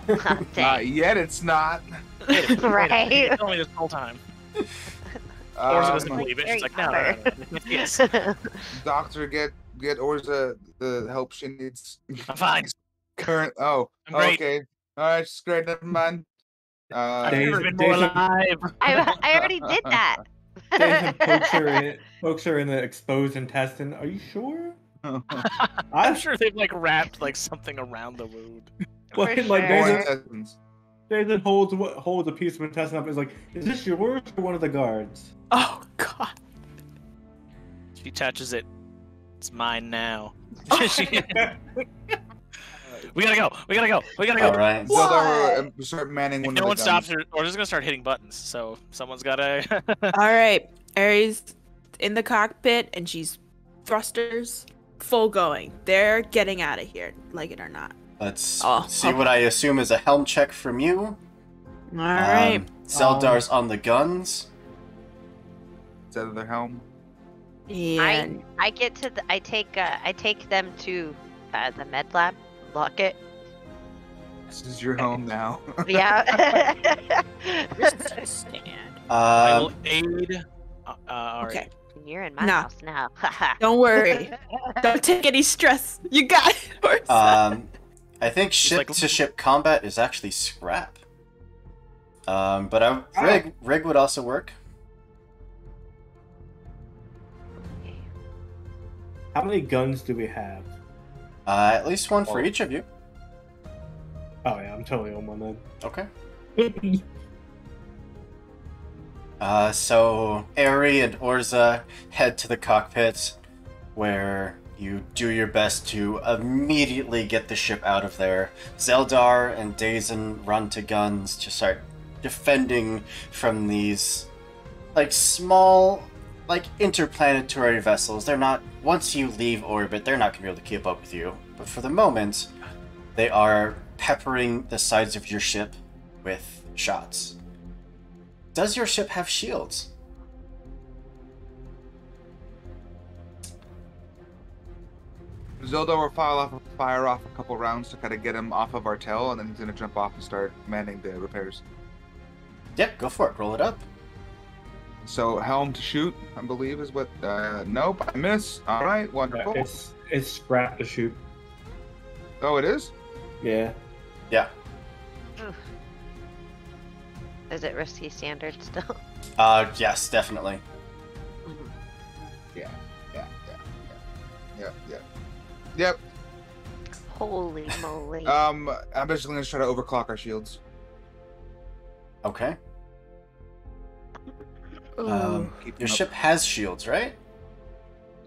dang. Not yet, it's not. Right. You told me this whole time. Orza doesn't Um, believe it. She's Very like, no. Yes, Doctor, get Orza the help she needs. I'm fine. Current. Oh, I'm great. okay. All right, she's great. Never mind. I've Days- never been more days of- alive. I already did that. Jason pokes her in the exposed intestine. Are you sure? I'm sure they've like wrapped like something around the wound. Well, For like sure. Dazen holds a piece of intestine up. Is like, is this yours or one of the guards? Oh, God. She touches it. It's mine now. We gotta go. We gotta go. We gotta go. All right. Zelda, start manning one If no of one the stops guns. her, we're just gonna start hitting buttons. So someone's gotta. All right. Aries in the cockpit, and she's thrusters full going. They're getting out of here, like it or not. Let's Oh, see okay. what I assume is a helm check from you. All right. Zeldar's on the guns. Is that their helm? And I get to I take them to the med lab. Lock it. This is your home now. Yeah. stand. I will aid. All Okay. right. You're in my Nah. house now. Don't worry. Don't take any stress. You got it. Orsa. I think like- ship-to-ship combat is actually scrap. But rig would also work. How many guns do we have? At least one for each of you. Oh yeah, I'm totally on one then. Okay. So Eri and Orza head to the cockpit, where you do your best to immediately get the ship out of there. Zeldar and Dazen run to guns to start defending from these, like, small, like, interplanetary vessels. They're not, once you leave orbit, they're not going to be able to keep up with you. But for the moment, they are peppering the sides of your ship with shots. Does your ship have shields? Zelda will fire off a couple rounds to kind of get him off of our tail, and then he's going to jump off and start manning the repairs. Yep, go for it. Roll it up. So helm to shoot, I believe, is what. Nope, I miss. All right, wonderful. It's scrap to shoot. Oh, it is. Yeah. Yeah. Is it risky standard still? Yes, definitely. Yeah. Yep. Holy moly. I'm just going to try to overclock our shields. Okay. Keep Your them up. ship has shields, right?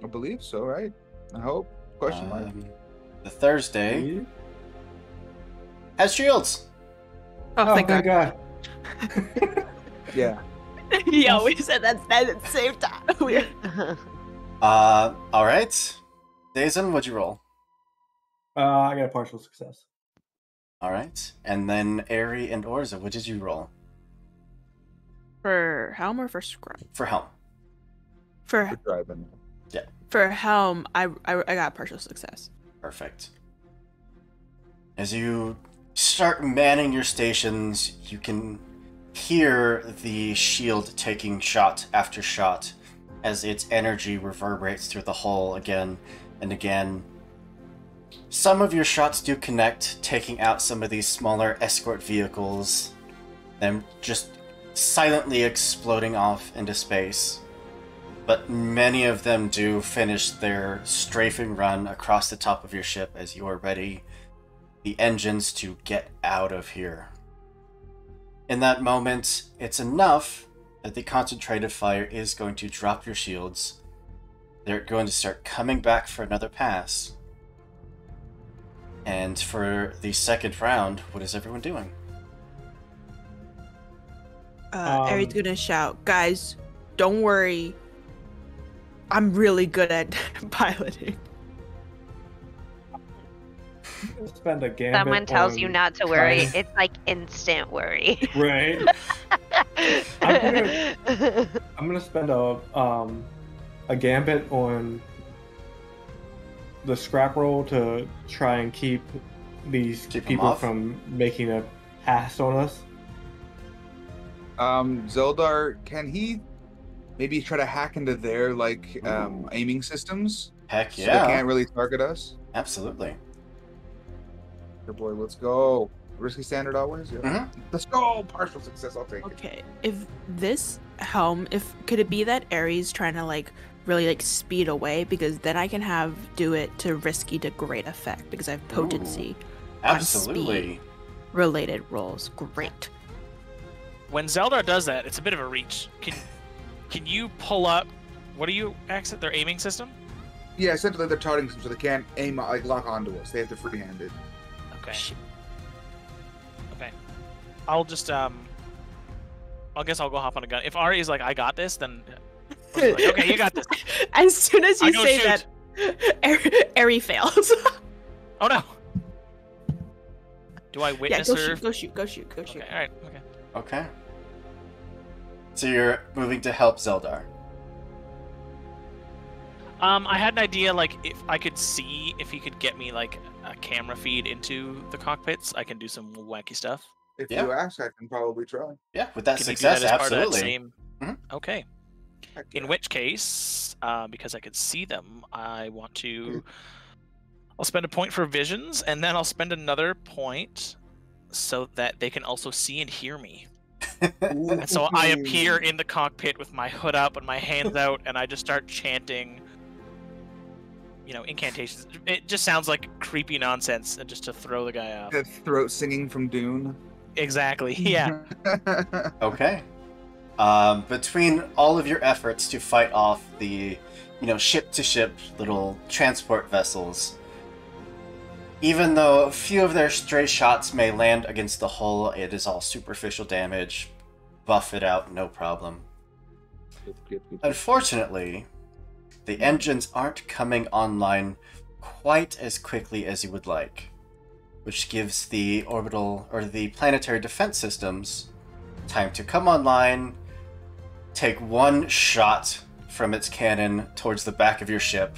I believe so, right? I hope. Question mark. The Thursday has shields. Oh, thank God. God. Yeah. Yeah, we said that at the same time. All right. Dazen, what'd you roll? I got a partial success. All right. And then Eri and Orza, what did you roll? For helm or for scrum? For helm. For Good driving. for helm, I got partial success. Perfect. As you start manning your stations, you can hear the shield taking shot after shot as its energy reverberates through the hull again and again. Some of your shots do connect, taking out some of these smaller escort vehicles, them just silently exploding off into space. But many of them do finish their strafing run across the top of your ship as you are ready the engines to get out of here. In that moment, it's enough that the concentrated fire is going to drop your shields. They're going to start coming back for another pass. And for the second round, what is everyone doing? Eri's gonna shout, guys, don't worry. I'm really good at piloting. Spend a gambit. Someone tells you on not to worry. trying- It's like instant worry. Right. I'm gonna spend a gambit on the scrap roll to try and keep these Keep 'em people off? from making a pass on us. Zeldar, can he maybe try to hack into their aiming systems Heck so yeah. they can't really target us? Absolutely. Good boy, let's go. Risky standard always? Yeah. Mhm. Let's go! Partial success, I'll take it. Okay, if this helm, could it be that Ares trying to really speed away, because then I can do it to risky to great effect because I have potency on Absolutely. speed related rolls. Great. When Zeldar does that, it's a bit of a reach. Can you pull up? What do you access? Their aiming system? Yeah, essentially they're targeting them so they can't aim lock onto us. They have to free-hand it. Okay. Okay. I'll just I guess I'll go hop on a gun. If Ari is like, I got this, then okay, you got this. As soon as I you go say shoot. that, Ari fails. Oh no. Do I Yeah, witness go her? shoot. Okay. All right. Okay. Okay. So you're moving to help Zeldar. I had an idea, if I could see if he could get me a camera feed into the cockpits, I can do some wacky stuff. If Yeah. you ask, I can probably try. Yeah, with that Can you do success, that as part of that absolutely. same? Mhm. Okay. Heck In yeah. which case, because I could see them, I want to. I'll spend a point for visions, and then I'll spend another point so that they can also see and hear me. And so I appear in the cockpit with my hood up and my hands out, and I just start chanting, incantations. It just sounds like creepy nonsense, and just to throw the guy off. The throat singing from Dune. Exactly. Yeah. Okay. Between all of your efforts to fight off the, ship-to-ship little transport vessels, even though a few of their stray shots may land against the hull, it is all superficial damage. Buff it out, no problem. Unfortunately, the engines aren't coming online quite as quickly as you would like, which gives the orbital or the planetary defense systems time to come online, take one shot from its cannon towards the back of your ship,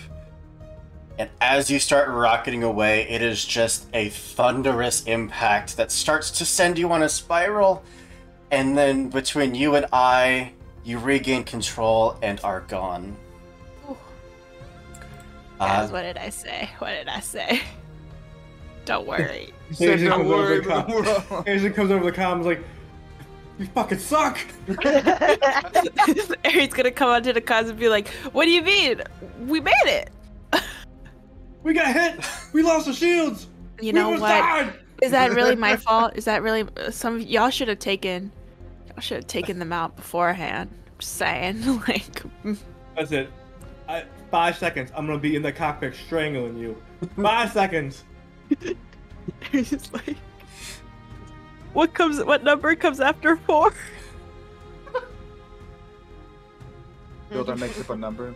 and as you start rocketing away, it is just a thunderous impact that starts to send you on a spiral, and then between you and I, you regain control and are gone. Guys, what did I say? What did I say? Don't worry. Asian Don't comes over worry, the comm. Asian comes over the comms like, "You fucking suck." Aries gonna come onto the comms and be like, "What do you mean? We made it." We got hit. We lost the shields. You know we what? Died. Is that really my fault? Is that really some of y'all should have taken? Y'all should have taken them out beforehand. I'm just saying, like. That's it. 5 seconds. I'm gonna be in the cockpit strangling you. 5 seconds. He's like, what number comes after 4? Builder makes up a number.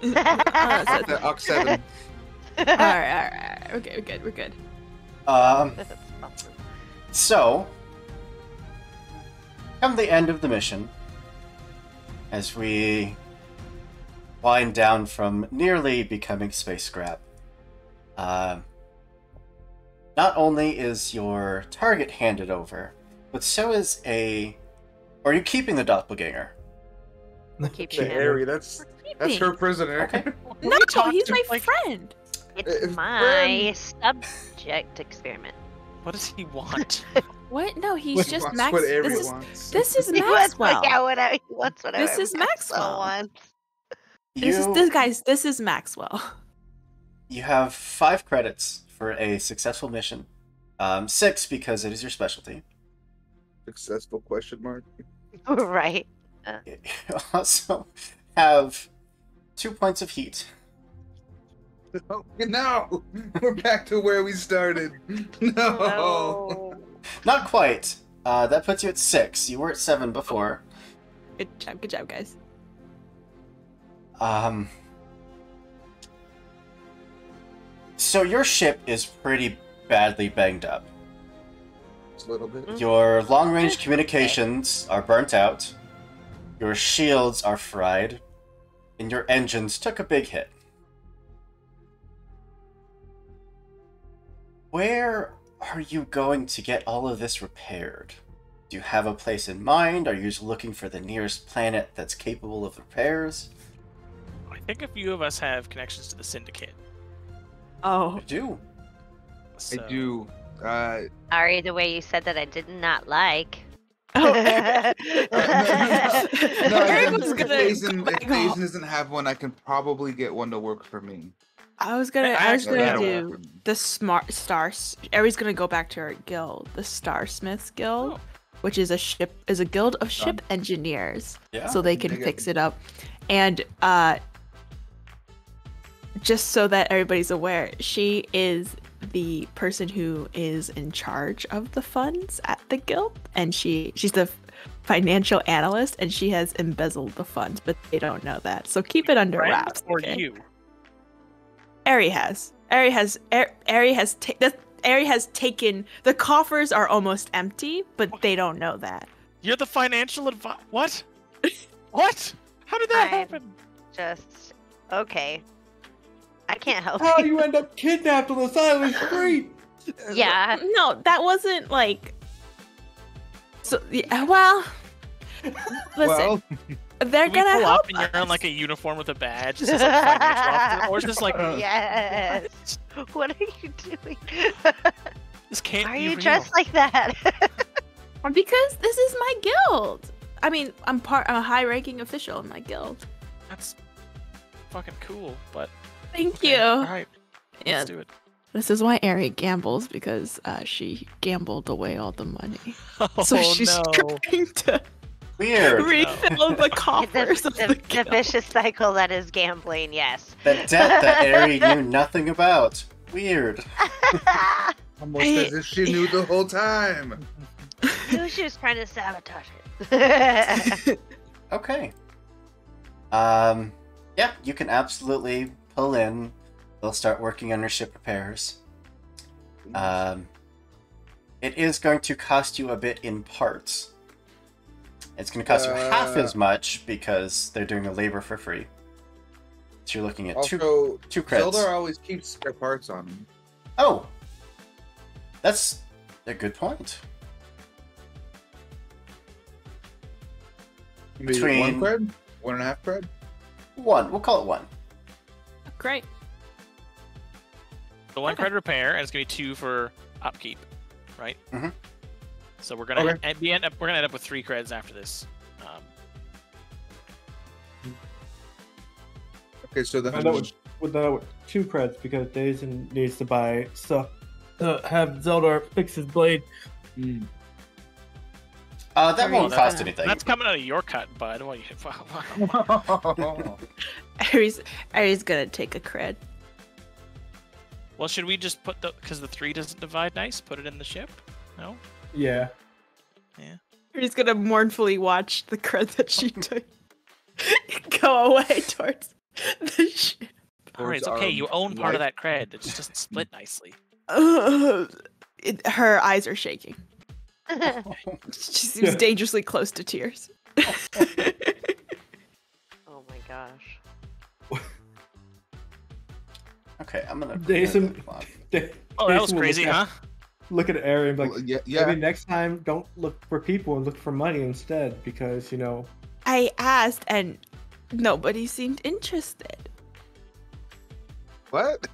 So The Ox 7. all right. Okay, we're good. So, come the end of the mission, as we wind down from nearly becoming space scrap, not only is your target handed over, but so is are you keeping the doppelganger? Keep The it. Airy, that's her prisoner. Okay. No, he's my like- friend. It's my subject experiment. What does he want? What? No, he's What- just Wants Max. what Airy This wants. is He wants Maxwell. whatever he wants. Whatever This is Maxwell. wants. This is Maxwell. You have 5 credits for a successful mission. 6 because it is your specialty. Successful question mark. Right. You also have 2 points of heat. No, we're back to where we started. No. No. Not quite. That puts you at 6. You were at 7 before. Good job, guys. So your ship is pretty badly banged up. Just a little bit. Your long-range communications are burnt out. Your shields are fried. And your engines took a big hit. Where are you going to get all of this repaired? Do you have a place in mind? Are you just looking for the nearest planet that's capable of repairs? I think a few of us have connections to the Syndicate. Oh, I do. So... I do. Ari, the way you said that I did not like. Oh, No, Everyone's if gonna Faison go. doesn't have one, I can probably get one to work for me. I was gonna That'll do work for me. the smart stars. Aries gonna go back to her guild, the Starsmiths Guild, which is a guild of ship engineers, Yeah. so they can Dig it. fix it up. And just so that everybody's aware, she is the person who is in charge of the funds at the guild, and she's the financial analyst, and she has embezzled the funds, but they don't know that. So keep it under Friend wraps. or okay? you? Ari has taken the coffers are almost empty, but they don't know that. You're the financial advisor. What? What? How did that I'm- happen? Just okay. I can't help How you. you end up kidnapped on the side of the street? Yeah. No, that wasn't like. So yeah, well, listen, Well, they're Can we gonna pull help up and you're in us. like a uniform with a badge, this is like financial officer, or is this like Yes. What are you doing? this can't Why are be you real. dressed like that? Because this is my guild. I mean, I'm a high-ranking official in my guild. That's fucking cool, but Thank Okay, you. All right. Yeah. Let's do it. This is why Ari gambles, because she gambled away all the money. Oh So she's no. trying to Weird. refill the coffers of the The guild. vicious cycle that is gambling, yes. The debt that Ari knew nothing about. Weird. Almost Hey. as if she knew the whole time. Knew she was trying to sabotage it. Okay. Yeah, you can absolutely pull in. They'll start working on your ship repairs. It is going to cost you a bit in parts. It's going to cost you half as much because they're doing the labor for free. So you're looking at Also, two creds. Zelda always keeps spare parts on him. Oh, that's a good point. Maybe Between- 1 cred? 1.5 cred? One. We'll call it one. Great. The 1 Okay. credit repair, and it's gonna be 2 for upkeep, right? Mhm. So we're gonna Okay. end up with 3 creds after this. Okay, so then And that would 2 creds because Dazen needs to buy stuff to have Zelda fix his blade. Hmm. That won't Sorry, cost uh, anything. That's coming out of your cut, bud. What you, Ari's gonna take a cred. well, should we just put because the 3 doesn't divide nice? Put it in the ship? No. Yeah. Ari's gonna mournfully watch the cred that she took go away towards the ship. All right, it's okay. You own part of that cred. It just doesn't split nicely. Her eyes are shaking. She seems dangerously close to tears. Oh my gosh. Okay, I'm gonna. Dazen. Oh, that was crazy, huh? Look at Ari and be like, Well, yeah. maybe next time don't look for people and look for money instead, because I asked and nobody seemed interested. What?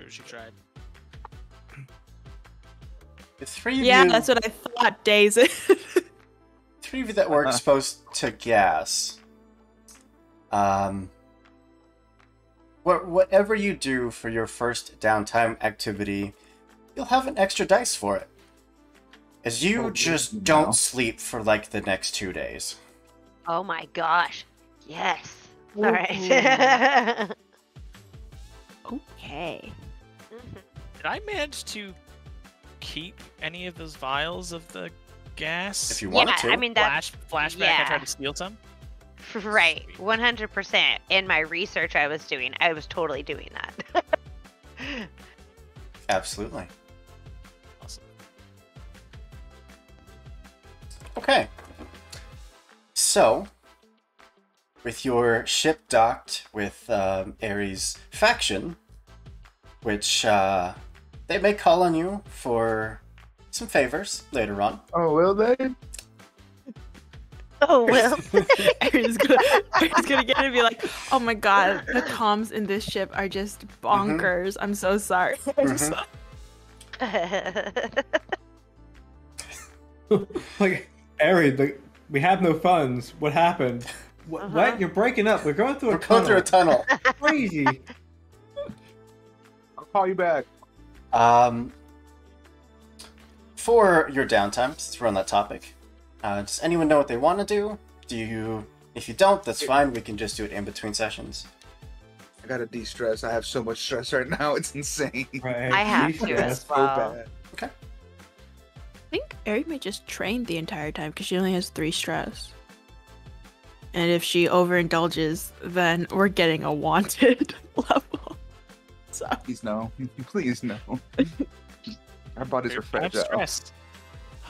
She tried. The three of Yeah, you, that's what I thought, Days. three of you that were exposed to gas. Whatever you do for your first downtime activity, you'll have an extra dice for it. As you Oh, just good to don't know. sleep for like the next 2 days. Oh my gosh. Yes. All right. Okay. Did I manage to keep any of those vials of the gas? If you wanted Yeah, to. I mean that. Flashback. I yeah. tried to steal some. Right. 100%. In my research I was doing, I was totally doing that. Absolutely. Awesome. Okay. So, with your ship docked with Ares' faction, which they may call on you for some favors later on. Oh, will they? Oh, Will. Ari's gonna get it and be like, oh my god, the comms in this ship are just bonkers. I'm so sorry. Mhm. like, Ari, we have no funds. What happened? Uh-huh. What? You're breaking up. We're going through a We're going through a tunnel. Crazy. I'll call you back. For your downtime, since we're on that topic, does anyone know what they want to do? If you don't, that's fine. We can just do it in between sessions. I gotta de-stress. I have so much stress right now. It's insane. Right. I have to Jesus. as So well. bad. I think Ari may just train the entire time because she only has 3 stress. And if she overindulges, then we're getting a wanted level. So Please no. Please no. Our bodies are I'm fragile. stressed.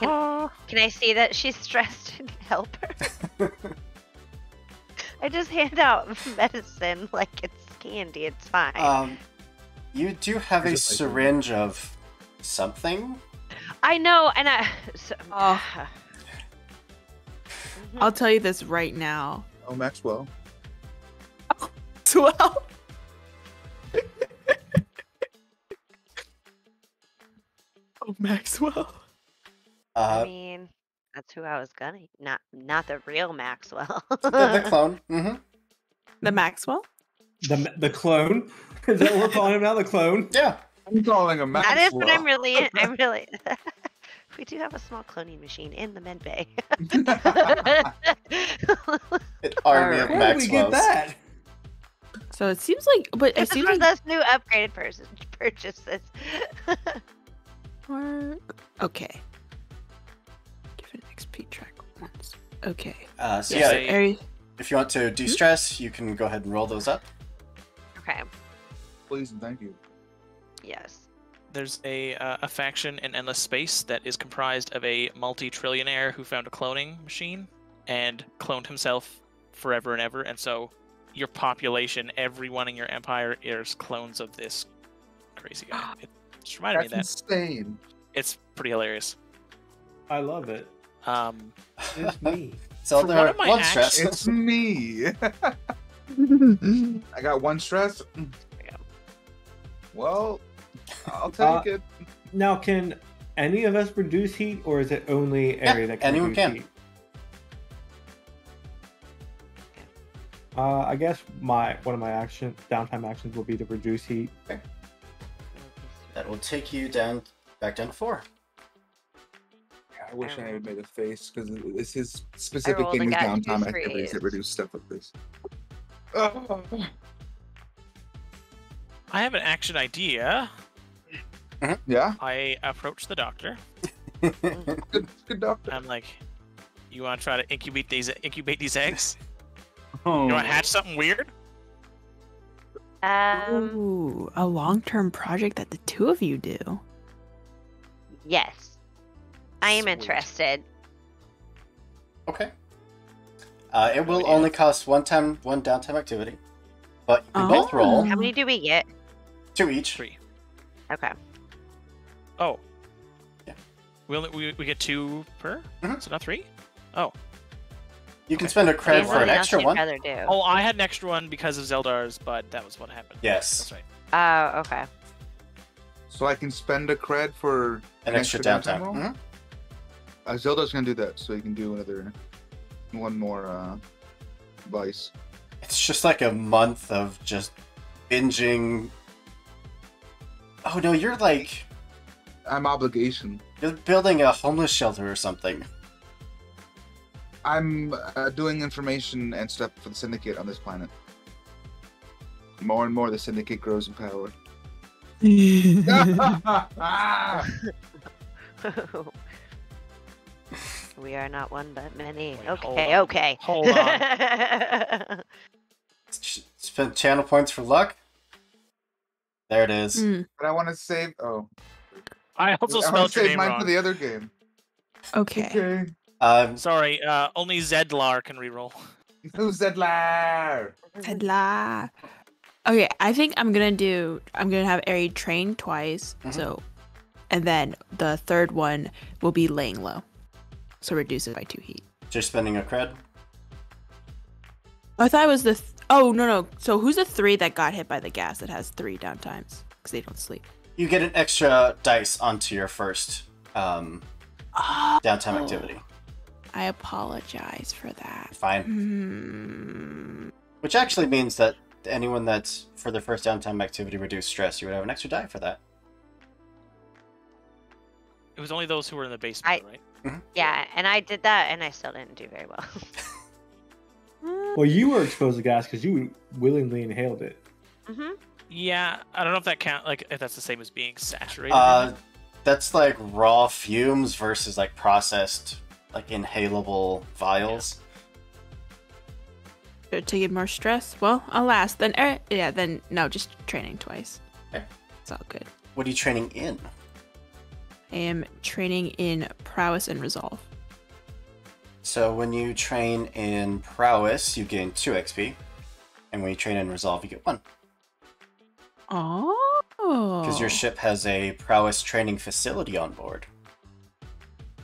Can I see that she's stressed and help her? I just hand out medicine like it's candy. It's fine. You do have a Is it like- syringe of something. I know, and I. So, Oh. I'll tell you this right now. Oh, Maxwell. 12. Oh, Maxwell. I Uh, mean, that's who I was gonna. Not the real Maxwell. the clone. Mm-hmm. The Maxwell? The clone? Is that what we're calling him now? The clone? Yeah. I'm calling him That is what Maxwell. I'm really. We do have a small cloning machine in the med bay. An army of Where did we get Maxwells. that? So it seems like, but it This is seems for like those new upgraded purchases. okay. Give an XP track once. Okay. So Yes, yeah, I- Aries. if you want to de-stress, you can go ahead and roll those up. Okay. Please and thank you. Yes. There's a faction in Endless Space that is comprised of a multi-trillionaire who found a cloning machine and cloned himself forever and ever, and so your population, everyone in your empire, is clones of this crazy guy. It just reminded me of That's that. insane. It's pretty hilarious. I love it. Um, It's me. So For there one are of my one actions- stress. It's me. I got one stress. Yeah. Well, I'll take it. Now, can any of us reduce heat, or is it only Ari that can anyone reduce can. heat? I guess one of my downtime actions will be to reduce heat. That will take you back down to 4. I wish I had made a face because it's his specific rolled game and is got downtime 2 activities that threes. reduce stuff like this. Oh. I have an action idea. Yeah, I approach the doctor. good doctor. I'm like, "You want to try to incubate these eggs? Oh. You want to hatch something weird?" Ooh, a long-term project that the two of you do. Yes. I am Sweet. interested. Okay. It will idea. only cost one downtime activity, but you can both roll How many do we get? 2 each. 3. Okay. Oh. Yeah. We get 2 per? Mhm. So not 3? Oh. You can spend a credit There's for an nothing else extra you'd one. rather do. Oh, I had an extra one because of Zeldar's, but that was what happened. Yes. That's right. Oh, okay. So I can spend a cred for An extra downtime. roll? Mhm. Zelda's gonna do that, so he can do one more vice. It's just like a month of just binging. Oh no, you're Obligation. you're building a homeless shelter or something. I'm doing information and stuff for the Syndicate on this planet. More and more, the Syndicate grows in power. We are not one but many. Wait, hold Okay, on. okay. Hold on. Spend channel points for luck. There it is. But I want to save. Oh, I also I want spelled to your save name mine wrong. for the other game. Okay. Sorry, only Zedlar can reroll. Who's that liar? Ta-da. Okay, I think I'm gonna have Ari train twice. Mhm. So, and then the third one will be laying low. So reduce it by 2 heat. Just spending a cred. I thought it was oh no. So who's the 3 that got hit by the gas that has 3 downtimes? Because they don't sleep. You get an extra dice onto your first downtime Oh. activity. I apologize for that. Fine. Hmm. Which actually means that anyone that's for their first downtime activity reduced stress, you would have an extra die for that. It was only those who were in the basement, right? Yeah, and I did that, and I still didn't do very well. Well, you were exposed to gas because you willingly inhaled it. Mm-hmm. Yeah, I don't know if that if that's the same as being saturated. That's like raw fumes versus like processed, like inhalable vials. To get more stress? Well, alas, then then no, just training twice. Okay. It's all good. What are you training in? I am training in prowess and resolve. So when you train in prowess, you gain 2 XP, and when you train in resolve, you get 1. Oh. Because your ship has a prowess training facility on board.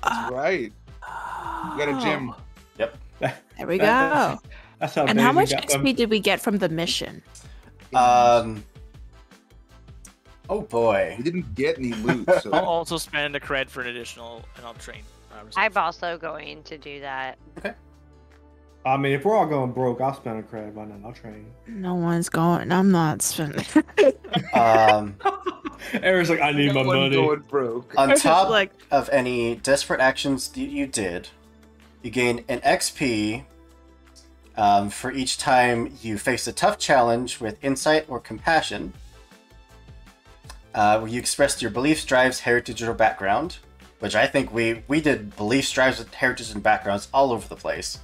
That's right. You got a gym. Yep. There we go. That's how. And how Daisy much got them. XP did we get from the mission? Oh boy. We didn't get any loot, so I'll also spend a cred for an additional, and I'll train. I'm also going to do that. I mean, if we're all going broke, I'll spend a credit on it. I'll train. No one's going. I'm not spending. Um, Eric's like, I need my No one money. going broke. on It's top like- of any desperate actions that you did, you gain an XP for each time you face a tough challenge with insight or compassion, where you expressed your beliefs, drives, heritage, or background, which I think we did beliefs, drives, heritage, and backgrounds all over the place.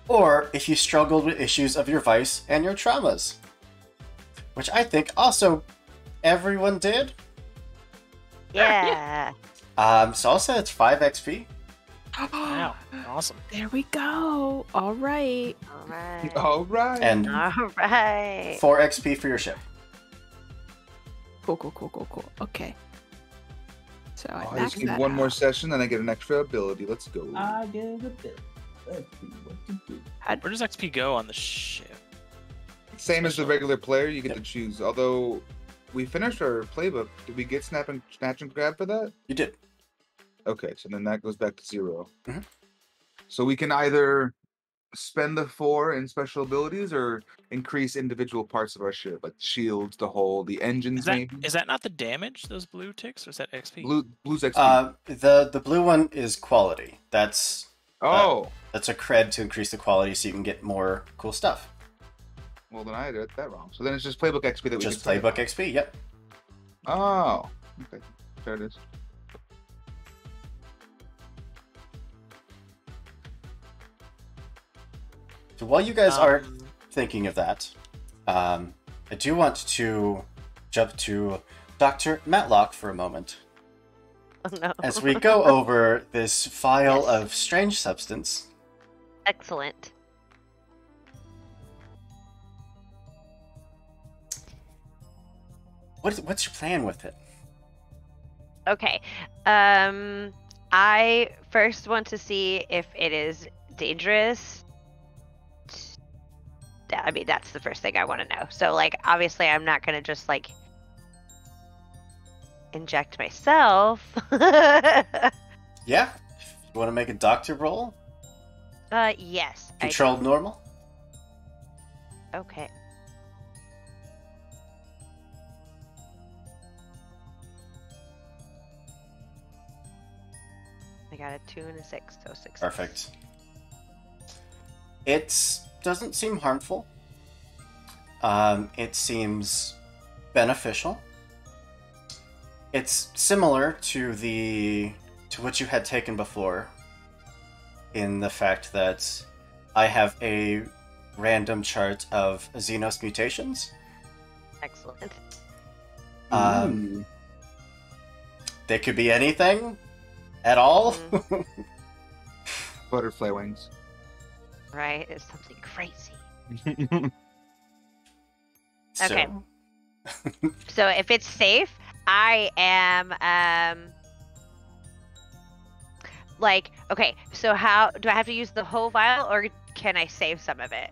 Or if you struggled with issues of your vice and your traumas, which I think also everyone did. Yeah. So I'll say it's 5 XP. Wow, awesome. There we go. All right. All right. All right. And All right. 4 XP for your ship. Cool. Okay. So I I just maxed need that one more out. session, then I get an extra ability. Let's go. I get a bill. Let's see what to do. Where does XP go on the ship? Same as the regular player, you get to choose. Although we finished our playbook, did we get snatch and grab for that? You did. Okay, so then that goes back to 0. Mhm. So we can either spend the 4 in special abilities or increase individual parts of our ship, like shields, the hull, the engines, maybe. Is that not the damage, those blue ticks, or is that XP? Blue's XP. The blue one is quality. That's oh, a cred to increase the quality so you can get more cool stuff. well then I did that wrong. So then it's just playbook XP that we Just can playbook XP, yep. Oh, okay, there it is. So while you guys are Um, thinking of that, I do want to jump to Dr. Matlock for a moment. Oh, no. As we go over this vial Yes. of strange substance, Excellent. what's your plan with it? Okay. I first want to see if it is dangerous. I mean, that's the first thing I want to know. So, like, obviously, I'm not gonna just like inject myself. Yeah? You want to make a doctor roll? Yes. Controlled normal? Okay. I got a 2 and a 6, so 6. Perfect. It doesn't seem harmful. It seems beneficial. It's similar to what you had taken before, in the fact that I have a random chart of Xenos mutations. Excellent. They could be anything at all. Butterfly wings. Right? It's something crazy. So- Okay. So if it's safe, I am like, okay, so how do I have to use the whole vial or can I save some of it?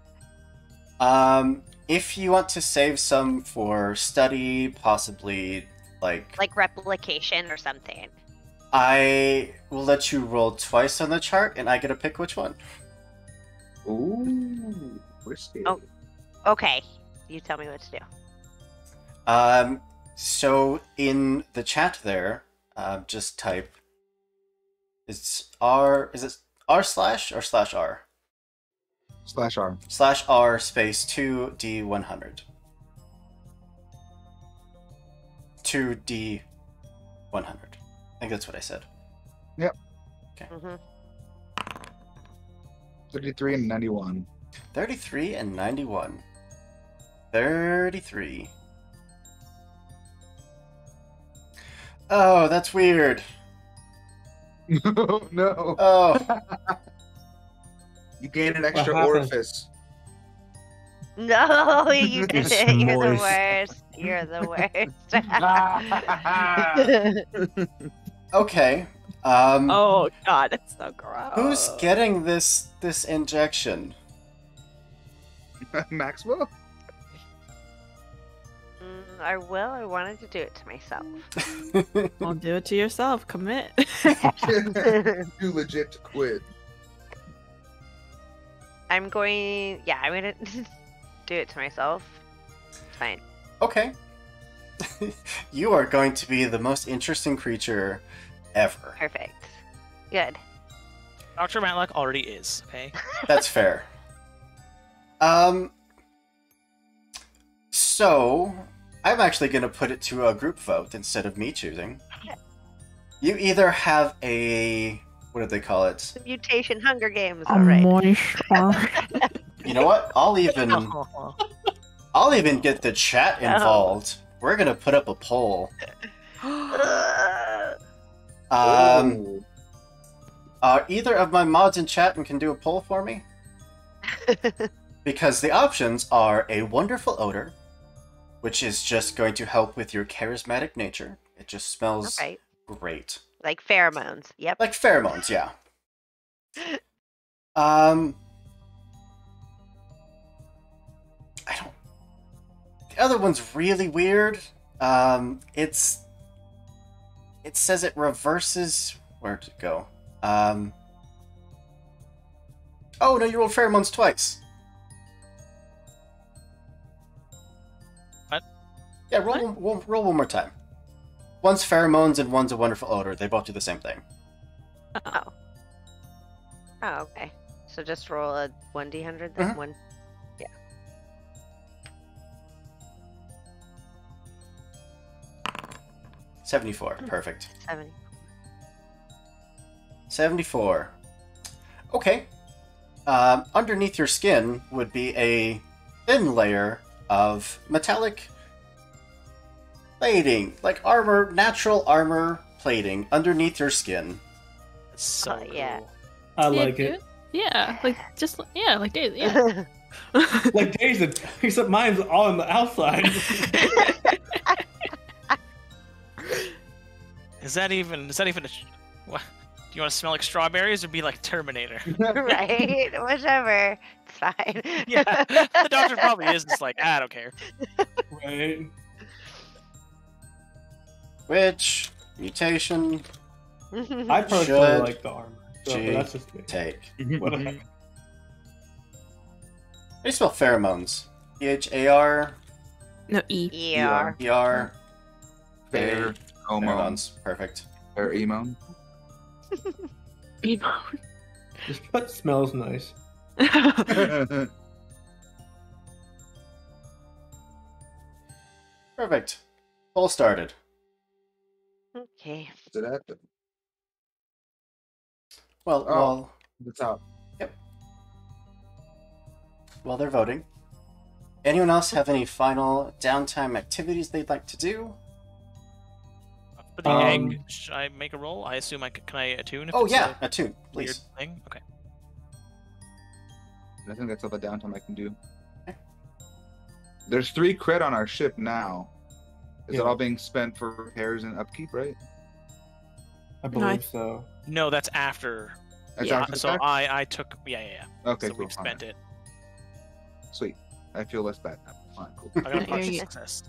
If you want to save some for study, possibly Like replication or something. I will let you roll twice on the chart, and I get to pick which one. Ooh, risky. Oh. Okay. You tell me what to do. So in the chat there, just type. Is it r slash or slash r? /R. Slash r space 2d100. 2d100. I think that's what I said. Mm-hmm. 33 and 91. 33 and 91. 33. Oh, that's weird. No. Oh, You gain an extra What happened? orifice. No, you did It's it. You're the moist. worst. You're the worst. okay. Oh god, it's so gross. Who's getting this injection? Maxwell? I will. I wanted to do it to myself. Well, do it to yourself. Commit. Too legit to quit. I'm going to do it to myself. It's fine. Okay. You are going to be the most interesting creature ever. Perfect. Good. Dr. Matlock already is, okay? That's fair. So, I'm actually going to put it to a group vote instead of me choosing. You either have a... What do they call it? The mutation Hunger Games, alright. You know what? I'll even get the chat involved. We're going to put up a poll. Either of my mods in chat and can do a poll for me? Because the options are a wonderful odor, which is just going to help with your charismatic nature. It just smells great. Like pheromones. Yep. Like pheromones, yeah. I don't... The other one's really weird. It says it reverses... Where'd it go? Oh, no, you rolled pheromones twice. What? Yeah, roll one more time. One's pheromones and one's a wonderful odor. They both do the same thing. Oh, okay. So just roll a 1d100 then? Mhm. One. Yeah. 74. Perfect. 70. 74. Okay. Underneath your skin would be a thin layer of metallic plating, like armor, natural armor plating underneath your skin. That's so yeah. cool. I like it. Yeah, like Daisy. Yeah. Like Daisy, except mine's on the outside. Is that even a... What? Do you want to smell like strawberries or be like Terminator? Right? Whichever. It's fine. Yeah, the doctor probably is just like, I don't care. Right. Which mutation I personally Should like the armor. So, G but that's just me. take? Whatever. How do you spell pheromones? P-H-A-R? No, E. ER. E-R? Fair. Homo. Pheromones. Perfect. Fair emo. Just but smells nice. Perfect. Poll started. Okay. Is it at the Well, Oh. top? while they're voting, anyone else have any final downtime activities they'd like to do? For the egg, should I make a roll? I assume can I attune? If Oh it's yeah, a attune, weird please. thing. Okay. I think that's all the downtime I can do. Okay. There's 3 cred on our ship now. Is Yeah. it all being spent for repairs and upkeep, right? I No, I- believe so. No, that's after. That's Yeah, after the So fact? I took. Yeah. Okay, So cool. we've spent it. Sweet. I feel less bad now. Fine, cool. I got a Yeah, partial yeah. success.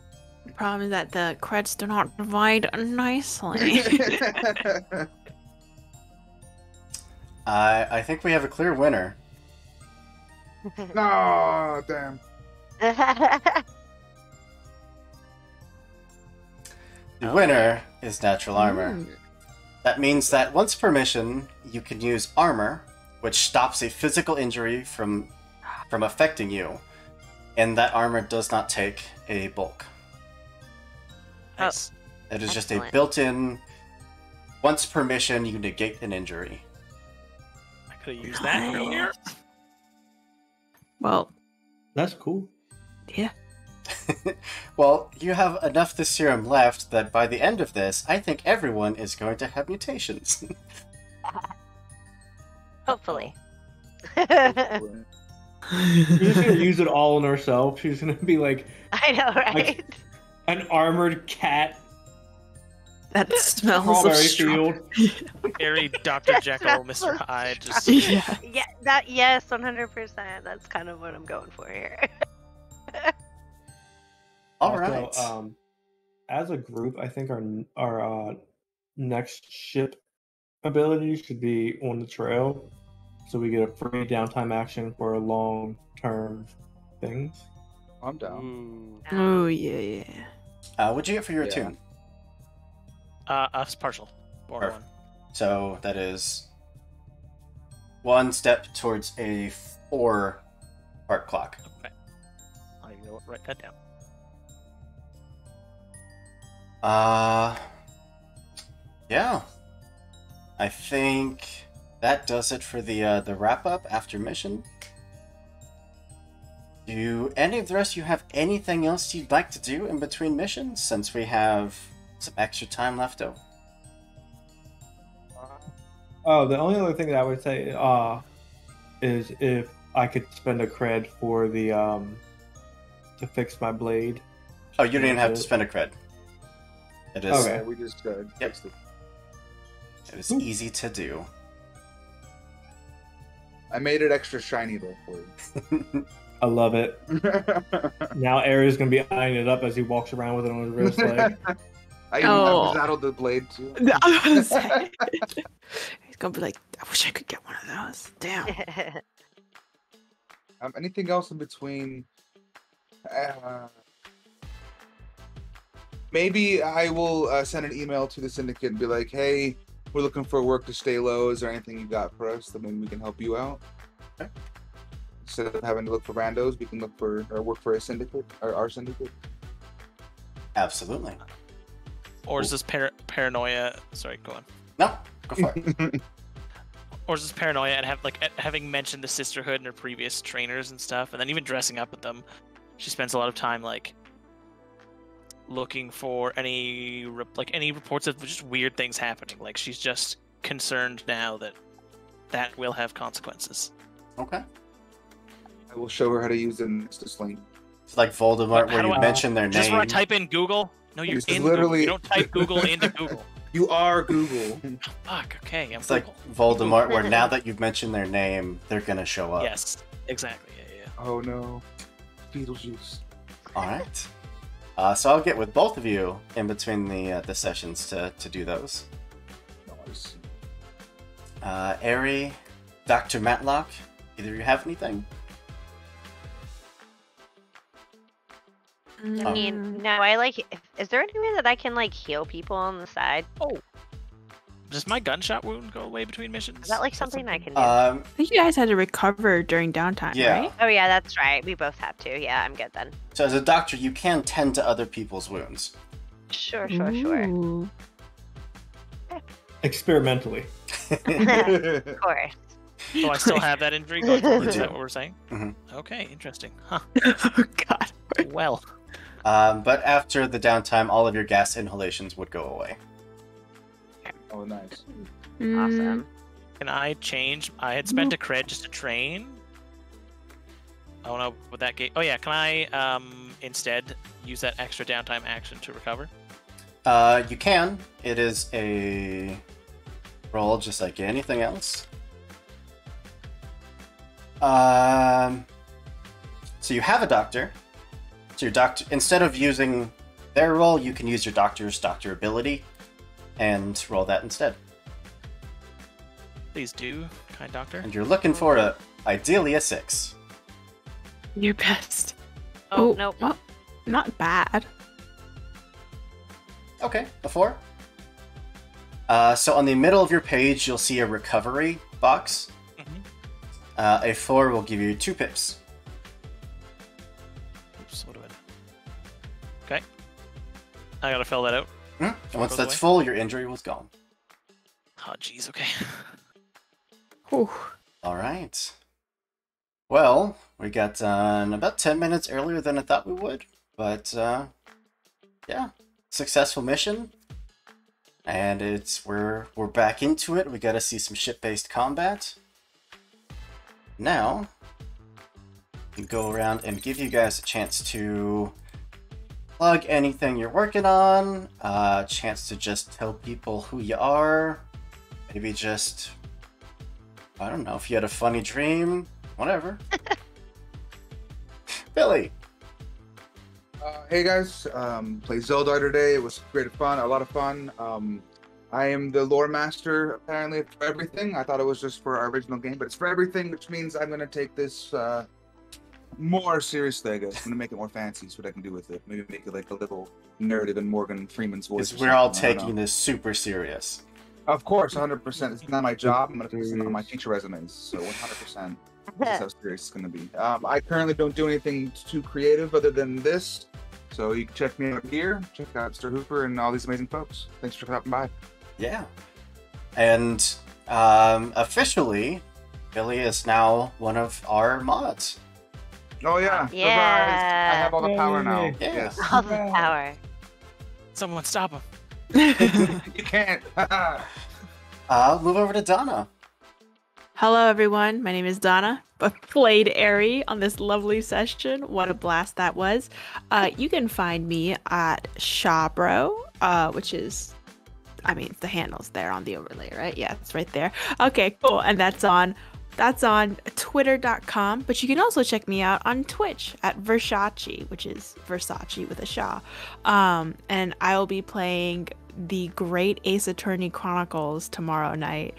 The problem is that the creds do not divide nicely. I think we have a clear winner. No, damn. The winner is natural armor. That means that once per mission, you can use armor, which stops a physical injury from affecting you, and that armor does not take a bulk. Nice. It is just a Excellent. built-in, once per mission, you negate an injury. I could have used that earlier. Well, That's cool. yeah. Well, you have enough this serum left that by the end of this, I think everyone is going to have mutations. Hopefully. We're just gonna use it all on ourselves. She's gonna be like I know, right? an armored cat, That smells of strawberry strawberry. field. Very Dr. Jekyll, Mr. Hyde. Just Yeah. Yeah, yes, 100%. That's kind of what I'm going for here. All Also, right. As a group, I think our next ship ability should be on the trail. so we get a free downtime action for long-term things. I'm down. Ooh. Oh yeah. What'd you get for your Yeah. attune? Us partial. Or Perfect. one. So that is 1 step towards a 4-part clock. Okay. I don't even know what write that down. Yeah. I think that does it for the wrap up after mission. Do any of the rest of you have anything else you'd like to do in between missions, since we have some extra time left over? Oh, the only other thing that I would say is if I could spend a cred for the to fix my blade. Oh, you don't even have to spend a cred. It is, Okay. Yeah, we just fixed it. it is easy to do. I made it extra shiny though for you. I love it. Now Ares gonna be eyeing it up as he walks around with it on his wrist. Like, I Oh. saddled the blade too. I was gonna say. He's gonna be like, I wish I could get one of those. Damn. Anything else in between? Maybe I will send an email to the syndicate and be like, "Hey, we're looking for work to stay low. Is there anything you got for us that maybe we can help you out?" Okay. Instead of having to look for randos, we can look for or work for a syndicate or our syndicate. Absolutely. Or is this paranoia? Sorry, go on. No, go for it. Or is this paranoia at having mentioned the sisterhood and her previous trainers and stuff, and then even dressing up with them? She spends a lot of time like looking for any reports of just weird things happening. Like she's just concerned now that will have consequences. Okay. I will show her how to use the Nexus Sling. It's like Voldemort, How where do you I- mention their Just name. want to type in Google? No, you're This is in Google. literally- You don't type Google into Google. You are Google. Fuck. Okay, I'm It's like Google. Voldemort, where now that you've mentioned their name, they're gonna show up. Yes, exactly. Yeah. Oh no, Beetlejuice. All right. So I'll get with both of you in between the sessions to do those. Nice. Ari, Dr. Matlock, either of you have anything? I mean, no, is there any way that I can, like, heal people on the side? Does my gunshot wound go away between missions? Is that, like, something I can do? I think you guys had to recover during downtime, Yeah. right? Oh, yeah, that's right. We both have to. Yeah, I'm good then. So as a doctor, you can tend to other people's wounds. Sure. Ooh. experimentally. Of course. So I still have that injury going forward. Is You that do. what we're saying? Mhm. Okay, interesting. Huh. Oh God. Well, But after the downtime, all of your gas inhalations would go away. Oh, nice. Awesome. can I change? I had spent a cred just to train. Oh no, with that gate. Oh yeah, can I instead use that extra downtime action to recover? You can. It is a roll just like anything else. So you have a doctor. So your doctor, instead of using their roll, you can use your doctor's doctor ability and roll that instead. Please do, kind doctor. And you're looking for ideally a 6. Your best. Oh, nope. Well, not bad. Okay, a 4. So on the middle of your page, you'll see a recovery box. Mhm. A 4 will give you 2 pips. Oops, what do I do? Okay. I gotta fill that out. And once goes that's away? full, your injury was gone. Oh jeez, okay. Whew. All right. Well, we got done about 10 minutes earlier than I thought we would, but yeah, successful mission, and we're back into it. We got to see some ship-based combat. Now, we go around and give you guys a chance to plug anything you're working on, a chance to just tell people who you are, maybe just, I don't know, if you had a funny dream, whatever. Billy. Hey guys, played Zeldar today. It was a lot of fun. I am the lore master, apparently, for everything. I thought it was just for our original game, but it's for everything, which means I'm going to take this more seriously, I guess. I'm going to make it more fancy, see what I can do with it. Maybe make it like a little narrative in Morgan Freeman's voice. Because we're all taking this super serious. Of course, 100%. It's not my job. I'm going to put it on my teacher resumes, so 100%. This is how serious it's going to be. I currently don't do anything too creative other than this, so you can check me out here. Check out Mr. Hooper and all these amazing folks. Thanks for stopping by. Yeah. And officially, Billy is now one of our mods. Oh, yeah. Yeah. Surprise. I have all the power now. Yeah. Yes. All the power. Someone stop him. You can't. I'll move over to Donna. Hello, everyone. My name is Donna. I played Aerie on this lovely session. What a blast that was. You can find me at Shawbro, which is, I mean, the handle's there on the overlay, right? Yeah, it's right there. Okay, cool. And that's on twitter.com, but you can also check me out on Twitch at Versace, which is Versace with a Shaw. And I will be playing the Great Ace Attorney Chronicles tomorrow night,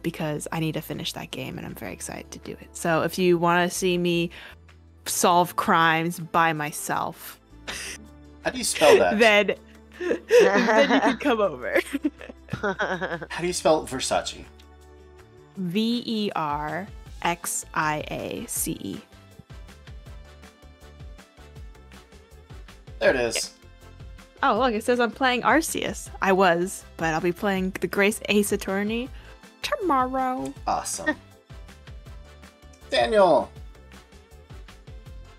because I need to finish that game and I'm very excited to do it. So if you want to see me solve crimes by myself, How do you spell that? then you can come over. How do you spell Versace? Verxiace. There it is. Oh, look, it says I'm playing Arceus. I was, but I'll be playing the Grace Ace Attorney tomorrow. Awesome. Daniel.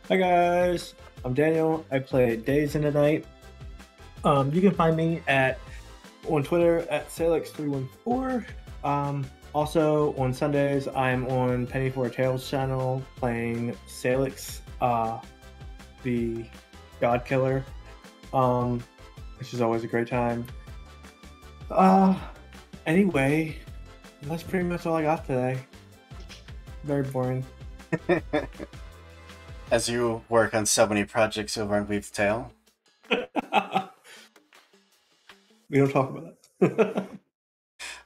Hi guys, I'm Daniel. I play Days in the Night. You can find me on Twitter at Salix314. Also on Sundays, I'm on Penny for a Tales channel playing Salix, the God Killer, which is always a great time. Anyway, that's pretty much all I got today. Very boring. As you work on so many projects over on Weave's Tale. We don't talk about that.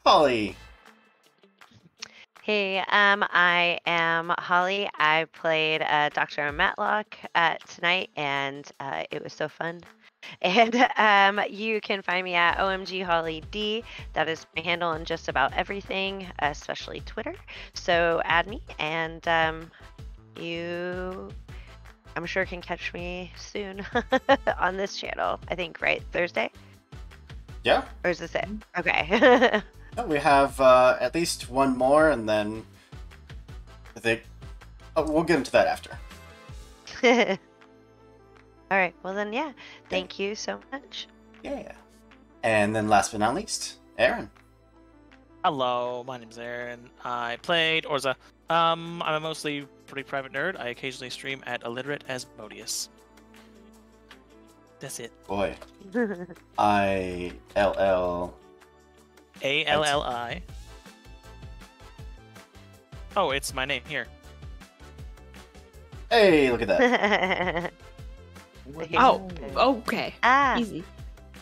Holly. Hey, I am Holly. I played Dr. Matlock tonight, and it was so fun. And you can find me at OMG Holly D. That is my handle on just about everything, especially Twitter. So add me, and you, I'm sure, can catch me soon on this channel. I think, right? Thursday? Yeah. Or is this it? Okay. We have at least one more, and then I think we'll get into that after. All right. Well, then, yeah. Thank you so much. Yeah. And then last but not least, Aaron. Hello, my name's Aaron. I played Orza. I'm a mostly pretty private nerd. I occasionally stream at Illiterate as Modius. That's it. Boy. ILL. ALLI. Oh, it's my name here. Hey, look at that. Oh, okay. Ah. Easy.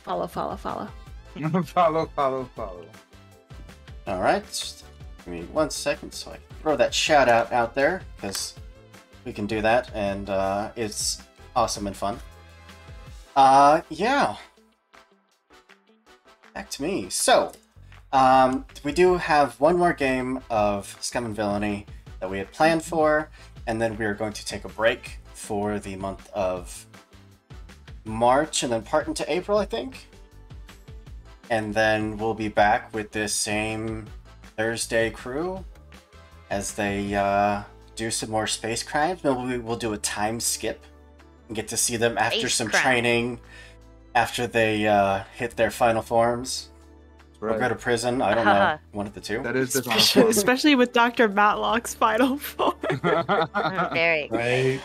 Follow. follow. All right. Just give me 1 second so I can throw that shout out there, because we can do that, and it's awesome and fun. Yeah. Back to me. So, we do have one more game of Scum and Villainy that we had planned for, and then we are going to take a break for the month of March, and then part into April, I think. And then we'll be back with this same Thursday crew as they do some more space crimes. Maybe we'll do a time skip and get to see them after Space some crime. training, after they hit their final forms. Or go to prison. I don't know. One of the two. That is the Especially with Dr. Matlock's final form. I'm very excited.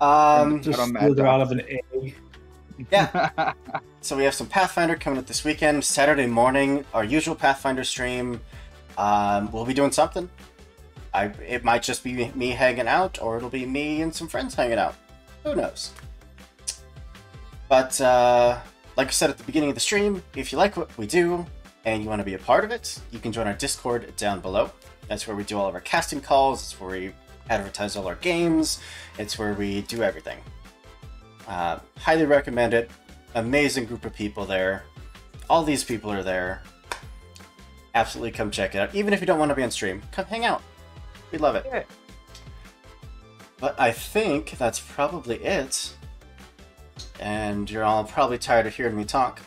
Right. Just But I'm mad slither out dogs. of an A. Yeah. So we have some Pathfinder coming up this weekend. Saturday morning, our usual Pathfinder stream. We'll be doing something. It might just be me hanging out, or it'll be me and some friends hanging out. Who knows? But like I said at the beginning of the stream, if you like what we do, and you want to be a part of it, you can join our Discord down below. That's where we do all of our casting calls, it's where we advertise all our games, it's where we do everything. Highly recommend it. Amazing group of people there. All these people are there. Absolutely come check it out. Even if you don't want to be on stream, come hang out. We love it. Sure. But I think that's probably it. And you're all probably tired of hearing me talk.